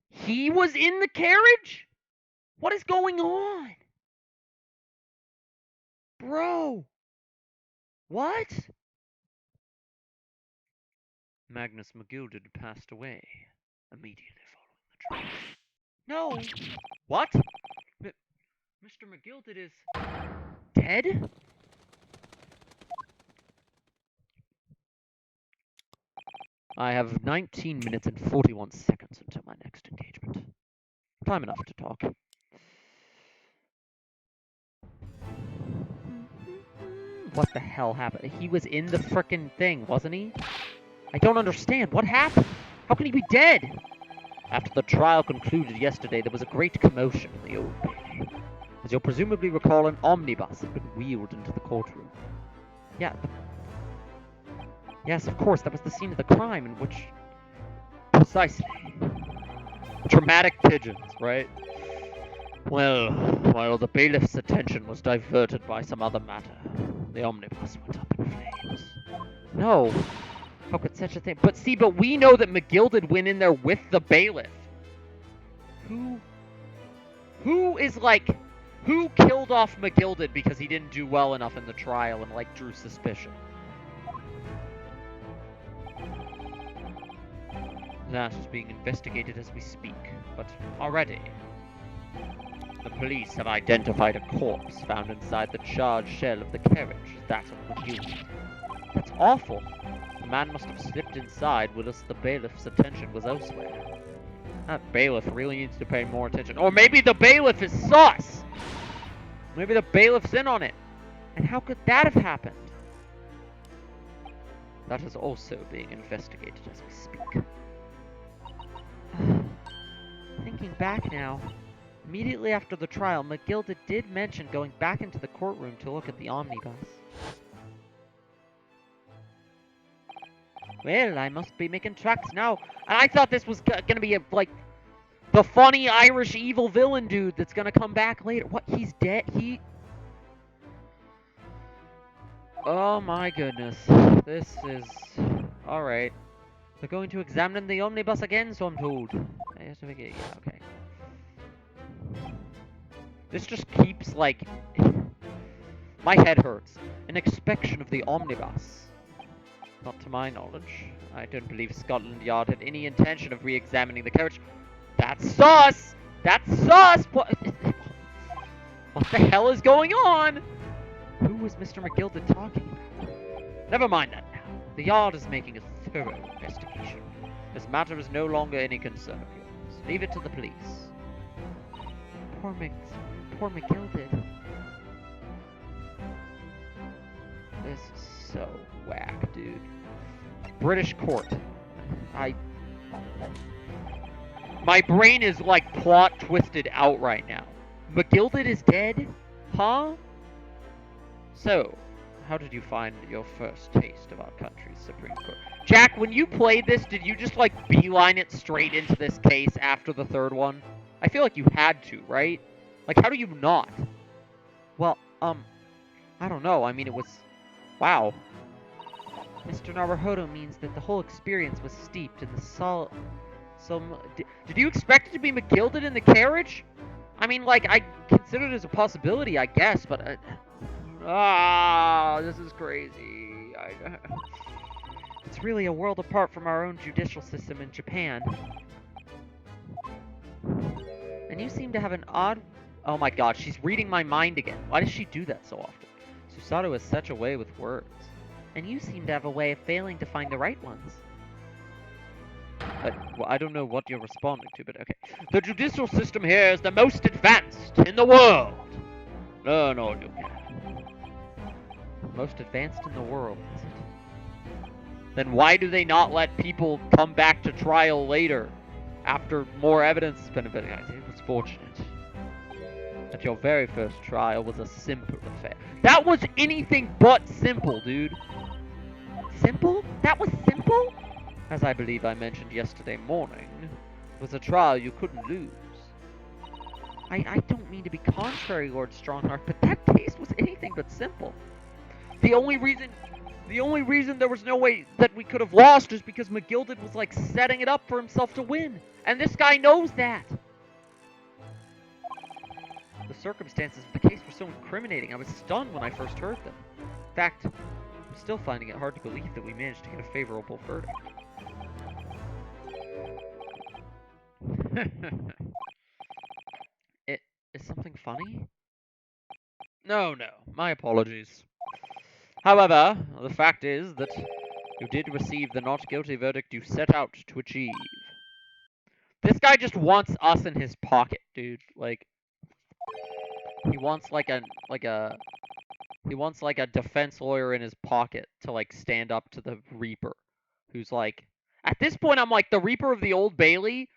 He was in the carriage? What is going on? Bro. What? Magnus McGilded passed away immediately following the trial. No. What? Mr. McGilded is dead? I have 19 minutes and 41 seconds until my next engagement. Time enough to talk. What the hell happened? He was in the frickin' thing, wasn't he? I don't understand. What happened? How can he be dead? After the trial concluded yesterday, there was a great commotion in the Old Bailey. As you'll presumably recall, an omnibus had been wheeled into the courtroom. Yeah. Yes, of course, that was the scene of the crime in which... Precisely. Dramatic pigeons, right? Well, while the bailiff's attention was diverted by some other matter, the omnibus went up in flames. No. How could such a thing... But we know that McGilded went in there with the bailiff. Who is, like... Who killed off McGilded because he didn't do well enough in the trial and, like, drew suspicion? That is being investigated as we speak, but already... The police have identified a corpse found inside the charred shell of the carriage, that of McGilded. That's awful. The man must have slipped inside whilst the bailiff's attention was elsewhere. That bailiff really needs to pay more attention. Or maybe the bailiff is sus! Maybe the bailiff's in on it. And how could that have happened? That is also being investigated as we speak. Thinking back now, immediately after the trial, McGilded did mention going back into the courtroom to look at the omnibus. Well, I must be making tracks now. And I thought this was gonna be like the funny Irish evil villain dude that's gonna come back later. What? He's dead? Oh my goodness. This is... Alright. They're going to examine the omnibus again, so I'm told. Yeah, okay. This just keeps, like... My head hurts. An inspection of the omnibus. Not to my knowledge. I don't believe Scotland Yard had any intention of re-examining the carriage. That's sus! That's sus! What the hell is going on? Who was Mr. McGilded talking about? Never mind that now. The Yard is making a thorough investigation. This matter is no longer any concern of yours. Leave it to the police. Poor McGilded. This is so whack, dude. British court. My brain is like plot twisted out right now. McGilded is dead? Huh? So, how did you find your first taste of our country's Supreme Court? Jack, when you played this, did you just like beeline it straight into this case after the third one? I feel like you had to, right? Like, how do you not? Well, I don't know. I mean, it was... Wow. Mr. Naruhodo means that the whole experience was steeped in the did you expect it to be McGilded in the carriage? I mean, like, I considered it as a possibility, I guess, but... this is crazy. It's really a world apart from our own judicial system in Japan. And you seem to have an odd... Oh my god, she's reading my mind again. Why does she do that so often? Susato has such a way with words. And you seem to have a way of failing to find the right ones. Well, I don't know what you're responding to, but okay. The judicial system here is the most advanced in the world. Learn all you can. Most advanced in the world, is it? Then why do they not let people come back to trial later? After more evidence has been investigated? It was fortunate. that your very first trial was a simple affair. That was anything but simple, dude. Simple? That was simple? As I believe I mentioned yesterday morning, it was a trial you couldn't lose. I don't mean to be contrary, Lord Strongheart, but that case was anything but simple. The only reason there was no way that we could have lost is because McGilded was like setting it up for himself to win. And this guy knows that. The circumstances of the case were so incriminating, I was stunned when I first heard them. In fact, I'm still finding it hard to believe that we managed to get a favorable verdict. Is something funny? No, my apologies. However, the fact is that you did receive the not guilty verdict you set out to achieve. This guy just wants us in his pocket, dude. Like, he wants he wants like a defense lawyer in his pocket to like stand up to the Reaper, who's like, at this point I'm like, the Reaper of the Old Bailey.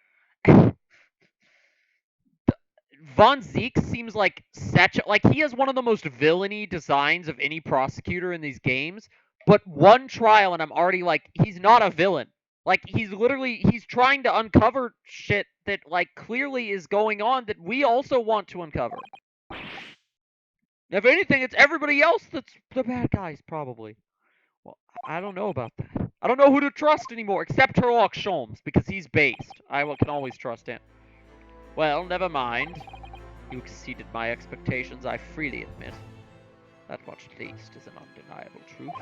Von Zeke seems like such like he has one of the most villainy designs of any prosecutor in these games, but one trial and I'm already like, he's not a villain. Like he's trying to uncover shit that like clearly is going on that we also want to uncover. If anything, it's everybody else that's the bad guys, probably. Well, I don't know about that. I don't know who to trust anymore, except Sherlock Sholmes, because he's based. I can always trust him. Well, never mind. You exceeded my expectations, I freely admit. That much, at least, is an undeniable truth.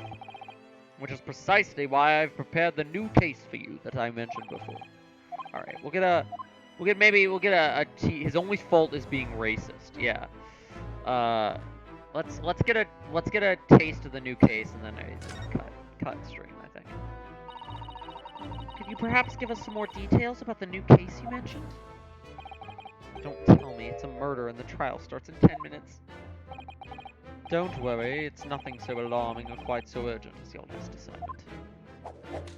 Which is precisely why I've prepared the new case for you that I mentioned before. Alright, we'll get a his only fault is being racist, yeah. Let's get a taste of the new case and then cut stream, I think. Could you perhaps give us some more details about the new case you mentioned? Don't tell me it's a murder and the trial starts in 10 minutes. Don't worry, it's nothing so alarming or quite so urgent as your last assignment.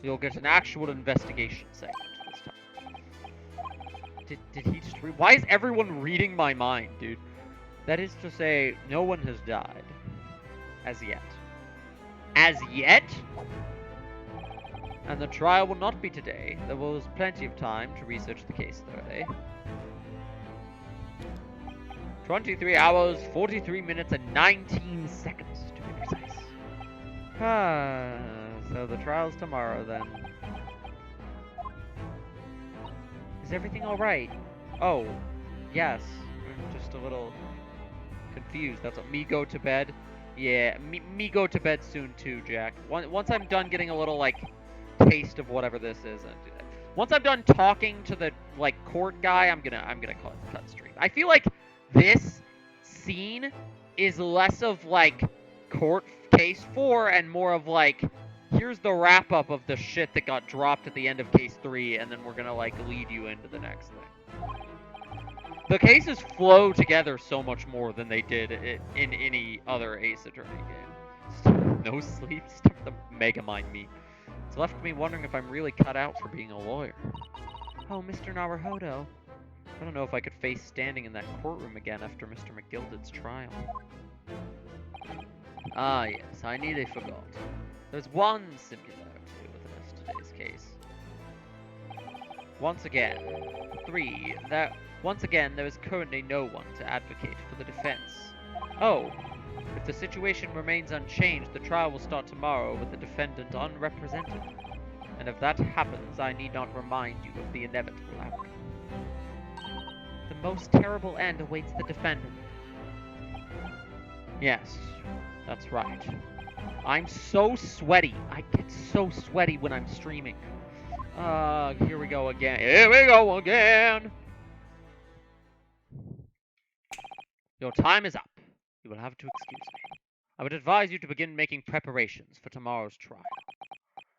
You'll get an actual investigation segment this time. Did he just read? Why is everyone reading my mind, dude? That is to say, no one has died. As yet. As yet? And the trial will not be today. There was plenty of time to research the case thoroughly. 23 hours, 43 minutes, and 19 seconds, to be precise. So the trial's tomorrow, then. Is everything alright? Oh, yes. I'm just a little confused. That's what, me go to bed? Yeah, me go to bed soon too, Jack. Once I'm done getting a little, like, taste of whatever this is, I'll do that. Once I'm done talking to the, like, court guy, I'm gonna cut stream. I feel like this scene is less of like court case 4 and more of like, here's the wrap up of the shit that got dropped at the end of case 3 and then we're gonna like lead you into the next thing. The cases flow together so much more than they did in any other Ace Attorney game. No sleep, stuff to megamind me. It's left me wondering if I'm really cut out for being a lawyer. Oh, Mr. Naruhodo. I don't know if I could face standing in that courtroom again after Mr. McGilded's trial. Ah, yes, I nearly forgot. There's one similarity with today's case. Once again, there is currently no one to advocate for the defense. Oh, if the situation remains unchanged, the trial will start tomorrow with the defendant unrepresented. And if that happens, I need not remind you of the inevitable outcome. The most terrible end awaits the defendant. Yes, that's right. I'm so sweaty. I get so sweaty when I'm streaming. Here we go again. Here we go again! Your time is up. You will have to excuse me. I would advise you to begin making preparations for tomorrow's trial.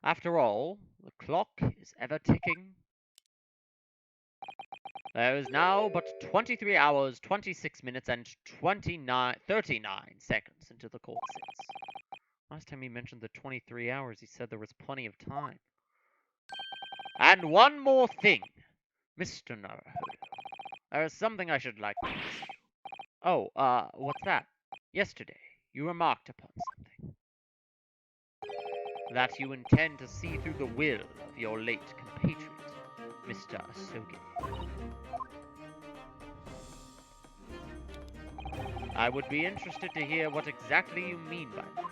After all, the clock is ever ticking. There is now but 23 hours, 26 minutes, and 39 seconds until the court sits. Last time he mentioned the 23 hours, he said there was plenty of time. And one more thing, Mr. Naruhodo. There is something I should like to ask you. Oh, what's that? Yesterday, you remarked upon something. That you intend to see through the will of your late compatriot, Mr. Asogi. I would be interested to hear what exactly you mean by that.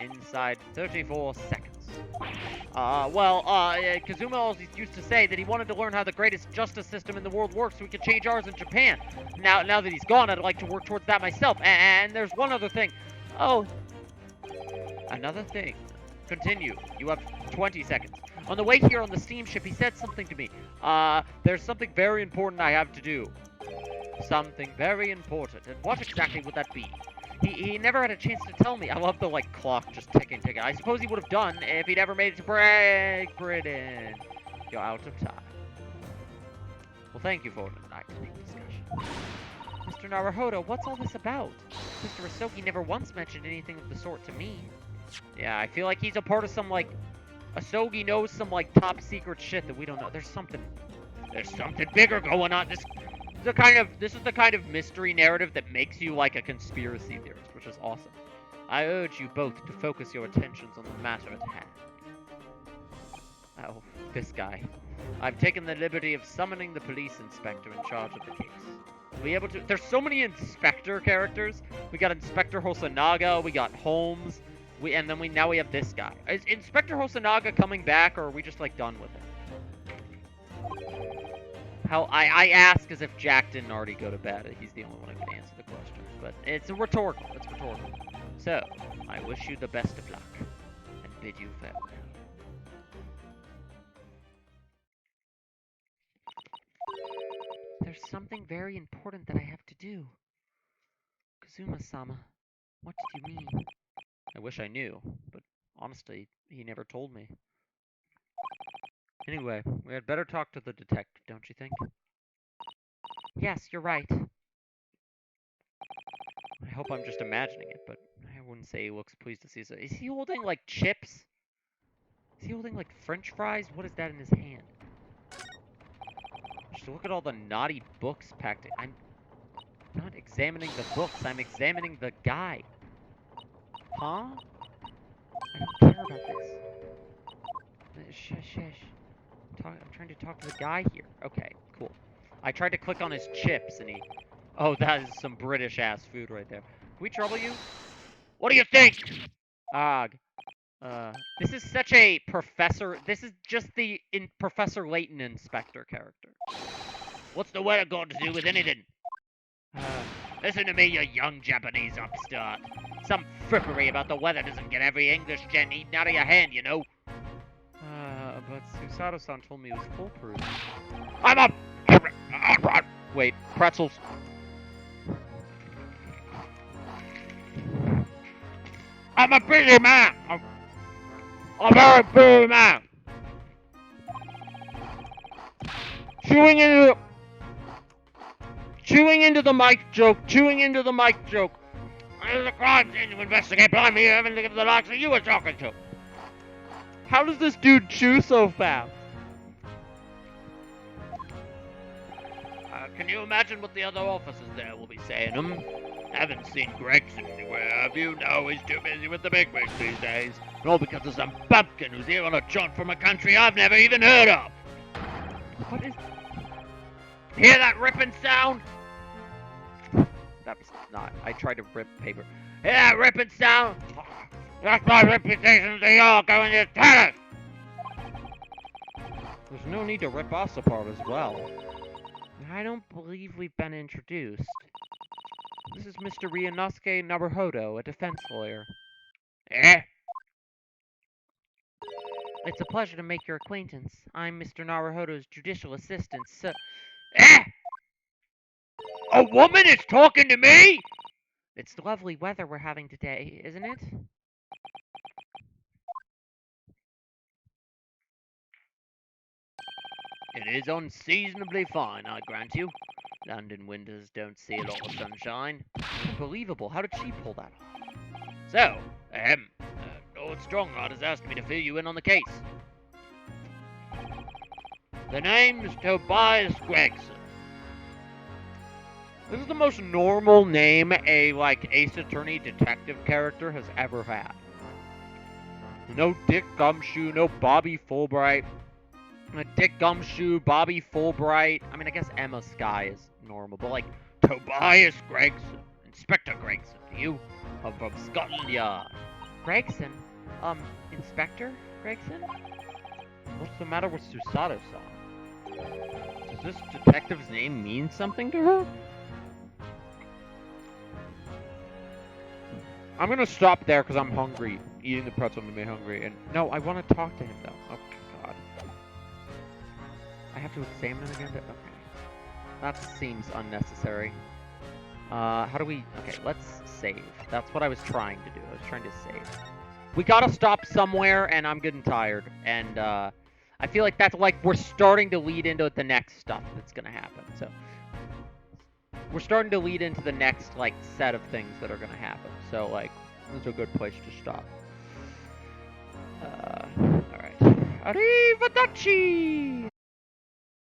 Inside 34 seconds. Kazuma always used to say that he wanted to learn how the greatest justice system in the world works so we could change ours in Japan. Now that he's gone, I'd like to work towards that myself. And there's one other thing. Oh, another thing. Continue. You have 20 seconds. On the way here on the steamship, he said something to me. There's something very important I have to do. Something very important. And what exactly would that be? He never had a chance to tell me. I love the, clock just ticking. I suppose he would have done if he'd ever made it to Great Britain. You're out of time. Well, thank you for an enlightening discussion. Mr. Naruhodo, what's all this about? Mr. Asogi never once mentioned anything of the sort to me. Yeah, I feel like he's a part of some, Asogi knows some, top secret shit that we don't know. There's something bigger going on. This is the kind of mystery narrative that makes you like a conspiracy theorist, which is awesome. I urge you both to focus your attentions on the matter at hand. Oh, this guy. I've taken the liberty of summoning the police inspector in charge of the case. There's so many inspector characters. We got Inspector Hosonaga, we got Holmes, now we have this guy. Is Inspector Hosonaga coming back, or are we just, done with him? I ask as if Jack didn't already go to bed. He's the only one who can answer the question. But it's rhetorical. It's rhetorical. So, I wish you the best of luck, and bid you farewell. There's something very important that I have to do. Kazuma-sama, what did you mean? I wish I knew, but honestly, he never told me. Anyway, we had better talk to the detective, don't you think? Yes, you're right. I hope I'm just imagining it, but I wouldn't say he looks pleased to see us. Is he holding, chips? Is he holding, French fries? What is that in his hand? Just look at all the naughty books packed in. I'm not examining the books. I'm examining the guy. Huh? I don't care about this. Shush. I'm trying to talk to the guy here. Okay, cool. I tried to click on his chips, and he... Oh, that is some British-ass food right there. Can we trouble you? What do you think? This is such a professor... This is just the Professor Layton Inspector character. What's the weather got to do with anything? Listen to me, you young Japanese upstart. Some frippery about the weather doesn't get every English gent eaten out of your hand, you know. But Susato-san told me it was foolproof. I'm a... Wait, pretzels. I'm a busy man. I'm a very busy man. Chewing into the mic joke. There's a crime scene to investigate. Blimey, you haven't looked at the likes that you were talking to. How does this dude chew so fast? Can you imagine what the other officers there will be saying? Haven't seen Gregson anywhere, have you? No, he's too busy with the bigwigs these days. And all because of some bumpkin who's here on a jaunt from a country I've never even heard of. What is... Hear that ripping sound? That was not... I tried to rip paper. Hear that ripping sound? That's my reputation to y'all going to tell us! There's no need to rip us apart as well. I don't believe we've been introduced. This is Mr. Ryunosuke Naruhodo, a defense lawyer. Eh? It's a pleasure to make your acquaintance. I'm Mr. Naruhodo's judicial assistant, so... Eh? A woman is talking to me? It's the lovely weather we're having today, isn't it? It is unseasonably fine, I grant you. London winters don't see a lot of sunshine. Unbelievable, how did she pull that off? So, Lord Strongrod has asked me to fill you in on the case. The name's Tobias Gregson. This is the most normal name a, like, Ace Attorney detective character has ever had. No Dick Gumshoe, no Bobby Fulbright. Dick Gumshoe, Bobby Fulbright. I mean, I guess Emma Sky is normal, but, like, Tobias Gregson. Inspector Gregson, you are from Scotland Yard. Gregson? Inspector Gregson? What's the matter with Susato-san? Does this detective's name mean something to her? I'm gonna stop there because I'm hungry. Eating the pretzel made me hungry. And no, I want to talk to him though. Oh god. I have to examine him again? Okay. That seems unnecessary. How do we... Okay, let's save. That's what I was trying to do. I was trying to save. We gotta stop somewhere, and I'm getting tired. And, I feel like that's, like, we're starting to lead into the next stuff that's gonna happen. So, we're starting to lead into the next, like, set of things that are gonna happen. So, like, this is a good place to stop. Alright. Arrivederci!